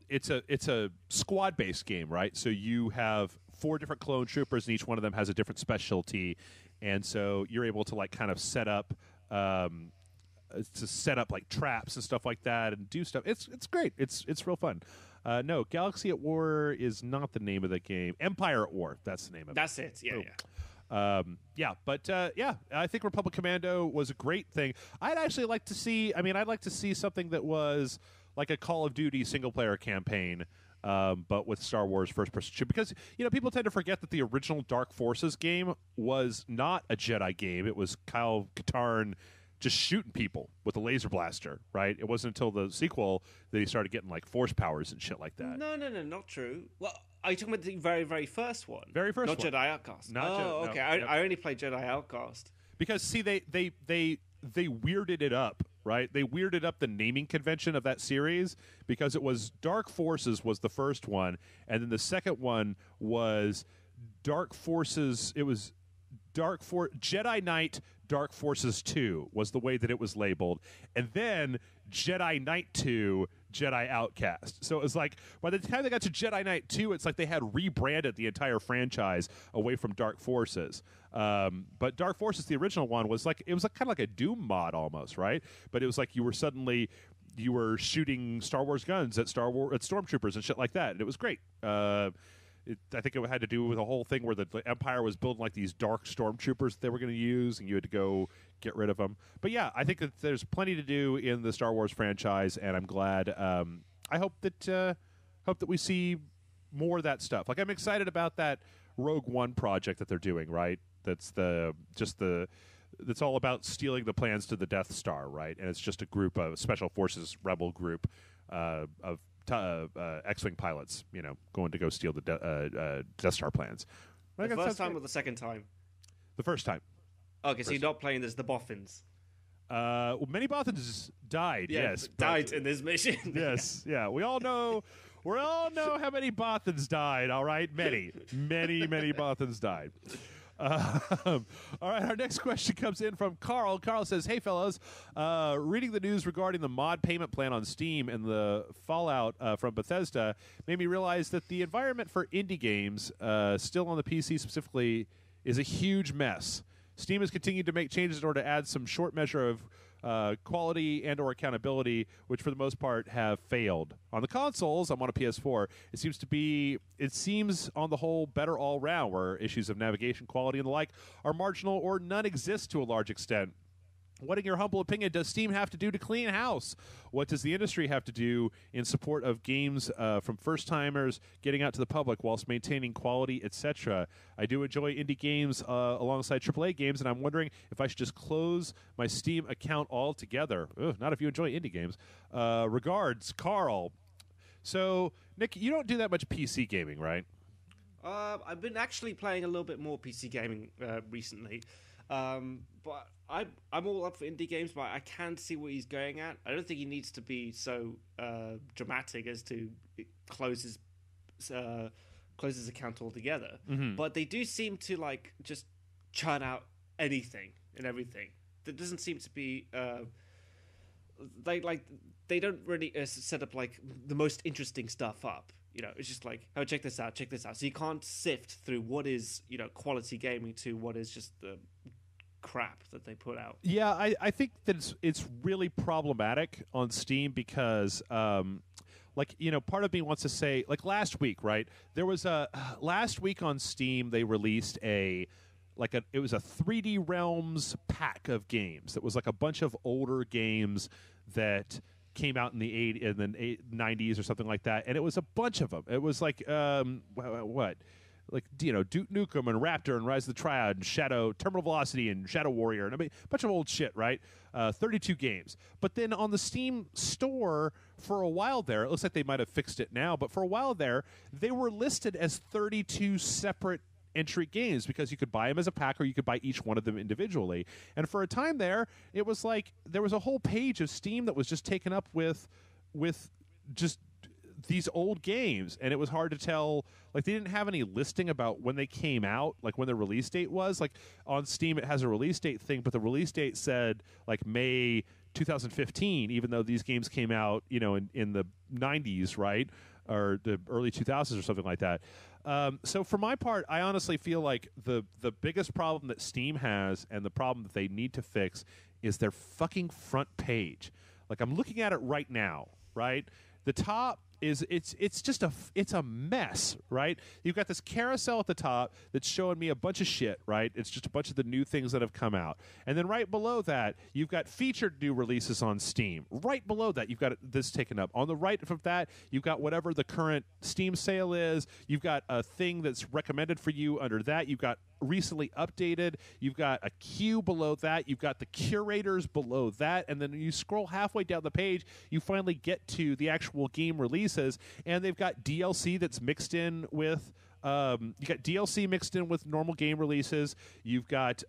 it's a squad based game, right? So you have 4 different clone troopers, and each one of them has a different specialty, and so you're able to like kind of set up like traps and stuff like that, and do stuff. It's great. It's real fun. No, Galaxy at War is not the name of the game. Empire at War. That's the name of it. That's it. Yeah, yeah. I think Republic Commando was a great thing. I'd actually like to see. I mean, I'd like to see something that was like a Call of Duty single player campaign. But with Star Wars first-person shooter, because people tend to forget that the original Dark Forces game was not a Jedi game. It was Kyle Katarn just shooting people with a laser blaster, right? It wasn't until the sequel that he started getting like force powers and shit like that. No, not true. Well, are you talking about the very, very first one? Very first not one. Jedi Outcast. Okay. I only played Jedi Outcast because see, they weirded it up. Right, they weirded up the naming convention of that series because it was Dark Forces was the first one, and then the second one was Dark Forces. It was Jedi Knight Dark Forces 2 was the way that it was labeled, and then Jedi Knight 2 Jedi Outcast. So it was like by the time they got to Jedi Knight 2, it's like they had rebranded the entire franchise away from Dark Forces. But Dark Forces, the original one, was like it was like kind of like a Doom mod almost, right? But it was like you were shooting Star Wars guns at stormtroopers and shit like that, and it was great. I think it had to do with a whole thing where the Empire was building like these dark stormtroopers that they were going to use, and you had to go get rid of them. But yeah, I think that there's plenty to do in the Star Wars franchise, and I'm glad. I hope that we see more of that stuff. Like I'm excited about that Rogue One project that they're doing. Right, that's that's all about stealing the plans to the Death Star, right? And it's just a group of special forces rebel group of X-wing pilots, going to go steal the Death Star plans. The first time or the second time? The first time. Okay, so you're not playing as the Boffins. Many Bothans died. Yeah, yes, died in this mission. Yes, yeah. We all know how many Bothans died. All right, many Bothans died. All right, our next question comes in from Carl. Carl says, "Hey, fellas, reading the news regarding the mod payment plan on Steam and the fallout from Bethesda made me realize that the environment for indie games, still on the PC specifically, is a huge mess. Steam has continued to make changes in order to add some short measure of quality and or accountability, which for the most part have failed. On the consoles, I'm on a PS4, it seems on the whole better all round, where issues of navigation quality and the like are marginal or none exist to a large extent. What, in your humble opinion, does Steam have to do to clean house? What does the industry have to do in support of games from first-timers getting out to the public whilst maintaining quality, etc.? I do enjoy indie games alongside AAA games, and I'm wondering if I should just close my Steam account altogether. Ugh, not if you enjoy indie games. Regards, Carl. So, Nick, you don't do that much PC gaming, right? I've been actually playing a little bit more PC gaming recently. But I'm all up for indie games, but I can see what he's going at. I don't think he needs to be so dramatic as to close his account altogether. Mm-hmm. But they do seem to like just churn out anything and everything. There doesn't seem to be they don't really set up like the most interesting stuff up. You know, it's just like, oh, check this out. So you can't sift through what is, you know, quality gaming to what is just the crap that they put out. Yeah, I think that it's really problematic on Steam because, like, you know, part of me wants to say, like last week, right? There was last week on Steam they released it was a 3D Realms pack of games. It was like a bunch of older games that came out in the 90s or something like that, and it was a bunch of them. It was like what? Like, you know, Duke Nukem and Raptor and Rise of the Triad and Shadow, Terminal Velocity and Shadow Warrior, and I mean, a bunch of old shit, right? 32 games. But then on the Steam store for a while there, it looks like they might have fixed it now, but for a while there, they were listed as 32 separate entry games because you could buy them as a pack or you could buy each one of them individually. And for a time there, it was like there was a whole page of Steam that was just taken up with just these old games, and it was hard to tell. Like, they didn't have any listing about when they came out, like when the release date was. Like on Steam it has a release date thing, but the release date said like May 2015, even though these games came out, you know, in the 90s, right, or the early 2000s or something like that. So for my part, I honestly feel like the biggest problem that Steam has and the problem that they need to fix is their fucking front page. Like, I'm looking at it right now, right? The top is it's a mess, right? You've got this carousel at the top that's showing me a bunch of shit, right? It's just a bunch of the new things that have come out. And then right below that, you've got featured new releases on Steam. Right below that, you've got this taken up. On the right from that, you've got whatever the current Steam sale is. You've got a thing that's recommended for you under that. You've got recently updated. You've got a queue below that. You've got the curators below that. And then you scroll halfway down the page, you finally get to the actual game releases, and they've got DLC that's mixed in with you got DLC mixed in with normal game releases. You've got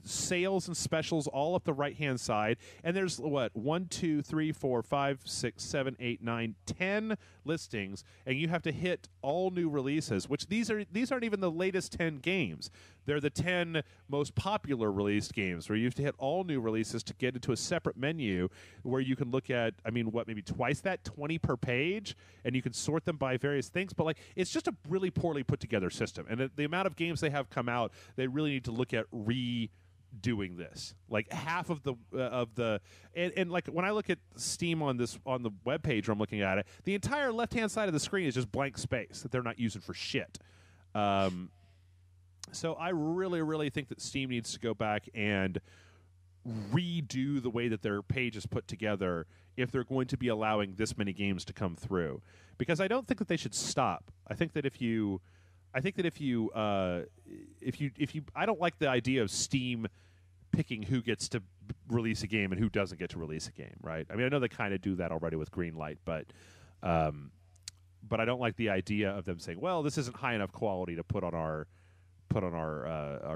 sales and specials all up the right-hand side. And there's, 1, 2, 3, 4, 5, 6, 7, 8, 9, 10 listings. And you have to hit all new releases, which these aren't even the latest 10 games. They're the 10 most popular released games where you have to hit all new releases to get into a separate menu where you can look at, maybe twice that, 20 per page, and you can sort them by various things. But, like, it's just a really poorly put together system. And the amount of games they have come out, they really need to look at redoing this. Like, half of the and like when I look at Steam on the webpage where I'm looking at it, the entire left-hand side of the screen is just blank space that they're not using for shit. So I really, really think that Steam needs to go back and redo the way that their page is put together if they're going to be allowing this many games to come through. Because I don't think that they should stop. I think that if you I don't like the idea of Steam picking who gets to release a game and who doesn't get to release a game, right? I mean, I know they kind of do that already with Greenlight, but I don't like the idea of them saying, well, this isn't high enough quality to put on our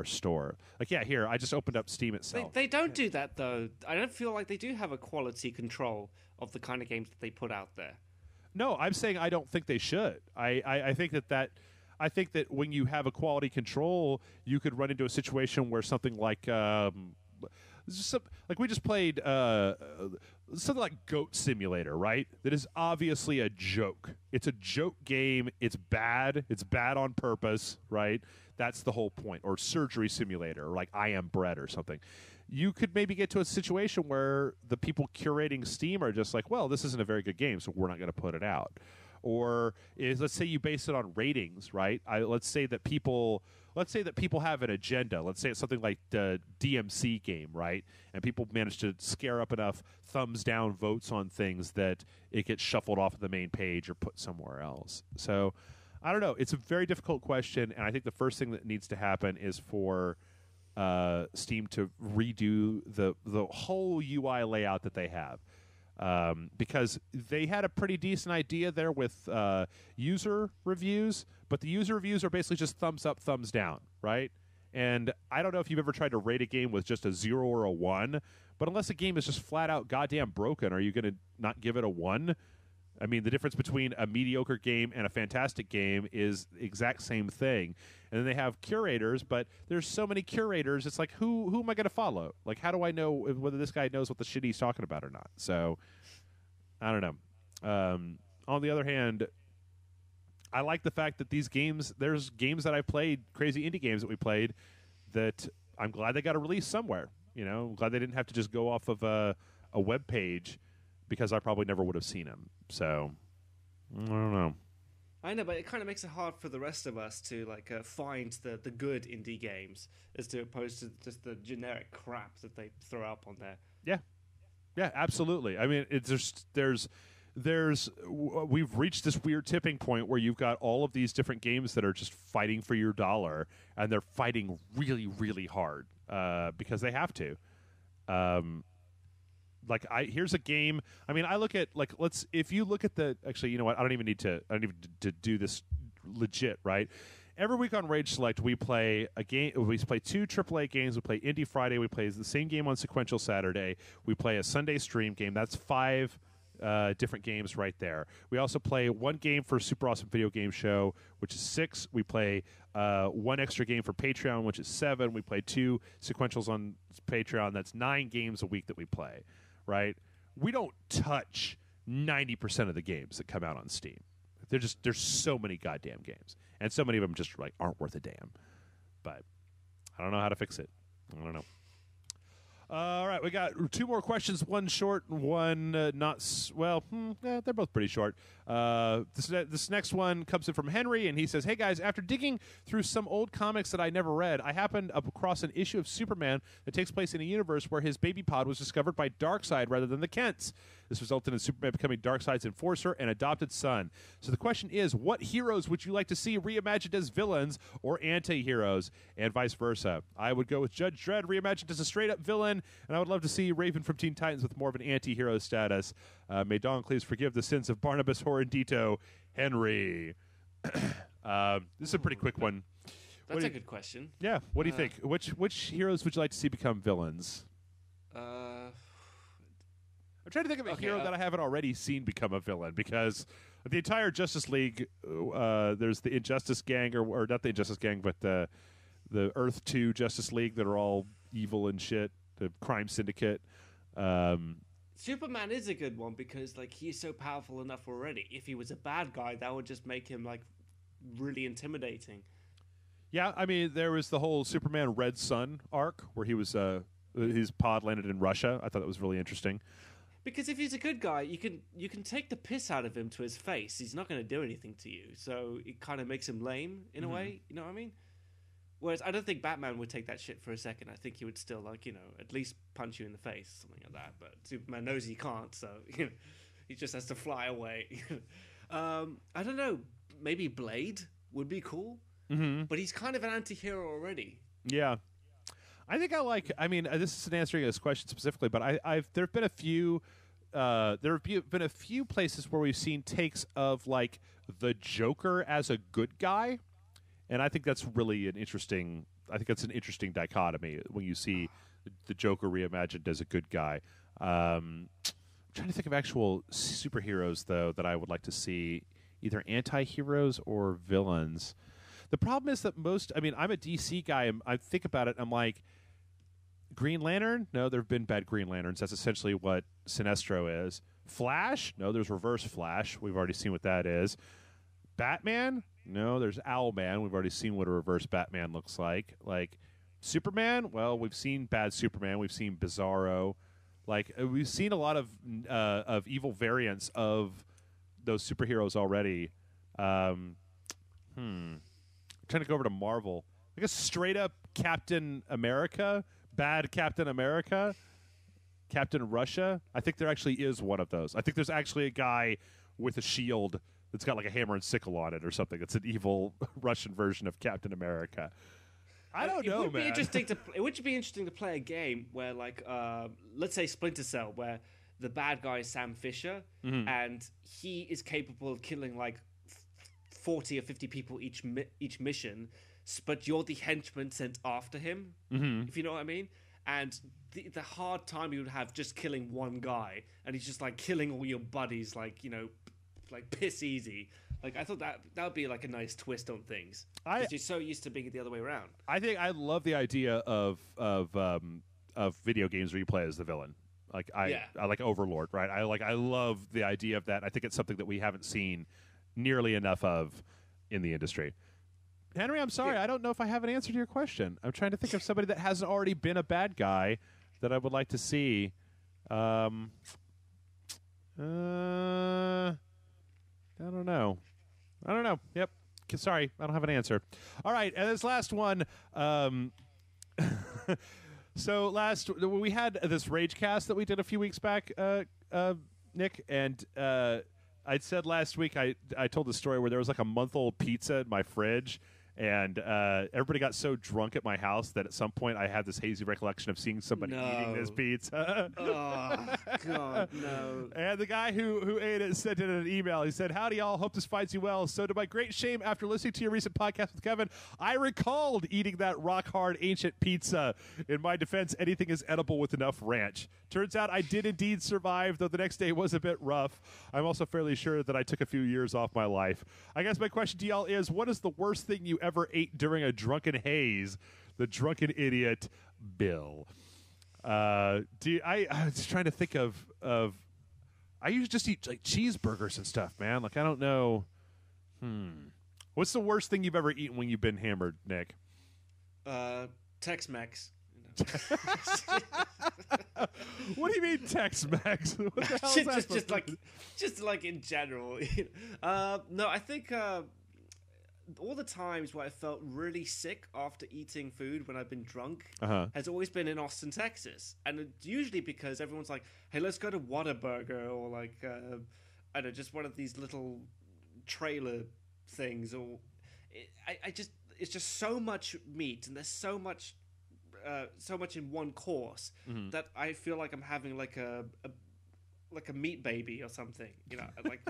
store. Like, yeah, here, I just opened up Steam itself. They don't do that, though. I don't feel like they do have a quality control of the kind of games that they put out there. No, I'm saying I don't think they should. I think that when you have a quality control, you could run into a situation where something like we just played something like Goat Simulator, right? That is obviously a joke. It's a joke game. It's bad. It's bad on purpose, right? That's the whole point. Or Surgery Simulator, or like I Am Bread or something. You could maybe get to a situation where the people curating Steam are just like, well, this isn't a very good game, so we're not going to put it out. or is, let's say you base it on ratings, right? Let's say that people have an agenda. Let's say it's something like the DMC game, right? And people manage to scare up enough thumbs down votes on things that it gets shuffled off of the main page or put somewhere else. So I don't know. It's a very difficult question, and I think the first thing that needs to happen is for Steam to redo the whole UI layout that they have. Because they had a pretty decent idea there with user reviews, but the user reviews are basically just thumbs up, thumbs down, right? And I don't know if you've ever tried to rate a game with just a 0 or a 1, but unless a game is just flat out goddamn broken, are you going to not give it a 1? I mean, the difference between a mediocre game and a fantastic game is the exact same thing. And then they have curators, but there's so many curators, it's like, who am I going to follow? Like, how do I know whether this guy knows what the shit he's talking about or not? So, I don't know. On the other hand, I like the fact that these games, there's games that I've played, crazy indie games that we played, that I'm glad they got a release somewhere. You know, I'm glad they didn't have to just go off of a web page, because I probably never would have seen him. So, I don't know. I know, but it kind of makes it hard for the rest of us to find the good indie games as opposed to just the generic crap that they throw up on there. Yeah, absolutely. I mean, we've reached this weird tipping point where you've got all of these different games that are just fighting for your dollar, and they're fighting really, really hard because they have to. Here's a game. I mean, I look at if you look at actually, you know what? I don't even need to do this legit, right? Every week on Rage Select, we play a game. We play 2 AAA games. We play Indie Friday. We play the same game on Sequential Saturday. We play a Sunday stream game. That's 5 different games right there. We also play 1 game for Super Awesome Video Game Show, which is 6. We play 1 extra game for Patreon, which is 7. We play 2 sequentials on Patreon. That's 9 games a week that we play. Right? We don't touch 90% of the games that come out on Steam. There's so many goddamn games, and so many of them just aren't worth a damn. But I don't know how to fix it. I don't know. All right, we got 2 more questions. One short, one they're both pretty short. This next one comes in from Henry, and he says, "Hey guys, after digging through some old comics that I never read, I happened across an issue of Superman that takes place in a universe where his baby pod was discovered by Darkseid rather than the Kents. This resulted in Superman becoming Darkseid's enforcer and adopted son. So the question is, what heroes would you like to see reimagined as villains or anti-heroes, and vice versa? I would go with Judge Dredd reimagined as a straight-up villain, and I would love to see Raven from Teen Titans with more of an anti-hero status. May Don Cleves forgive the sins of Barnabas Horendito, Henry." This is a pretty quick one. That's a good question. Yeah. What do you think? Which heroes would you like to see become villains? I'm trying to think of a hero that I haven't already seen become a villain, because the entire Justice League, there's the Injustice Gang, or not the Injustice Gang, but the Earth 2 Justice League that are all evil and shit, the crime syndicate. Superman is a good one because he's so powerful enough already. If he was a bad guy, that would just make him really intimidating. Yeah, I mean, there was the whole Superman Red Sun arc where he was his pod landed in Russia. I thought that was really interesting. Because if he's a good guy, you can take the piss out of him to his face. He's not going to do anything to you, so it kind of makes him lame in a way. You know what I mean? Whereas I don't think Batman would take that shit for a second. I think he would still at least punch you in the face, something like that. But Superman knows he can't, so he just has to fly away. I don't know. Maybe Blade would be cool, but he's kind of an anti-hero already. Yeah. I think this isn't answering this question specifically, but there have been a few places where we've seen takes of the Joker as a good guy, and I think that's really an interesting dichotomy when you see the Joker reimagined as a good guy. I'm trying to think of actual superheroes though that I would like to see, either anti-heroes or villains. The problem is that I'm a DC guy, and I think about it, I'm like, Green Lantern? No, there have been bad Green Lanterns. That's essentially what Sinestro is. Flash? No, there's Reverse Flash. We've already seen what that is. Batman? No, there's Owlman. We've already seen what a reverse Batman looks like. Superman? Well, we've seen bad Superman. We've seen Bizarro. We've seen a lot of evil variants of those superheroes already. Trying to go over to Marvel. I guess straight up Captain America, bad Captain America, Captain Russia. I think there actually is one of those. I think there's actually a guy with a shield that's got like a hammer and sickle on it or something. It's an evil Russian version of Captain America. I don't know, man. It would be interesting to play a game where, like, let's say Splinter Cell, where the bad guy is Sam Fisher, and he is capable of killing like 40 or 50 people each mission, but you're the henchman sent after him, if you know what I mean. And the hard time you would have just killing one guy, and he's just like killing all your buddies, like, you know, like piss easy. Like, I thought that would be like a nice twist on things, because you're so used to being the other way around. I think I love the idea of video games where you play as the villain. Like I like Overlord, right? I love the idea of that. I think it's something that we haven't seen nearly enough of in the industry. Henry, I'm sorry, I don't know if I have an answer to your question. I'm trying to think of somebody that hasn't already been a bad guy that I would like to see. I don't know. Yep. Sorry, I don't have an answer. All right, and this last one. So we had this Rage Cast that we did a few weeks back, Nick, and I'd said last week I told the story where there was like a month-old pizza in my fridge, and everybody got so drunk at my house that at some point I had this hazy recollection of seeing somebody eating this pizza. Oh, God, no. And the guy who ate it sent in an email. He said, "Howdy, y'all. Hope this finds you well. So to my great shame, after listening to your recent podcast with Kevin, I recalled eating that rock-hard ancient pizza. In my defense, anything is edible with enough ranch. Turns out I did indeed survive, though the next day was a bit rough. I'm also fairly sure that I took a few years off my life. I guess my question to y'all is, what is the worst thing you ever ate during a drunken haze? The drunken idiot, Bill." I was trying to think of I usually just eat like cheeseburgers and stuff, man. Like, I don't know. What's the worst thing you've ever eaten when you've been hammered, Nick? Tex-Mex. What do you mean Tex-Mex? What the hell is that? just like in general. No, I think all the times where I felt really sick after eating food when I've been drunk has always been in Austin, Texas. And it's usually because everyone's like, hey, let's go to Whataburger, or like, I don't know, just one of these little trailer things. Or it's just so much meat, and there's so much in one course that I feel like I'm having like a meat baby or something, you know, like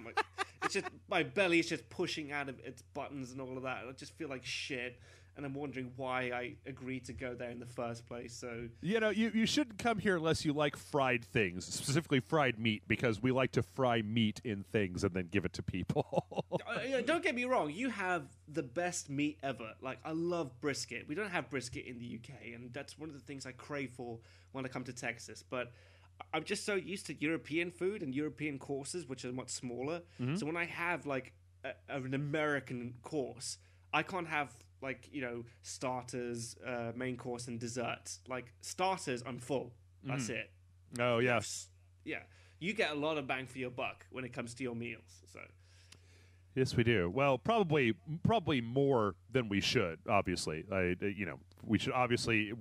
it's just my belly is just pushing out of its buttons and all of that. I just feel like shit, and I'm wondering why I agreed to go there in the first place. So, you know, you shouldn't come here unless you like fried things, specifically fried meat, because we like to fry meat in things and then give it to people. Don't get me wrong, you have the best meat ever. Like, I love brisket. We don't have brisket in the UK, and that's one of the things I crave for when I come to Texas. But I'm just so used to European food and European courses, which are much smaller. So when I have like an American course, I can't have like, you know, starters, main course, and desserts. Like, starters, I'm full. That's it. Oh, yes. Yeah. You get a lot of bang for your buck when it comes to your meals. So. Yes, we do. Well, probably more than we should. Obviously, we should obviously.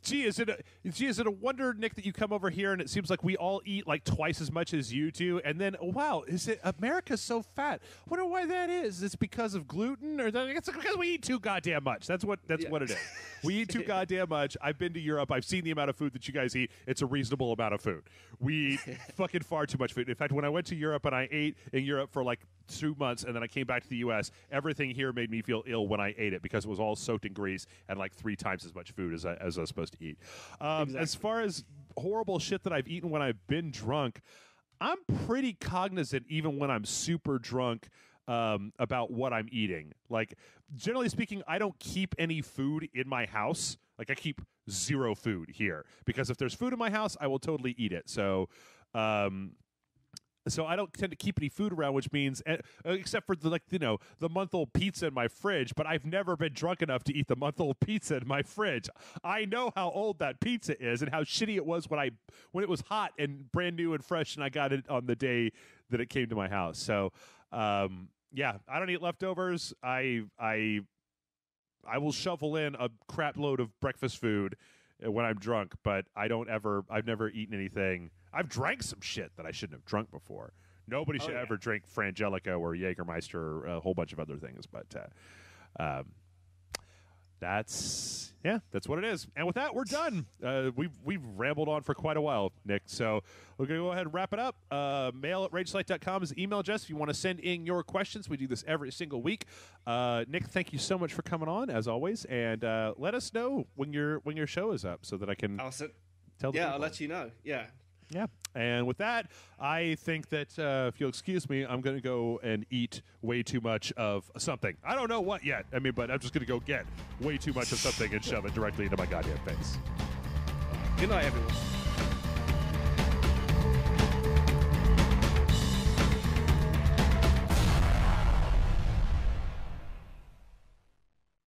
Gee, is it a wonder, Nick, that you come over here and it seems like we all eat like twice as much as you do, and then wow, is it America's so fat? Wonder why that is. It's because of gluten, or it's because we eat too goddamn much. That's what it is. We eat too goddamn much. I've been to Europe. I've seen the amount of food that you guys eat. It's a reasonable amount of food. We eat fucking far too much food. In fact, when I went to Europe and I ate in Europe for like 2 months, and then I came back to the U.S., everything here made me feel ill when I ate it because it was all soaked in grease and like 3 times as much food as I was supposed to eat. Exactly. As far as horrible shit that I've eaten when I've been drunk, I'm pretty cognizant even when I'm super drunk about what I'm eating. Like, generally speaking, I don't keep any food in my house. Like, I keep 0 food here because if there's food in my house, I will totally eat it. So I don't tend to keep any food around, which means, except for the month-old pizza in my fridge, but I've never been drunk enough to eat the month-old pizza in my fridge. I know how old that pizza is and how shitty it was when it was hot and brand new and fresh, and I got it on the day that it came to my house. So Yeah, I don't eat leftovers. I will shovel in a crap load of breakfast food when I'm drunk, but I've never eaten anything. I've drank some shit that I shouldn't have drunk before. Nobody should ever drink Frangelico or Jägermeister or a whole bunch of other things, but that's what it is. And with that, we're done. We've rambled on for quite a while, Nick. So we're going to go ahead and wrap it up. Mail at rageselect.com is the email address if you want to send in your questions. We do this every single week. Nick, thank you so much for coming on, as always. And let us know when your show is up so that I can tell the people. I'll let you know. Yeah. Yeah. And with that, I think that if you'll excuse me, I'm going to go and eat way too much of something. I don't know what yet. But I'm just going to go get way too much of something and shove it directly into my goddamn face. Good night, everyone.